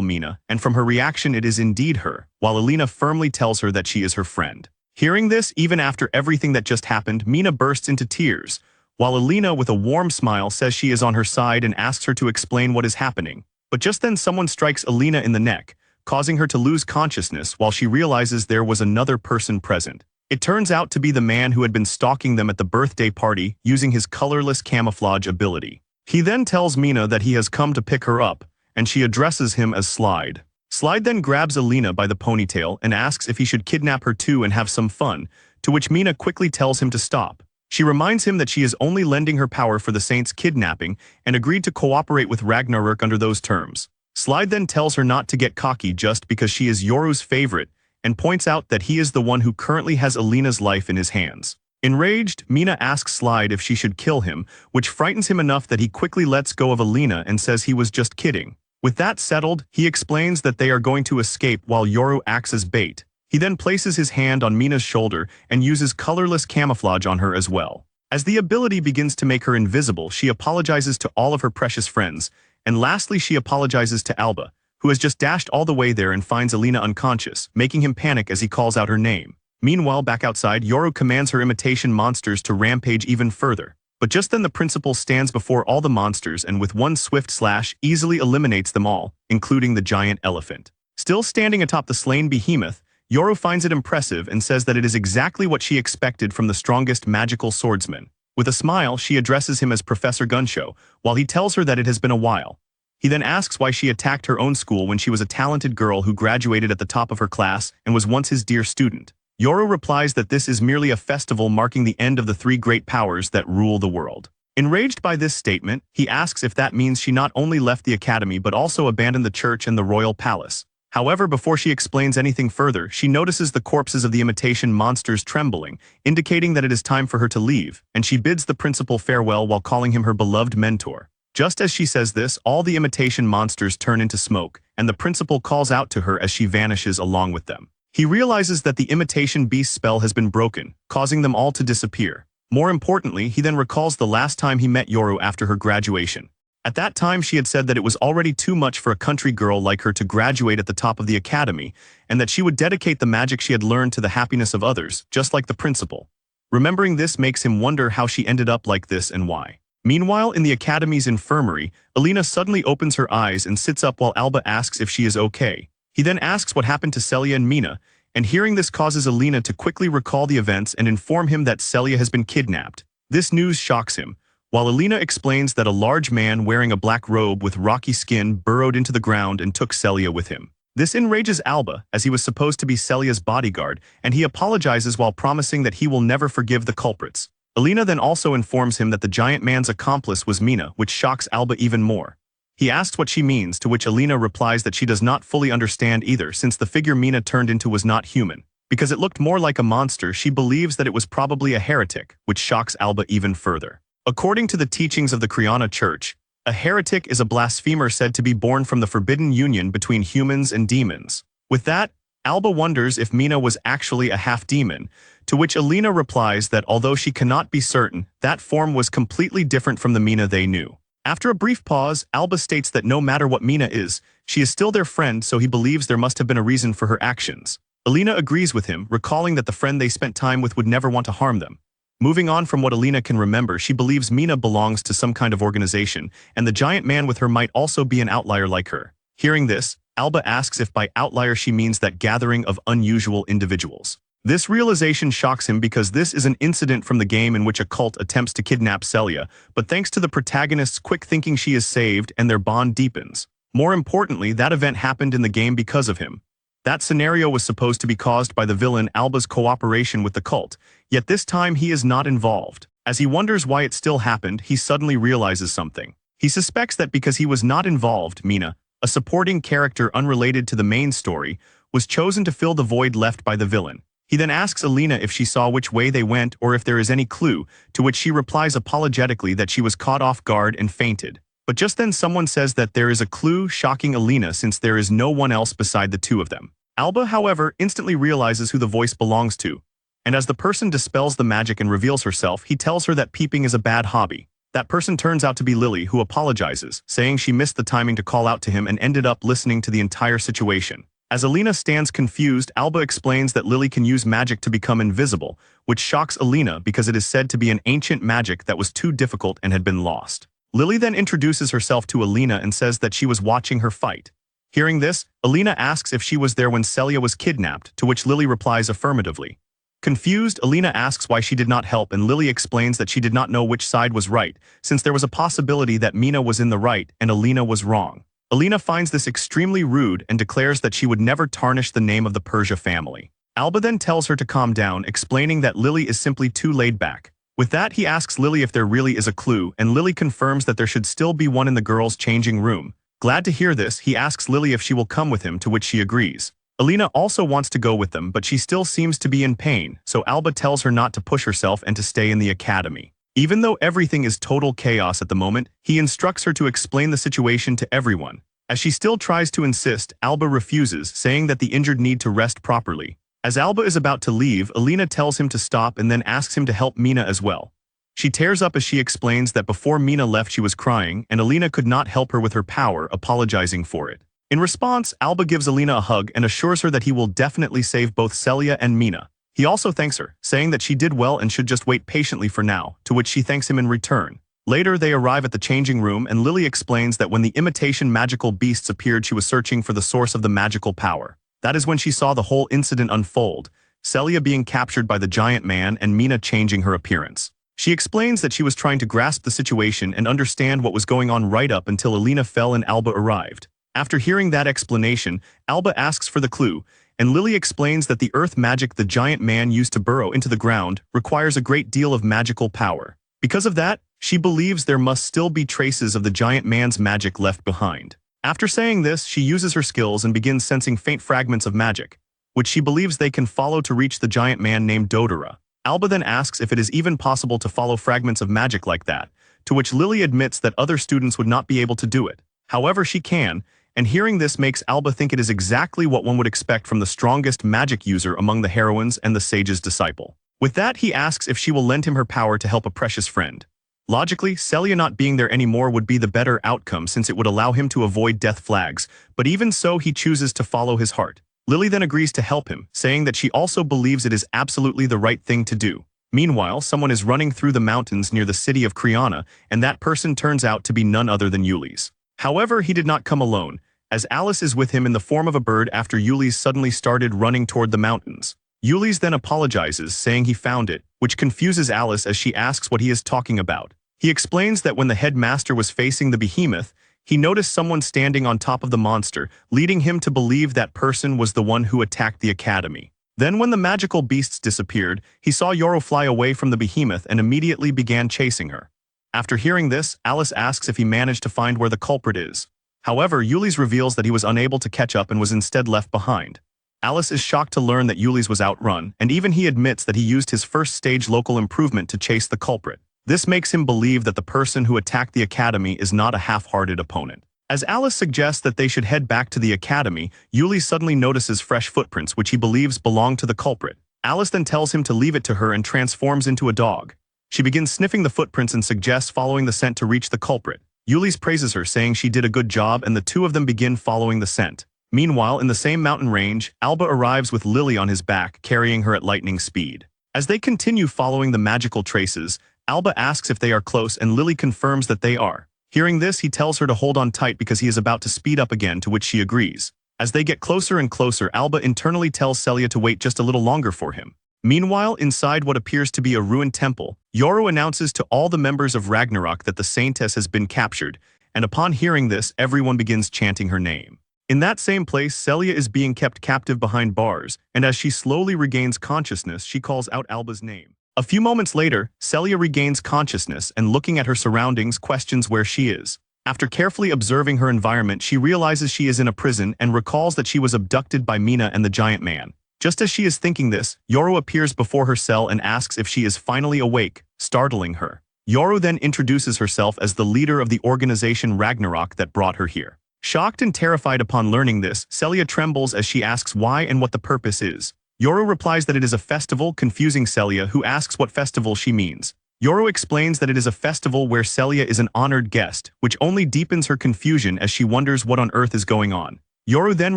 Mina, and from her reaction it is indeed her, while Alina firmly tells her that she is her friend. Hearing this, even after everything that just happened, Mina bursts into tears, while Alina with a warm smile says she is on her side and asks her to explain what is happening. But just then someone strikes Alina in the neck, causing her to lose consciousness while she realizes there was another person present. It turns out to be the man who had been stalking them at the birthday party using his colorless camouflage ability. He then tells Mina that he has come to pick her up, and she addresses him as Slide. Slide then grabs Alina by the ponytail and asks if he should kidnap her too and have some fun, to which Mina quickly tells him to stop. She reminds him that she is only lending her power for the saint's kidnapping and agreed to cooperate with Ragnarok under those terms. Slide then tells her not to get cocky just because she is Yoru's favorite, and points out that he is the one who currently has Alina's life in his hands. Enraged, Mina asks Slide if she should kill him, which frightens him enough that he quickly lets go of Alina and says he was just kidding. With that settled, he explains that they are going to escape while Yoru acts as bait. He then places his hand on Mina's shoulder and uses colorless camouflage on her as well. As the ability begins to make her invisible, she apologizes to all of her precious friends, and lastly she apologizes to Alba, who has just dashed all the way there and finds Alina unconscious, making him panic as he calls out her name. Meanwhile, back outside, Yoru commands her imitation monsters to rampage even further. But just then the principal stands before all the monsters and with one swift slash easily eliminates them all, including the giant elephant. Still standing atop the slain behemoth, Yoru finds it impressive and says that it is exactly what she expected from the strongest magical swordsman. With a smile, she addresses him as Professor Gunshow, while he tells her that it has been a while. He then asks why she attacked her own school when she was a talented girl who graduated at the top of her class and was once his dear student. Yoru replies that this is merely a festival marking the end of the three great powers that rule the world. Enraged by this statement, he asks if that means she not only left the academy but also abandoned the church and the royal palace. However, before she explains anything further, she notices the corpses of the imitation monsters trembling, indicating that it is time for her to leave, and she bids the principal farewell while calling him her beloved mentor. Just as she says this, all the imitation monsters turn into smoke, and the principal calls out to her as she vanishes along with them. He realizes that the imitation beast spell has been broken, causing them all to disappear. More importantly, he then recalls the last time he met Yoru after her graduation. At that time, she had said that it was already too much for a country girl like her to graduate at the top of the academy, and that she would dedicate the magic she had learned to the happiness of others, just like the principal. Remembering this makes him wonder how she ended up like this and why. Meanwhile, in the academy's infirmary, Alina suddenly opens her eyes and sits up while Alba asks if she is okay. He then asks what happened to Celia and Mina, and hearing this causes Alina to quickly recall the events and inform him that Celia has been kidnapped. This news shocks him, while Alina explains that a large man wearing a black robe with rocky skin burrowed into the ground and took Celia with him. This enrages Alba, as he was supposed to be Celia's bodyguard, and he apologizes while promising that he will never forgive the culprits. Alina then also informs him that the giant man's accomplice was Mina, which shocks Alba even more. He asks what she means, to which Alina replies that she does not fully understand either, since the figure Mina turned into was not human. Because it looked more like a monster, she believes that it was probably a heretic, which shocks Alba even further. According to the teachings of the Criana Church, a heretic is a blasphemer said to be born from the forbidden union between humans and demons. With that, Alba wonders if Mina was actually a half-demon, to which Alina replies that although she cannot be certain, that form was completely different from the Mina they knew. After a brief pause, Alba states that no matter what Mina is, she is still their friend, so he believes there must have been a reason for her actions. Alina agrees with him, recalling that the friend they spent time with would never want to harm them. Moving on from what Alina can remember, she believes Mina belongs to some kind of organization, and the giant man with her might also be an outlier like her. Hearing this, Alba asks if by outlier she means that gathering of unusual individuals. This realization shocks him because this is an incident from the game in which a cult attempts to kidnap Celia, but thanks to the protagonist's quick thinking she is saved and their bond deepens. More importantly, that event happened in the game because of him. That scenario was supposed to be caused by the villain Alba's cooperation with the cult, yet this time he is not involved. As he wonders why it still happened, he suddenly realizes something. He suspects that because he was not involved, Mina, a supporting character unrelated to the main story, was chosen to fill the void left by the villain. He then asks Alina if she saw which way they went or if there is any clue, to which she replies apologetically that she was caught off guard and fainted. But just then someone says that there is a clue, shocking Alina since there is no one else beside the two of them. Alba, however, instantly realizes who the voice belongs to, and as the person dispels the magic and reveals herself, he tells her that peeping is a bad hobby. That person turns out to be Lily, who apologizes, saying she missed the timing to call out to him and ended up listening to the entire situation. As Alina stands confused, Alba explains that Lily can use magic to become invisible, which shocks Alina because it is said to be an ancient magic that was too difficult and had been lost. Lily then introduces herself to Alina and says that she was watching her fight. Hearing this, Alina asks if she was there when Celia was kidnapped, to which Lily replies affirmatively. Confused, Alina asks why she did not help, and Lily explains that she did not know which side was right, since there was a possibility that Mina was in the right and Alina was wrong. Alina finds this extremely rude and declares that she would never tarnish the name of the Persia family. Alba then tells her to calm down, explaining that Lily is simply too laid back. With that, he asks Lily if there really is a clue, and Lily confirms that there should still be one in the girls' changing room. Glad to hear this, he asks Lily if she will come with him, to which she agrees. Alina also wants to go with them, but she still seems to be in pain, so Alba tells her not to push herself and to stay in the academy. Even though everything is total chaos at the moment, he instructs her to explain the situation to everyone. As she still tries to insist, Alba refuses, saying that the injured need to rest properly. As Alba is about to leave, Alina tells him to stop and then asks him to help Mina as well. She tears up as she explains that before Mina left she was crying, and Alina could not help her with her power, apologizing for it. In response, Alba gives Alina a hug and assures her that he will definitely save both Celia and Mina. He also thanks her, saying that she did well and should just wait patiently for now, to which she thanks him in return. Later, they arrive at the changing room, and Lily explains that when the imitation magical beasts appeared, she was searching for the source of the magical power. That is when she saw the whole incident unfold, Celia being captured by the giant man and Mina changing her appearance. She explains that she was trying to grasp the situation and understand what was going on right up until Alina fell and Alba arrived. After hearing that explanation, Alba asks for the clue, and Lily explains that the earth magic the giant man used to burrow into the ground requires a great deal of magical power. Because of that, she believes there must still be traces of the giant man's magic left behind. After saying this, she uses her skills and begins sensing faint fragments of magic, which she believes they can follow to reach the giant man named Dodora. Alba then asks if it is even possible to follow fragments of magic like that, to which Lily admits that other students would not be able to do it. However, she can, and hearing this makes Alba think it is exactly what one would expect from the strongest magic user among the heroines and the sage's disciple. With that, he asks if she will lend him her power to help a precious friend. Logically, Celia not being there anymore would be the better outcome since it would allow him to avoid death flags, but even so he chooses to follow his heart. Lily then agrees to help him, saying that she also believes it is absolutely the right thing to do. Meanwhile, someone is running through the mountains near the city of Criana, and that person turns out to be none other than Yuli's. However, he did not come alone, as Alice is with him in the form of a bird after Yuli's suddenly started running toward the mountains. Yuli's then apologizes, saying he found it, which confuses Alice as she asks what he is talking about. He explains that when the headmaster was facing the behemoth, he noticed someone standing on top of the monster, leading him to believe that person was the one who attacked the academy. Then when the magical beasts disappeared, he saw Yoru fly away from the behemoth and immediately began chasing her. After hearing this, Alice asks if he managed to find where the culprit is. However, Yuli's reveals that he was unable to catch up and was instead left behind. Alice is shocked to learn that Yuli's was outrun, and even he admits that he used his first stage local improvement to chase the culprit. This makes him believe that the person who attacked the academy is not a half-hearted opponent. As Alice suggests that they should head back to the academy, Yuli suddenly notices fresh footprints which he believes belong to the culprit. Alice then tells him to leave it to her and transforms into a dog. She begins sniffing the footprints and suggests following the scent to reach the culprit. Yuli praises her, saying she did a good job, and the two of them begin following the scent. Meanwhile, in the same mountain range, Alba arrives with Lily on his back, carrying her at lightning speed. As they continue following the magical traces, Alba asks if they are close and Lily confirms that they are. Hearing this, he tells her to hold on tight because he is about to speed up again, to which she agrees. As they get closer and closer, Alba internally tells Celia to wait just a little longer for him. Meanwhile, inside what appears to be a ruined temple, Yoru announces to all the members of Ragnarok that the saintess has been captured, and upon hearing this, everyone begins chanting her name. In that same place, Celia is being kept captive behind bars, and as she slowly regains consciousness, she calls out Alba's name. A few moments later, Celia regains consciousness and, looking at her surroundings, questions where she is. After carefully observing her environment, she realizes she is in a prison and recalls that she was abducted by Mina and the giant man. Just as she is thinking this, Yoru appears before her cell and asks if she is finally awake, startling her. Yoru then introduces herself as the leader of the organization Ragnarok that brought her here. Shocked and terrified upon learning this, Celia trembles as she asks why and what the purpose is. Yoru replies that it is a festival, confusing Celia, who asks what festival she means. Yoru explains that it is a festival where Celia is an honored guest, which only deepens her confusion as she wonders what on earth is going on. Yoru then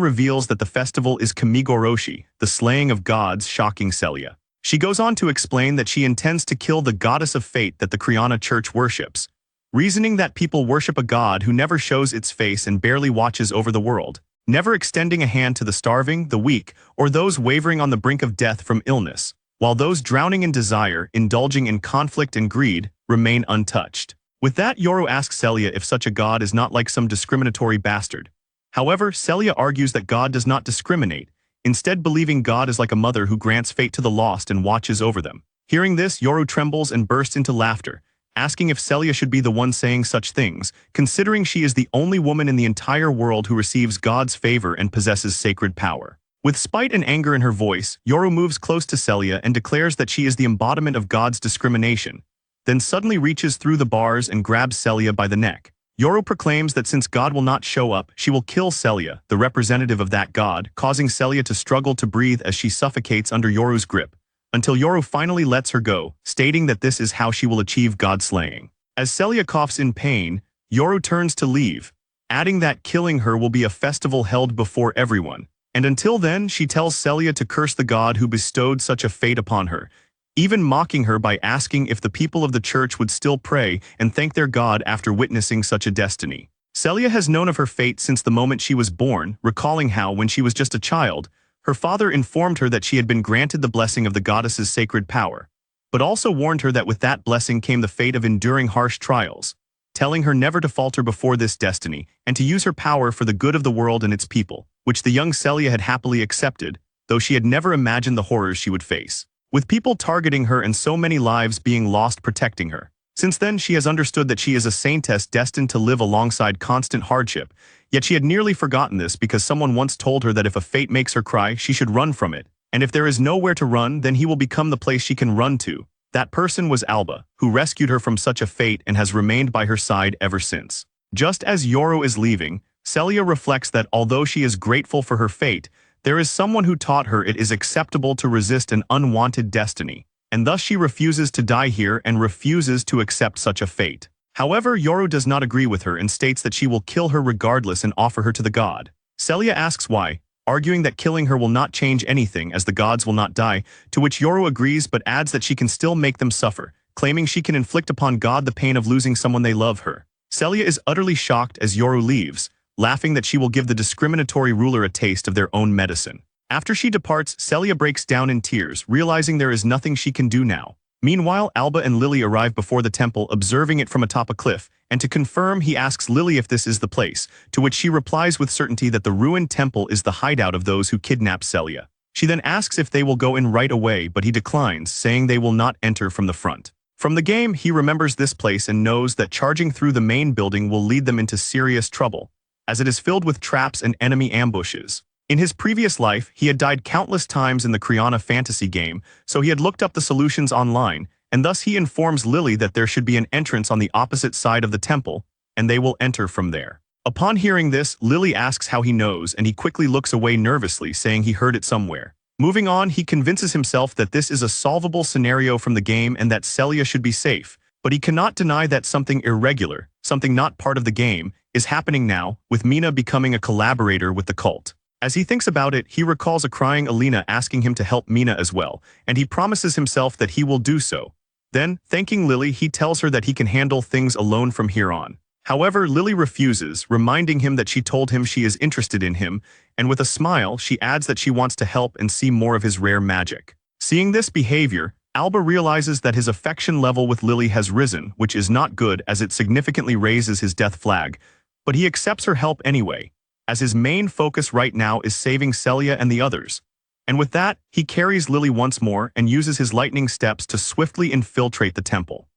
reveals that the festival is Kamigoroshi, the slaying of gods, shocking Celia. She goes on to explain that she intends to kill the goddess of fate that the Criana church worships, reasoning that people worship a god who never shows its face and barely watches over the world, never extending a hand to the starving, the weak, or those wavering on the brink of death from illness, while those drowning in desire, indulging in conflict and greed, remain untouched. With that, Yoru asks Celia if such a god is not like some discriminatory bastard. However, Celia argues that God does not discriminate, instead believing God is like a mother who grants fate to the lost and watches over them. Hearing this, Yoru trembles and bursts into laughter, asking if Celia should be the one saying such things, considering she is the only woman in the entire world who receives God's favor and possesses sacred power. With spite and anger in her voice, Yoru moves close to Celia and declares that she is the embodiment of God's discrimination, then suddenly reaches through the bars and grabs Celia by the neck. Yoru proclaims that since God will not show up, she will kill Celia, the representative of that God, causing Celia to struggle to breathe as she suffocates under Yoru's grip, until Yoru finally lets her go, stating that this is how she will achieve God slaying. As Celia coughs in pain, Yoru turns to leave, adding that killing her will be a festival held before everyone, and until then she tells Celia to curse the God who bestowed such a fate upon her, even mocking her by asking if the people of the church would still pray and thank their God after witnessing such a destiny. Celia has known of her fate since the moment she was born, recalling how, when she was just a child, her father informed her that she had been granted the blessing of the goddess's sacred power, but also warned her that with that blessing came the fate of enduring harsh trials, telling her never to falter before this destiny and to use her power for the good of the world and its people, which the young Celia had happily accepted, though she had never imagined the horrors she would face. With people targeting her and so many lives being lost protecting her, Since then, she has understood that she is a saintess destined to live alongside constant hardship, yet she had nearly forgotten this because someone once told her that if a fate makes her cry, she should run from it, and if there is nowhere to run, then he will become the place she can run to. That person was Alba, who rescued her from such a fate and has remained by her side ever since. Just as Yoro is leaving, Celia reflects that although she is grateful for her fate, there is someone who taught her it is acceptable to resist an unwanted destiny, and thus she refuses to die here and refuses to accept such a fate. However, Yoro does not agree with her and states that she will kill her regardless and offer her to the god. Celia asks why, arguing that killing her will not change anything as the gods will not die, to which Yoro agrees but adds that she can still make them suffer, claiming she can inflict upon God the pain of losing someone they love her. Celia is utterly shocked as Yoro leaves, laughing that she will give the discriminatory ruler a taste of their own medicine. After she departs, Celia breaks down in tears, realizing there is nothing she can do now. Meanwhile, Alba and Lily arrive before the temple, observing it from atop a cliff, and to confirm, he asks Lily if this is the place, to which she replies with certainty that the ruined temple is the hideout of those who kidnapped Celia. She then asks if they will go in right away, but he declines, saying they will not enter from the front. From the game, he remembers this place and knows that charging through the main building will lead them into serious trouble, as it is filled with traps and enemy ambushes. In his previous life, he had died countless times in the Criana Fantasy game, so he had looked up the solutions online, and thus he informs Lily that there should be an entrance on the opposite side of the temple, and they will enter from there. Upon hearing this, Lily asks how he knows, and he quickly looks away nervously, saying he heard it somewhere. Moving on, he convinces himself that this is a solvable scenario from the game and that Celia should be safe, but he cannot deny that something irregular, something not part of the game, is happening now, with Mina becoming a collaborator with the cult. As he thinks about it, he recalls a crying Alina asking him to help Mina as well, and he promises himself that he will do so. Then, thanking Lily, he tells her that he can handle things alone from here on. However, Lily refuses, reminding him that she told him she is interested in him, and with a smile, she adds that she wants to help and see more of his rare magic. Seeing this behavior, Alba realizes that his affection level with Lily has risen, which is not good as it significantly raises his death flag, but he accepts her help anyway, as his main focus right now is saving Celia and the others. And with that, he carries Lily once more and uses his lightning steps to swiftly infiltrate the temple.